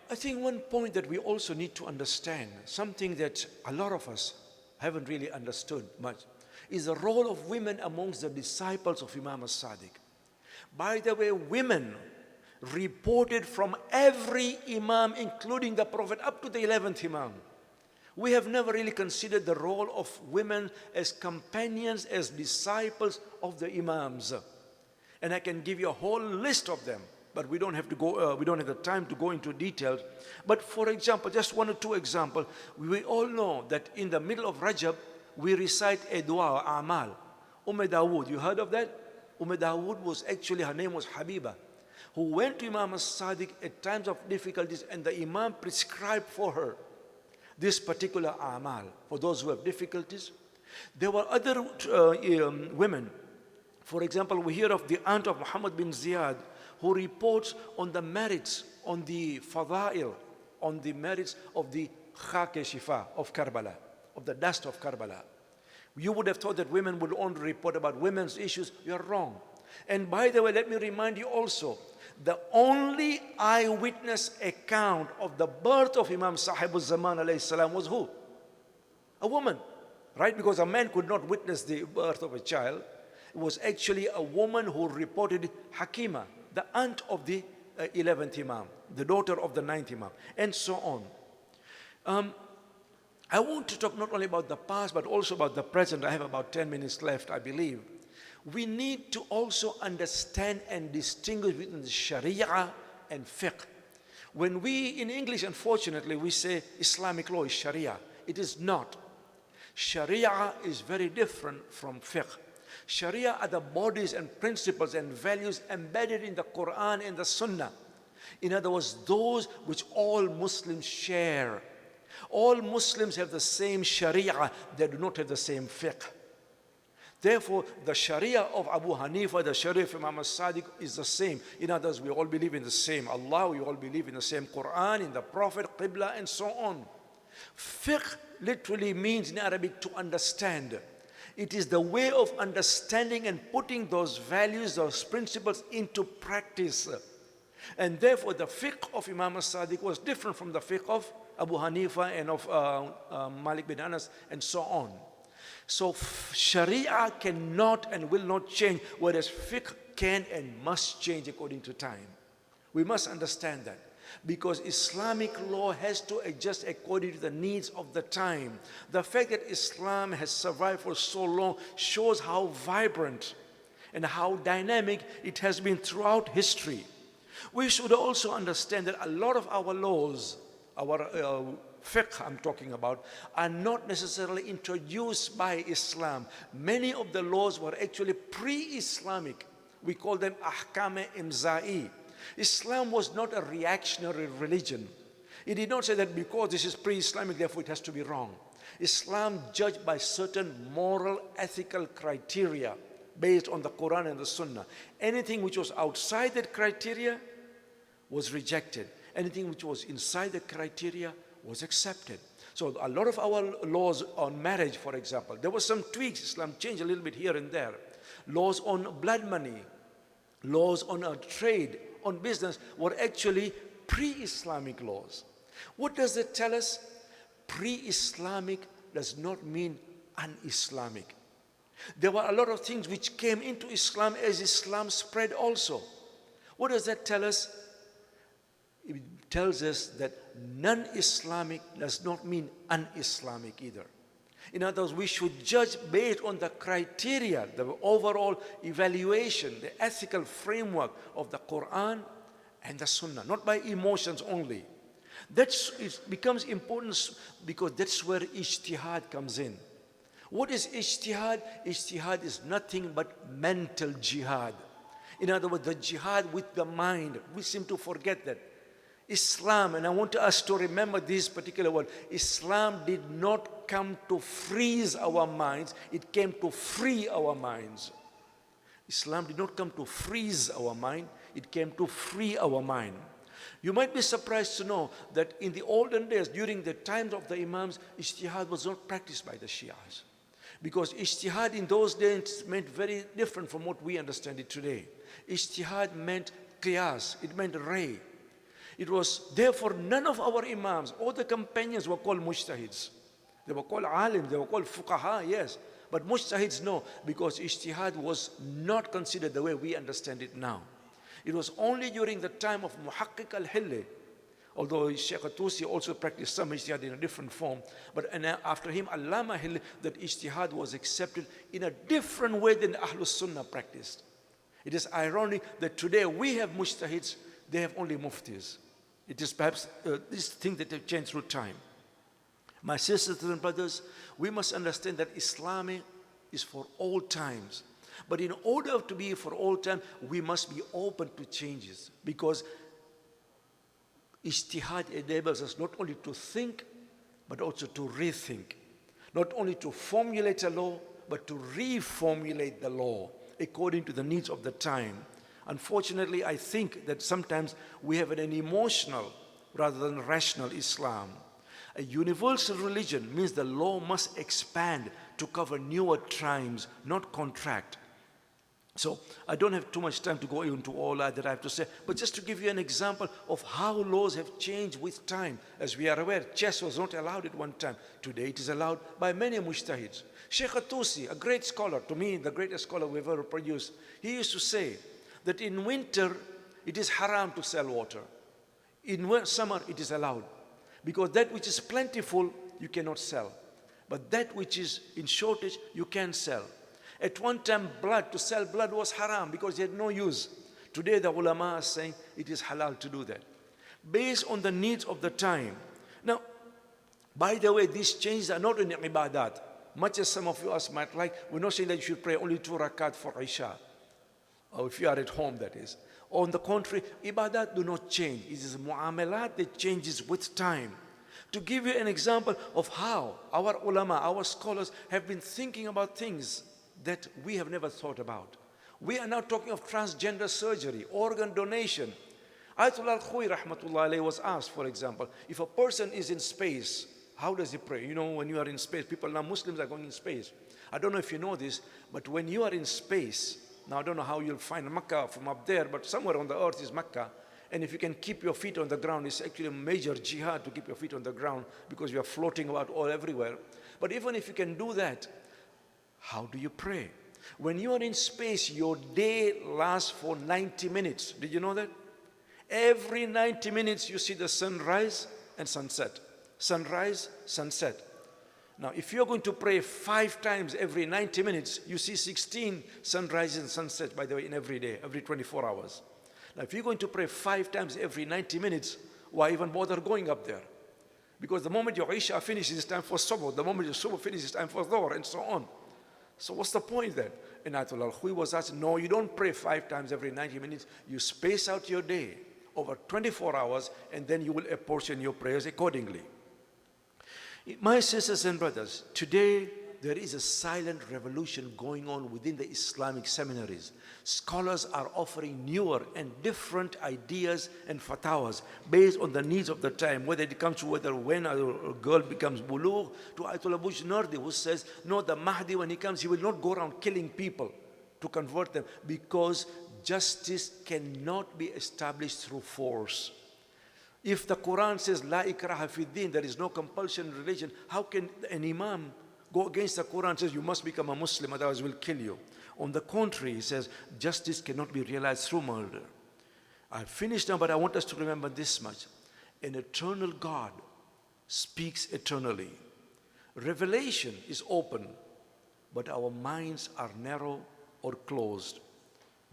I think one point that we also need to understand, something that a lot of us haven't really understood much, is the role of women amongst the disciples of Imam as-Sadiq. By the way, women reported from every imam, including the Prophet, up to the 11th imam. We have never really considered the role of women as companions, as disciples of the imams. And I can give you a whole list of them, but we don't have to go. We don't have the time to go into details. But for example, just one or two examples. We all know that in the middle of Rajab, we recite a dua, Amal. Dawood, you heard of that? Dawood was actually, her name was Habiba, who went to Imam as-Sadiq at times of difficulties, and the imam prescribed for her this particular amal for those who have difficulties. There were other women. For example, we hear of the aunt of Muhammad bin Ziyad, who reports on the merits, on the fadail, on the merits of the khake-shifa of Karbala, of the dust of Karbala. You would have thought that women would only report about women's issues. You're wrong. And by the way, let me remind you also, the only eyewitness account of the birth of Imam Sahibul Zaman alayhi salam was who? A woman, right? Because a man could not witness the birth of a child. It was actually a woman who reported it, Hakima, the aunt of the 11th Imam, the daughter of the 9th Imam, and so on. I want to talk not only about the past, but also about the present. I have about 10 minutes left, I believe. We need to also understand and distinguish between the Sharia and fiqh. When we, in English, unfortunately, we say Islamic law is Sharia. It is not. Sharia is very different from fiqh. Sharia are the bodies and principles and values embedded in the Quran and the Sunnah. In other words, those which all Muslims share. All Muslims have the same Sharia, they do not have the same fiqh. Therefore, the Sharia of Abu Hanifa, the Sharia of Imam as-Sadiq is the same. In other words, we all believe in the same Allah, we all believe in the same Quran, in the Prophet, Qibla, and so on. Fiqh literally means in Arabic to understand. It is the way of understanding and putting those values, those principles into practice. And therefore, the fiqh of Imam as-Sadiq was different from the fiqh of Abu Hanifa and of Malik bin Anas and so on. So Sharia cannot and will not change, whereas fiqh can and must change according to time. We must understand that, because Islamic law has to adjust according to the needs of the time. The fact that Islam has survived for so long shows how vibrant and how dynamic it has been throughout history. We should also understand that a lot of our laws, our fiqh I'm talking about, are not necessarily introduced by Islam. Many of the laws were actually pre-Islamic. We call them ahkam imza'i. Islam was not a reactionary religion. It did not say that because this is pre-Islamic, therefore it has to be wrong. Islam judged by certain moral, ethical criteria based on the Quran and the Sunnah. Anything which was outside that criteria was rejected. Anything which was inside the criteria was accepted. So a lot of our laws on marriage, for example, there were some tweaks. Islam changed a little bit here and there. Laws on blood money, laws on trade, on business were actually pre-Islamic laws. What does that tell us? Pre-Islamic does not mean un-Islamic. There were a lot of things which came into Islam as Islam spread also. What does that tell us? It tells us that non-Islamic does not mean un-Islamic either. In other words, we should judge based on the criteria, the overall evaluation, the ethical framework of the Quran and the Sunnah, not by emotions only. It becomes important because that's where ijtihad comes in. What is ijtihad? Ijtihad is nothing but mental jihad. In other words, the jihad with the mind. We seem to forget that. Islam, and I want us to remember this particular word, Islam did not come to freeze our minds, it came to free our minds. Islam did not come to freeze our mind, it came to free our mind. You might be surprised to know that in the olden days, during the times of the Imams, ijtihad was not practiced by the Shias. Because ijtihad in those days meant very different from what we understand it today. Ijtihad meant qiyas, it meant ray. It was, therefore, none of our Imams or the companions were called mujtahids. They were called alim, they were called fuqaha, yes. But mujtahids, no, because ijtihad was not considered the way we understand it now. It was only during the time of Muhaqqiq al-Hilli, although Shaykh Tusi also practiced some ijtihad in a different form, but after him, Allama Hilli, that ijtihad was accepted in a different way than Ahlus Sunnah practiced. It is ironic that today we have mujtahids, they have only muftis. It is perhaps this thing that have changed through time. My sisters and brothers, we must understand that Islam is for all times. But in order to be for all time, we must be open to changes. Because ijtihad enables us not only to think, but also to rethink. Not only to formulate a law, but to reformulate the law according to the needs of the time. Unfortunately, I think that sometimes we have an emotional rather than rational Islam. A universal religion means the law must expand to cover newer times, not contract. So I don't have too much time to go into all that I have to say, but just to give you an example of how laws have changed with time. As we are aware, chess was not allowed at one time. Today it is allowed by many mujtahids. Shaykh Tusi, a great scholar, to me the greatest scholar we've ever produced, he used to say that in winter it is haram to sell water. In summer it is allowed. Because that which is plentiful, you cannot sell. But that which is in shortage, you can sell. At one time, to sell blood was haram because it had no use. Today, the ulama are saying it is halal to do that. Based on the needs of the time. Now, by the way, these changes are not in ibadat. Much as some of you might like, we're not saying that you should pray only 2 rakat for Isha. Or if you are at home, that is. On the contrary, ibadat do not change. It is mu'amalat that changes with time. To give you an example of how our ulama, our scholars have been thinking about things that we have never thought about. We are now talking of transgender surgery, organ donation. Ayatollah al-Khoui rahmatullah alayhi was asked, for example, if a person is in space, how does he pray? You know, when you are in space, people now, Muslims are going in space. I don't know if you know this, but when you are in space, now I don't know how you'll find Makkah from up there, but somewhere on the earth is Makkah. And if you can keep your feet on the ground, it's actually a major jihad to keep your feet on the ground because you are floating about all everywhere. But even if you can do that, how do you pray? When you are in space, your day lasts for 90 minutes. Did you know that? Every 90 minutes you see the sunrise and sunset. Sunrise, sunset. Now, if you're going to pray 5 times every 90 minutes, you see 16 sunrises and sunsets, by the way, in every day, every 24 hours. Now, if you're going to pray 5 times every 90 minutes, why even bother going up there? Because the moment your Isha finishes, it's time for Subh. The moment your Subh finishes, it's time for Dhuhr, and so on. So what's the point then? And Ayatollah Al-Khui was asked, no, you don't pray 5 times every 90 minutes. You space out your day over 24 hours, and then you will apportion your prayers accordingly. My sisters and brothers, today there is a silent revolution going on within the Islamic seminaries. Scholars are offering newer and different ideas and fatwas based on the needs of the time, whether it comes to when a girl becomes bulugh, to Ayatollah Bush Nardi, who says, no, the Mahdi, when he comes, he will not go around killing people to convert them, because justice cannot be established through force. If the Quran says, La ikraha fi din, there is no compulsion in religion, how can an imam go against the Quran and says, you must become a Muslim, otherwise we'll kill you? On the contrary, he says, justice cannot be realized through murder. I've finished now, but I want us to remember this much. An eternal God speaks eternally. Revelation is open, but our minds are narrow or closed.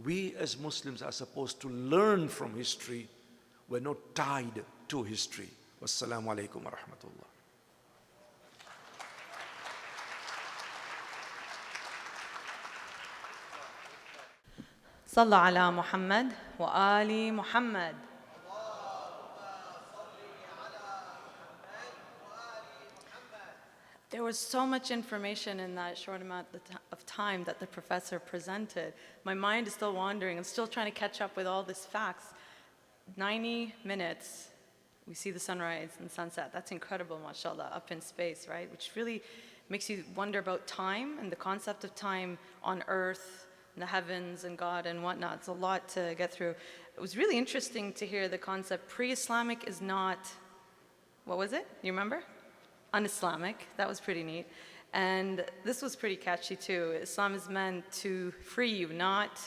We as Muslims are supposed to learn from history. We're not tied to history. Wassalamu alaikum wa rahmatullah. صلى على محمد وآل محمد. There was so much information in that short amount of time that the professor presented. My mind is still wandering. I'm still trying to catch up with all these facts. 90 minutes, we see the sunrise and sunset. That's incredible, mashallah, up in space, right? Which really makes you wonder about time and the concept of time on earth, and the heavens and God and whatnot. It's a lot to get through. It was really interesting to hear the concept pre-Islamic is not, what was it? You remember? Un-Islamic. That was pretty neat. And this was pretty catchy too. Islam is meant to free you, not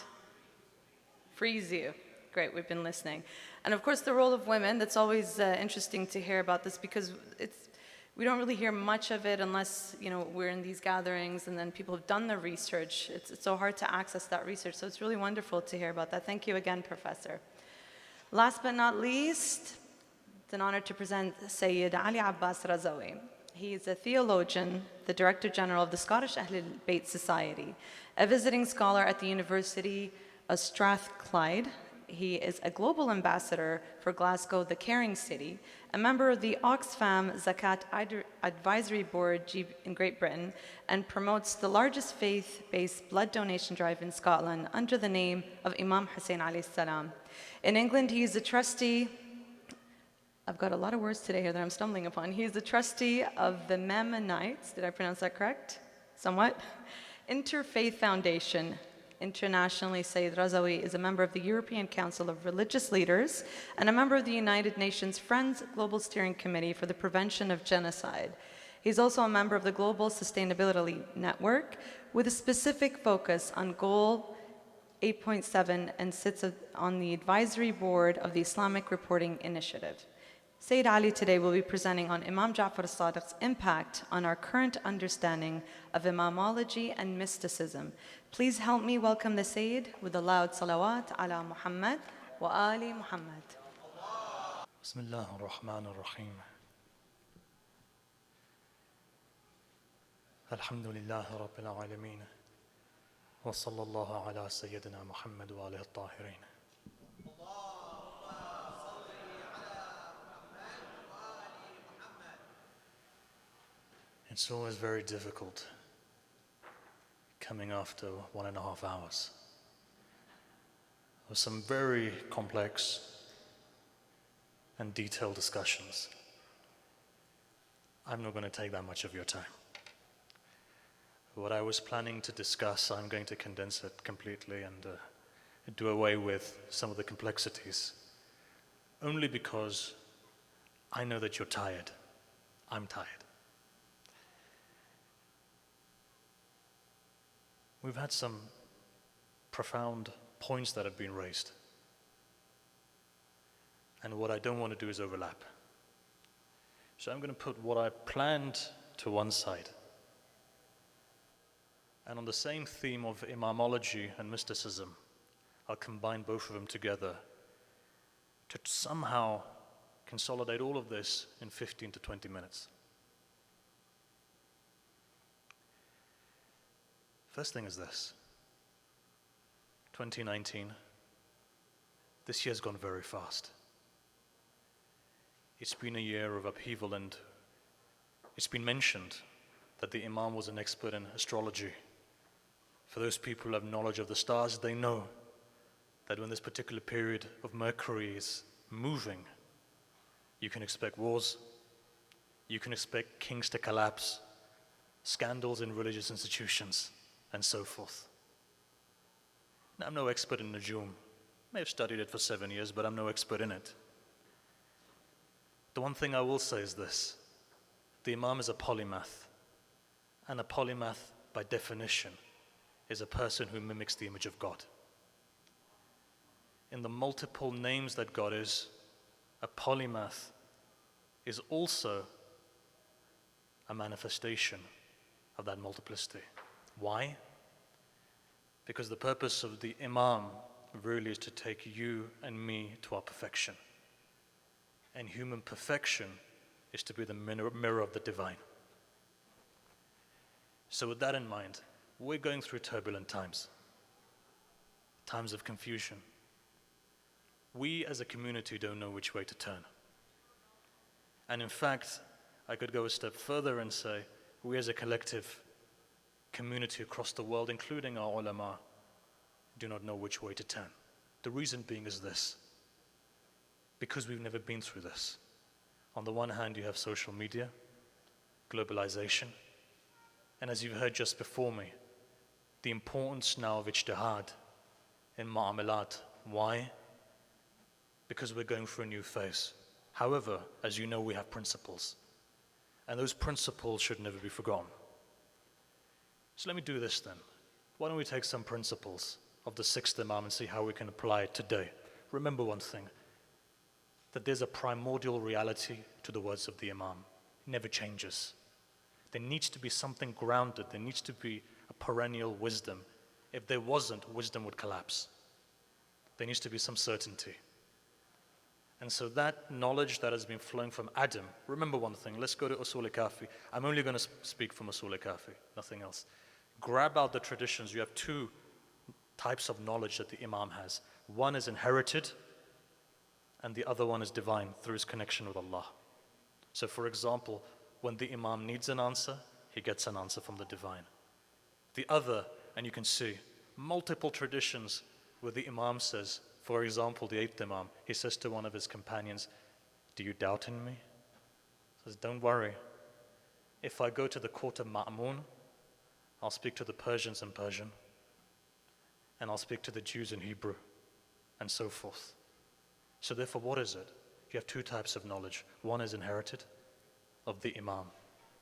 freeze you. Great, we've been listening. And of course the role of women, that's always interesting to hear about this, because we don't really hear much of it unless, we're in these gatherings and then people have done the research. It's so hard to access that research. So it's really wonderful to hear about that. Thank you again, Professor. Last but not least, it's an honor to present Sayyid Ali Abbas Razawi. He is a theologian, the Director General of the Scottish Ahlul Bayt Society, a visiting scholar at the University of Strathclyde. He is a global ambassador for Glasgow, the Caring City, a member of the Oxfam Zakat Advisory Board in Great Britain, and promotes the largest faith-based blood donation drive in Scotland under the name of Imam Hussein alayhi salam. In England, he is a trustee. I've got a lot of words today here that I'm stumbling upon. He is the trustee of the Maimonites, did I pronounce that correct? Somewhat. Interfaith Foundation. Internationally, Sayyid Razawi is a member of the European Council of Religious Leaders and a member of the United Nations Friends Global Steering Committee for the Prevention of Genocide. He's also a member of the Global Sustainability Network with a specific focus on Goal 8.7 and sits on the advisory board of the Islamic Reporting Initiative. Sayyid Ali today will be presenting on Imam Jafar as-Sadiq's impact on our current understanding of imamology and mysticism. Please help me welcome the Sayyid with a loud salawat ala Muhammad wa ali Muhammad. Bismillah ar-Rahman ar-Rahim. Alhamdulillah Rabbil Alameen. Wa sallallahu ala Sayyidina Muhammad wa alihi at-Tahirin. It's always very difficult coming after 1.5 hours of some very complex and detailed discussions. I'm not going to take that much of your time. What I was planning to discuss, I'm going to condense it completely and do away with some of the complexities, only because I know that you're tired. I'm tired. We've had some profound points that have been raised. And what I don't want to do is overlap. So I'm going to put what I planned to one side. And on the same theme of imamology and mysticism, I'll combine both of them together to somehow consolidate all of this in 15 to 20 minutes. First thing is this. 2019, this year's gone very fast. It's been a year of upheaval, and it's been mentioned that the Imam was an expert in astrology. For those people who have knowledge of the stars, they know that when this particular period of Mercury is moving, you can expect wars, you can expect kings to collapse, scandals in religious institutions, and so forth. Now, I'm no expert in Najum. I may have studied it for 7 years, but I'm no expert in it. The one thing I will say is this: the Imam is a polymath, and a polymath, by definition, is a person who mimics the image of God. In the multiple names that God is, a polymath is also a manifestation of that multiplicity. Why? Because the purpose of the Imam really is to take you and me to our perfection. And human perfection is to be the mirror of the divine. So with that in mind, we're going through turbulent times, times of confusion. We as a community don't know which way to turn. And in fact, I could go a step further and say, we as a collective community across the world, including our ulama, do not know which way to turn. The reason being is this: because we've never been through this. On the one hand, you have social media, globalization, and as you've heard just before me, the importance now of ijtihad in mu'amalat. Why? Because we're going through a new phase. However, as you know, we have principles, and those principles should never be forgotten. So let me do this then. Why don't we take some principles of the sixth Imam and see how we can apply it today? Remember one thing, that there's a primordial reality to the words of the Imam. It never changes. There needs to be something grounded. There needs to be a perennial wisdom. If there wasn't, wisdom would collapse. There needs to be some certainty. And so that knowledge that has been flowing from Adam, remember one thing, let's go to Usul-i-Kafi. I'm only going to speak from Usul-i-Kafi, nothing else. Grab out the traditions. You have two types of knowledge that the Imam has. One is inherited, and the other one is divine through his connection with Allah. So for example, when the Imam needs an answer, he gets an answer from the divine. The other, and you can see, multiple traditions where the Imam says, for example, the eighth Imam, he says to one of his companions, "Do you doubt in me?" He says, "Don't worry. If I go to the court of Ma'mun, I'll speak to the Persians in Persian, and I'll speak to the Jews in Hebrew, and so forth." So therefore, what is it? You have two types of knowledge. One is inherited of the Imam.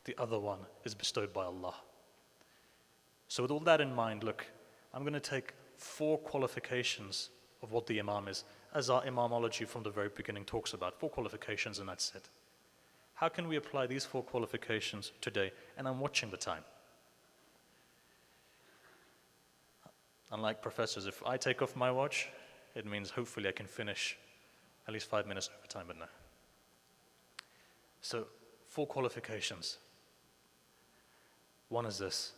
The other one is bestowed by Allah. So with all that in mind, look, I'm going to take 4 qualifications of what the Imam is, as our Imamology from the very beginning talks about. 4 qualifications, and that's it. How can we apply these 4 qualifications today? And I'm watching the time. Unlike professors, if I take off my watch, it means hopefully I can finish at least 5 minutes over time, but no. So, 4 qualifications. One is this.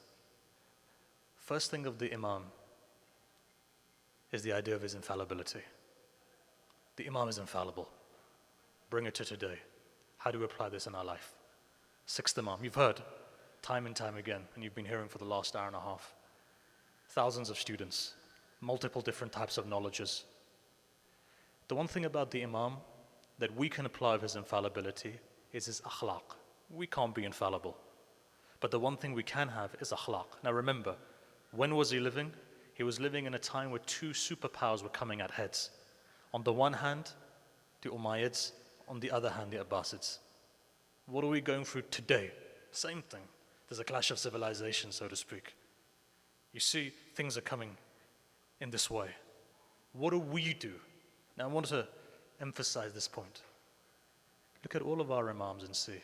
First thing of the Imam is the idea of his infallibility. The Imam is infallible. Bring it to today. How do we apply this in our life? Sixth Imam, you've heard time and time again, and you've been hearing for the last hour and a half. Thousands of students, multiple different types of knowledges. The one thing about the Imam that we can apply of his infallibility is his akhlaq. We can't be infallible. But the one thing we can have is akhlaq. Now remember, when was he living? He was living in a time where 2 superpowers were coming at heads. On the one hand, the Umayyads, on the other hand, the Abbasids. What are we going through today? Same thing. There's a clash of civilization, so to speak. You see, things are coming in this way. What do we do? Now I want to emphasize this point. Look at all of our Imams and see,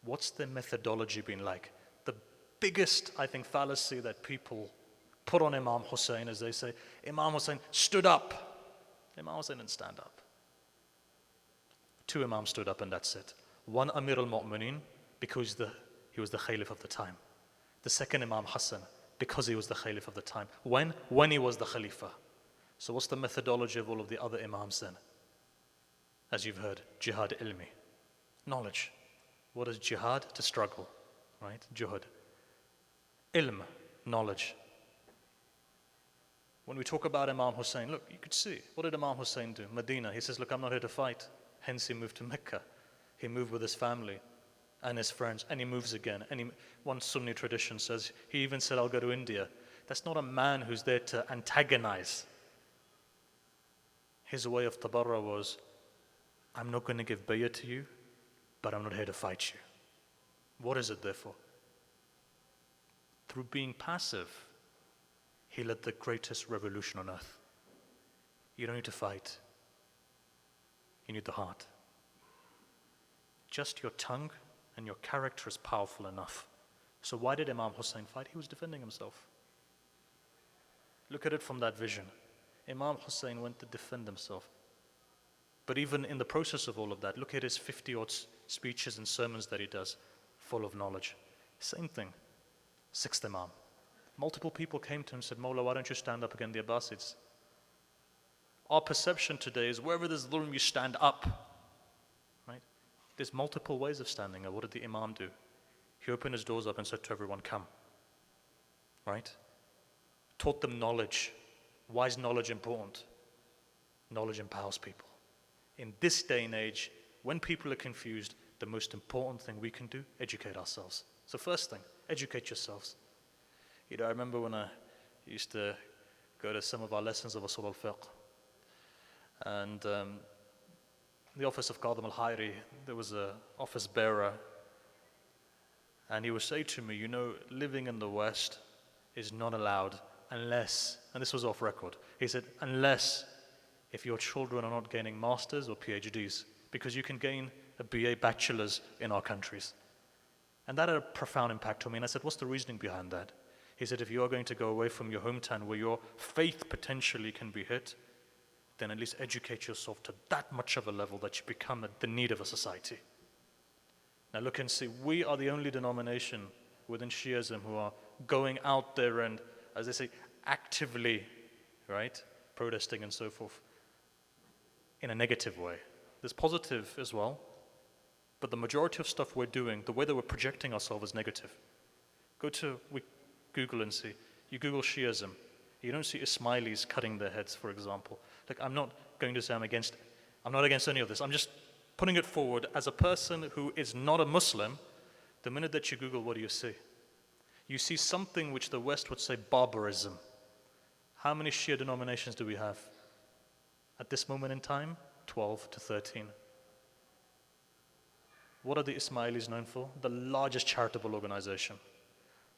what's their methodology been like? The biggest, I think, fallacy that people put on Imam Hussein is they say, Imam Hussein stood up. Imam Hussein didn't stand up. Two imams stood up and that's it. One Amir al-Mu'mineen because he was the Caliph of the time. The second Imam Hassan because he was the Caliph of the time. When he was the Khalifa. So what's the methodology of all of the other imams then? As you've heard, jihad ilmi, knowledge. What is jihad? To struggle, right? Juhud. Ilm, knowledge. When we talk about Imam Hussein, look, you could see, what did Imam Hussein do? Medina, he says, look, I'm not here to fight. Hence he moved to Mecca. He moved with his family and his friends, and he moves again. And one Sunni tradition says, he even said, I'll go to India. That's not a man who's there to antagonize. His way of tabarra was, I'm not going to give bayah to you, but I'm not here to fight you. What is it therefore? Through being passive, he led the greatest revolution on earth. You don't need to fight. You need the heart. Just your tongue and your character is powerful enough. So why did Imam Hussein fight? He was defending himself. Look at it from that vision. Imam Hussein went to defend himself. But even in the process of all of that, look at his 50-odd speeches and sermons that he does, full of knowledge. Same thing. Sixth Imam. Multiple people came to him and said, Mawla, why don't you stand up against the Abbasids? Our perception today is wherever there's dhulm, you stand up. Right? There's multiple ways of standing up. What did the Imam do? He opened his doors up and said to everyone, come. Right? Taught them knowledge. Why is knowledge important? Knowledge empowers people. In this day and age, when people are confused, the most important thing we can do, educate ourselves. So first thing, educate yourselves. You know, I remember when I used to go to some of our lessons of Usul al-Fiqh, and the office of Qadim al-Hayri, there was an office bearer, and he would say to me, you know, living in the West is not allowed unless, and this was off record, he said, unless if your children are not gaining masters or PhDs, because you can gain a BA bachelor's in our countries. And that had a profound impact on me, and I said, what's the reasoning behind that? He said, if you are going to go away from your hometown where your faith potentially can be hit, then at least educate yourself to that much of a level that you become the need of a society. Now look and see, we are the only denomination within Shiism who are going out there and, as they say, actively, right, protesting and so forth in a negative way. There's positive as well, but the majority of stuff we're doing, the way that we're projecting ourselves is negative. Go to Google and see. You Google Shiism. You don't see Ismailis cutting their heads, for example. Like, I'm not going to say I'm not against any of this. I'm just putting it forward as a person who is not a Muslim. The minute that you Google, what do you see? You see something which the West would say barbarism. How many Shia denominations do we have? At this moment in time, 12 to 13. What are the Ismailis known for? The largest charitable organization.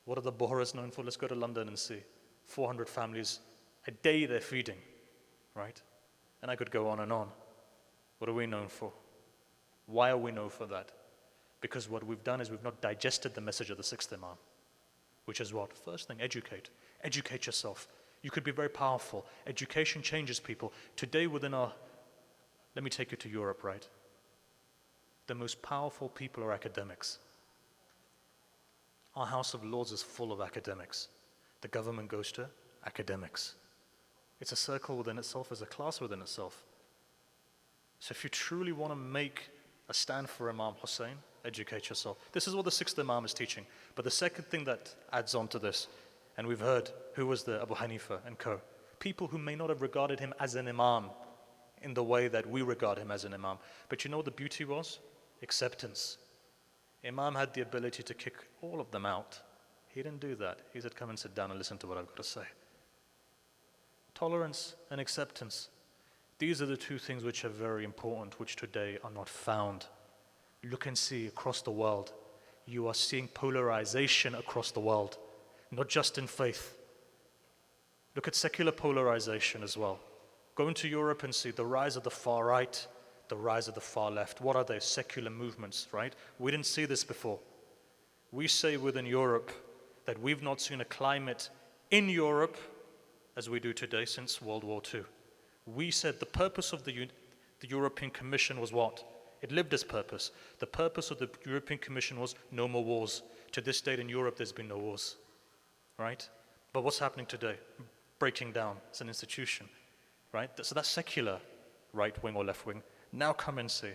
What are the Bohras known for? Let's go to London and see. 400 families a day they're feeding, right? And I could go on and on. What are we known for? Why are we known for that? Because what we've done is we've not digested the message of the sixth Imam, which is what? First thing, educate. Educate yourself. You could be very powerful. Education changes people. Today within our, let me take you to Europe, right? The most powerful people are academics. Our House of Lords is full of academics. The government goes to academics. It's a circle within itself, it's a class within itself. So if you truly want to make a stand for Imam Hussein, educate yourself. This is what the sixth Imam is teaching. But the second thing that adds on to this, and we've heard who was the Abu Hanifa and co. People who may not have regarded him as an Imam in the way that we regard him as an Imam. But you know what the beauty was? Acceptance. Imam had the ability to kick all of them out. He didn't do that. He said, come and sit down and listen to what I've got to say. Tolerance and acceptance. These are the two things which are very important, which today are not found. Look and see across the world. You are seeing polarization across the world, not just in faith. Look at secular polarization as well. Go into Europe and see the rise of the far right, the rise of the far left. What are they? Secular movements, right? We didn't see this before. We say within Europe that we've not seen a climate in Europe as we do today since World War II. We said the purpose of the European Commission was what? It lived its purpose. The purpose of the European Commission was no more wars. To this date in Europe, there's been no wars, right? But what's happening today? Breaking down. It's an institution, right? So that's secular, right wing or left wing. Now come and see,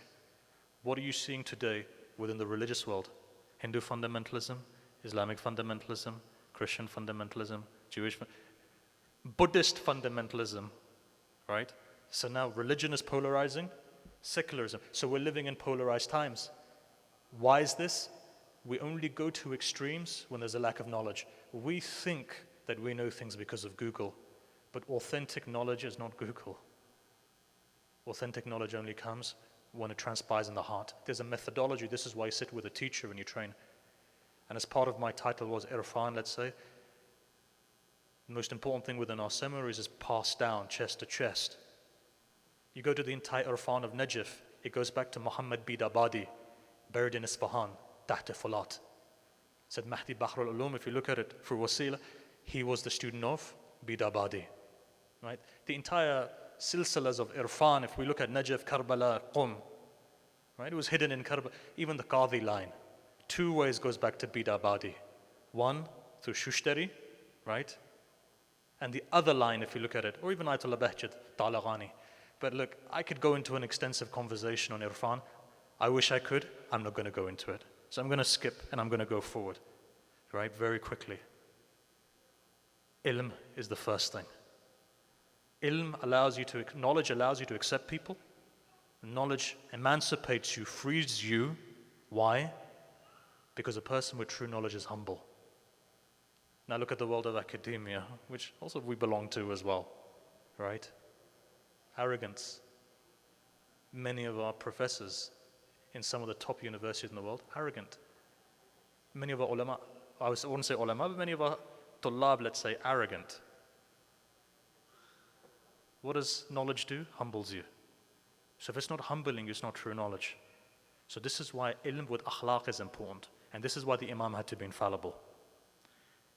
what are you seeing today within the religious world? Hindu fundamentalism, Islamic fundamentalism, Christian fundamentalism, Buddhist fundamentalism, right? So now religion is polarizing, secularism. So we're living in polarized times. Why is this? We only go to extremes when there's a lack of knowledge. We think that we know things because of Google, but authentic knowledge is not Google. Authentic knowledge only comes when it transpires in the heart. There's a methodology. This is why you sit with a teacher when you train. And as part of my title was Irfan, let's say, the most important thing within our seminaries is passed down, chest to chest. You go to the entire Irfan of Najaf, it goes back to Muhammad Bidabadi, buried in Isfahan, Tahta Fulat. Said Mahdi Bahr al-Ulum, if you look at it for Wasila, he was the student of Bidabadi. Right? The entire silsilas of Irfan, if we look at Najaf, Karbala, Qum, right? It was hidden in Karbala. Even the Qadhi line, 2 ways goes back to Bidabadi. One, through Shushtari, right? And the other line, if you look at it, or even Ayatollah Bahjat, Talagani. But look, I could go into an extensive conversation on Irfan. I wish I could. I'm not going to go into it. So I'm going to skip and I'm going to go forward, right, very quickly. Ilm is the first thing. Ilm knowledge allows you to accept people. Knowledge emancipates you, frees you. Why? Because a person with true knowledge is humble. Now look at the world of academia, which also we belong to as well, right? Arrogance. Many of our professors in some of the top universities in the world, arrogant. Many of our ulama, I wouldn't say ulama, but many of our tullab, let's say, arrogant. What does knowledge do? Humbles you. So if it's not humbling, it's not true knowledge. So this is why ilm with akhlaq is important. And this is why the imam had to be infallible.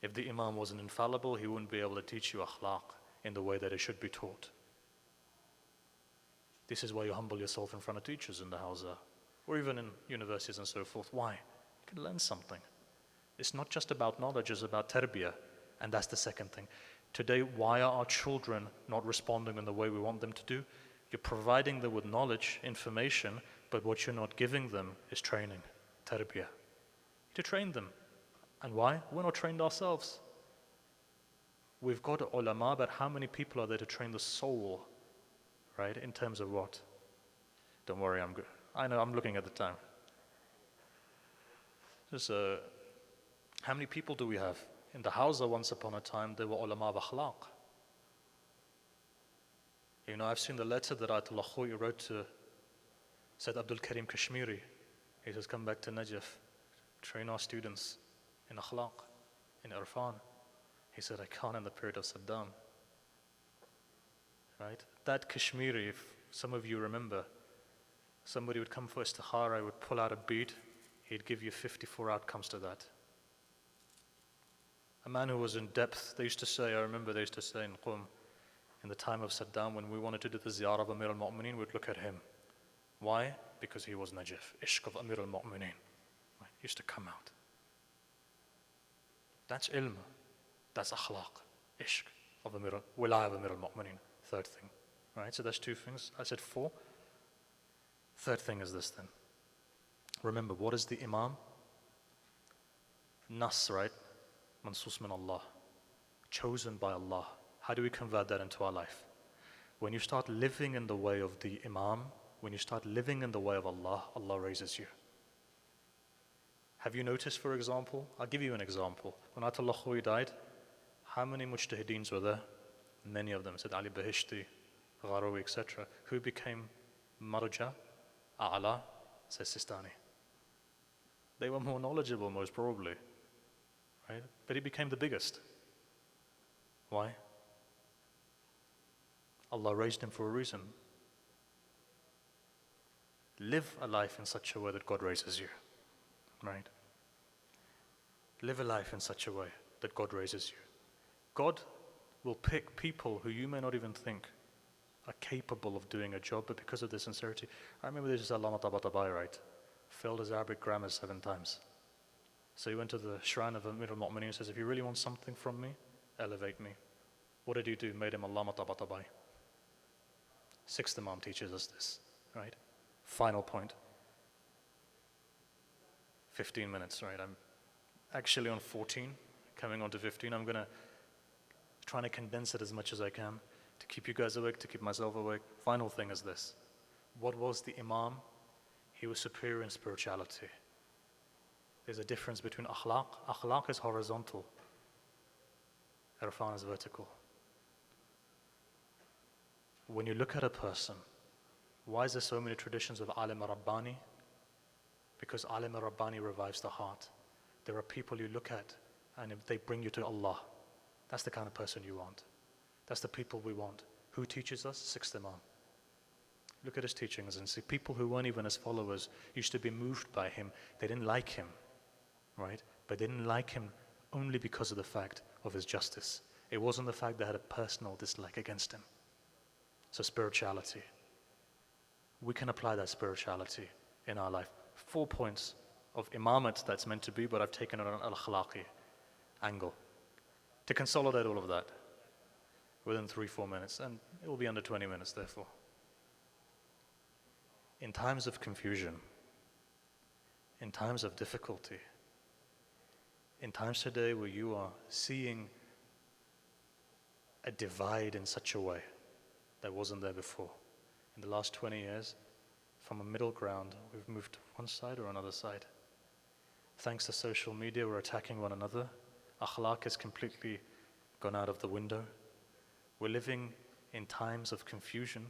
If the imam wasn't infallible, he wouldn't be able to teach you akhlaq in the way that it should be taught. This is why you humble yourself in front of teachers in the hawza, or even in universities and so forth. Why? You can learn something. It's not just about knowledge, it's about tarbiyah. And that's the second thing. Today, why are our children not responding in the way we want them to do? You're providing them with knowledge, information, but what you're not giving them is training, tarbiyah. To train them. And why? We're not trained ourselves. We've got ulama, but how many people are there to train the soul? Right? In terms of what? Don't worry, I'm good. I know, I'm looking at the time. How many people do we have? In the Hawza, once upon a time, there were ulama of akhlaq. You know, I've seen the letter that Ayatollah Khoui wrote to Said Abdul Karim Kashmiri. He says, come back to Najaf, train our students in akhlaq, in Irfan. He said, I can't in the period of Saddam. Right? That Kashmiri, if some of you remember, somebody would come for istikhara, would pull out a bead, he'd give you 54 outcomes to that. A man who was in depth, they used to say in Qum, in the time of Saddam, when we wanted to do the ziyarah of Amir al-Mu'mineen, we'd look at him. Why? Because he was Najaf, ishq of Amir al-Mu'mineen. Right? He used to come out. That's ilm, that's akhlaq, ishq of wilayah of Amir al-Mu'mineen. Third thing, right? So that's 2 things. I said 4. Third thing is this then. Remember, what is the imam? Nas, right? Mansus min Allah. Chosen by Allah. How do we convert that into our life? When you start living in the way of the imam, when you start living in the way of Allah, Allah raises you. Have you noticed, for example, I'll give you an example. When Ayatollah Khoui died, how many mujtahideens were there? Many of them, said Ali Bahishti, Gharawi, etc. Who became Marja, A'la, says Sistani. They were more knowledgeable, most probably. Right? But he became the biggest. Why? Allah raised him for a reason. Live a life in such a way that God raises you. Right? Live a life in such a way that God raises you. God will pick people who you may not even think are capable of doing a job, but because of their sincerity. I remember this is Allama Tabatabai, right? Failed his Arabic grammar 7 times. So he went to the shrine of Amir al-Mu'mineen and says, if you really want something from me, elevate me. What did he do? Made him Allama Tabatabai. 6th Imam teaches us this, right? Final point. 15 minutes, right? I'm actually on 14, coming on to 15. I'm going to try to condense it as much as I can to keep you guys awake, to keep myself awake. Final thing is this. What was the Imam? He was superior in spirituality. There's a difference between akhlaq. Akhlaq is horizontal. Irfan is vertical. When you look at a person, why is there so many traditions of Alim Rabbani? Because Alim Rabbani revives the heart. There are people you look at and they bring you to Allah. That's the kind of person you want. That's the people we want. Who teaches us? 6th Imam. Look at his teachings and see people who weren't even his followers used to be moved by him. They didn't like him, right? But they didn't like him only because of the fact of his justice. It wasn't the fact they had a personal dislike against him. So spirituality. We can apply that spirituality in our life. 4 points of imamate that's meant to be, but I've taken it on an al-akhlaqi angle. To consolidate all of that within 3-4 minutes, and it will be under 20 minutes therefore. In times of confusion, in times of difficulty, in times today where you are seeing a divide in such a way that wasn't there before. In the last 20 years, from a middle ground, we've moved to one side or another side. Thanks to social media, we're attacking one another. Akhlaq has completely gone out of the window. We're living in times of confusion.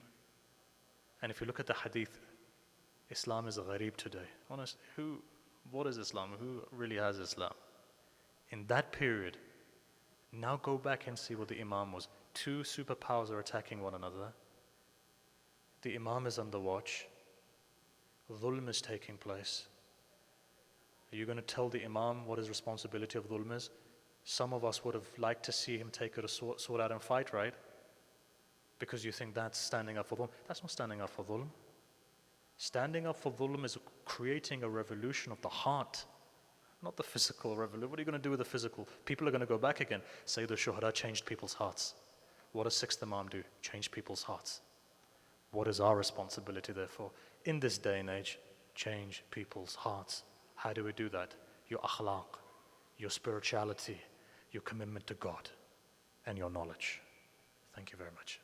And if you look at the hadith, Islam is a gharib today. Honestly, what is Islam? Who really has Islam? In that period, now go back and see what the Imam was. 2 superpowers are attacking one another. The Imam is under watch. Dhulm is taking place. Are you going to tell the Imam what his responsibility of dhulm is? Some of us would have liked to see him take a sword out and fight, right? Because you think that's standing up for dhulm. That's not standing up for dhulm. Standing up for dhulm is creating a revolution of the heart, not the physical revolution. What are you going to do with the physical? People are going to go back again. Say the Shuhada changed people's hearts. What does 6th Imam do? Change people's hearts. What is our responsibility, therefore? In this day and age, change people's hearts. How do we do that? Your akhlaq, your spirituality, your commitment to God, and your knowledge. Thank you very much.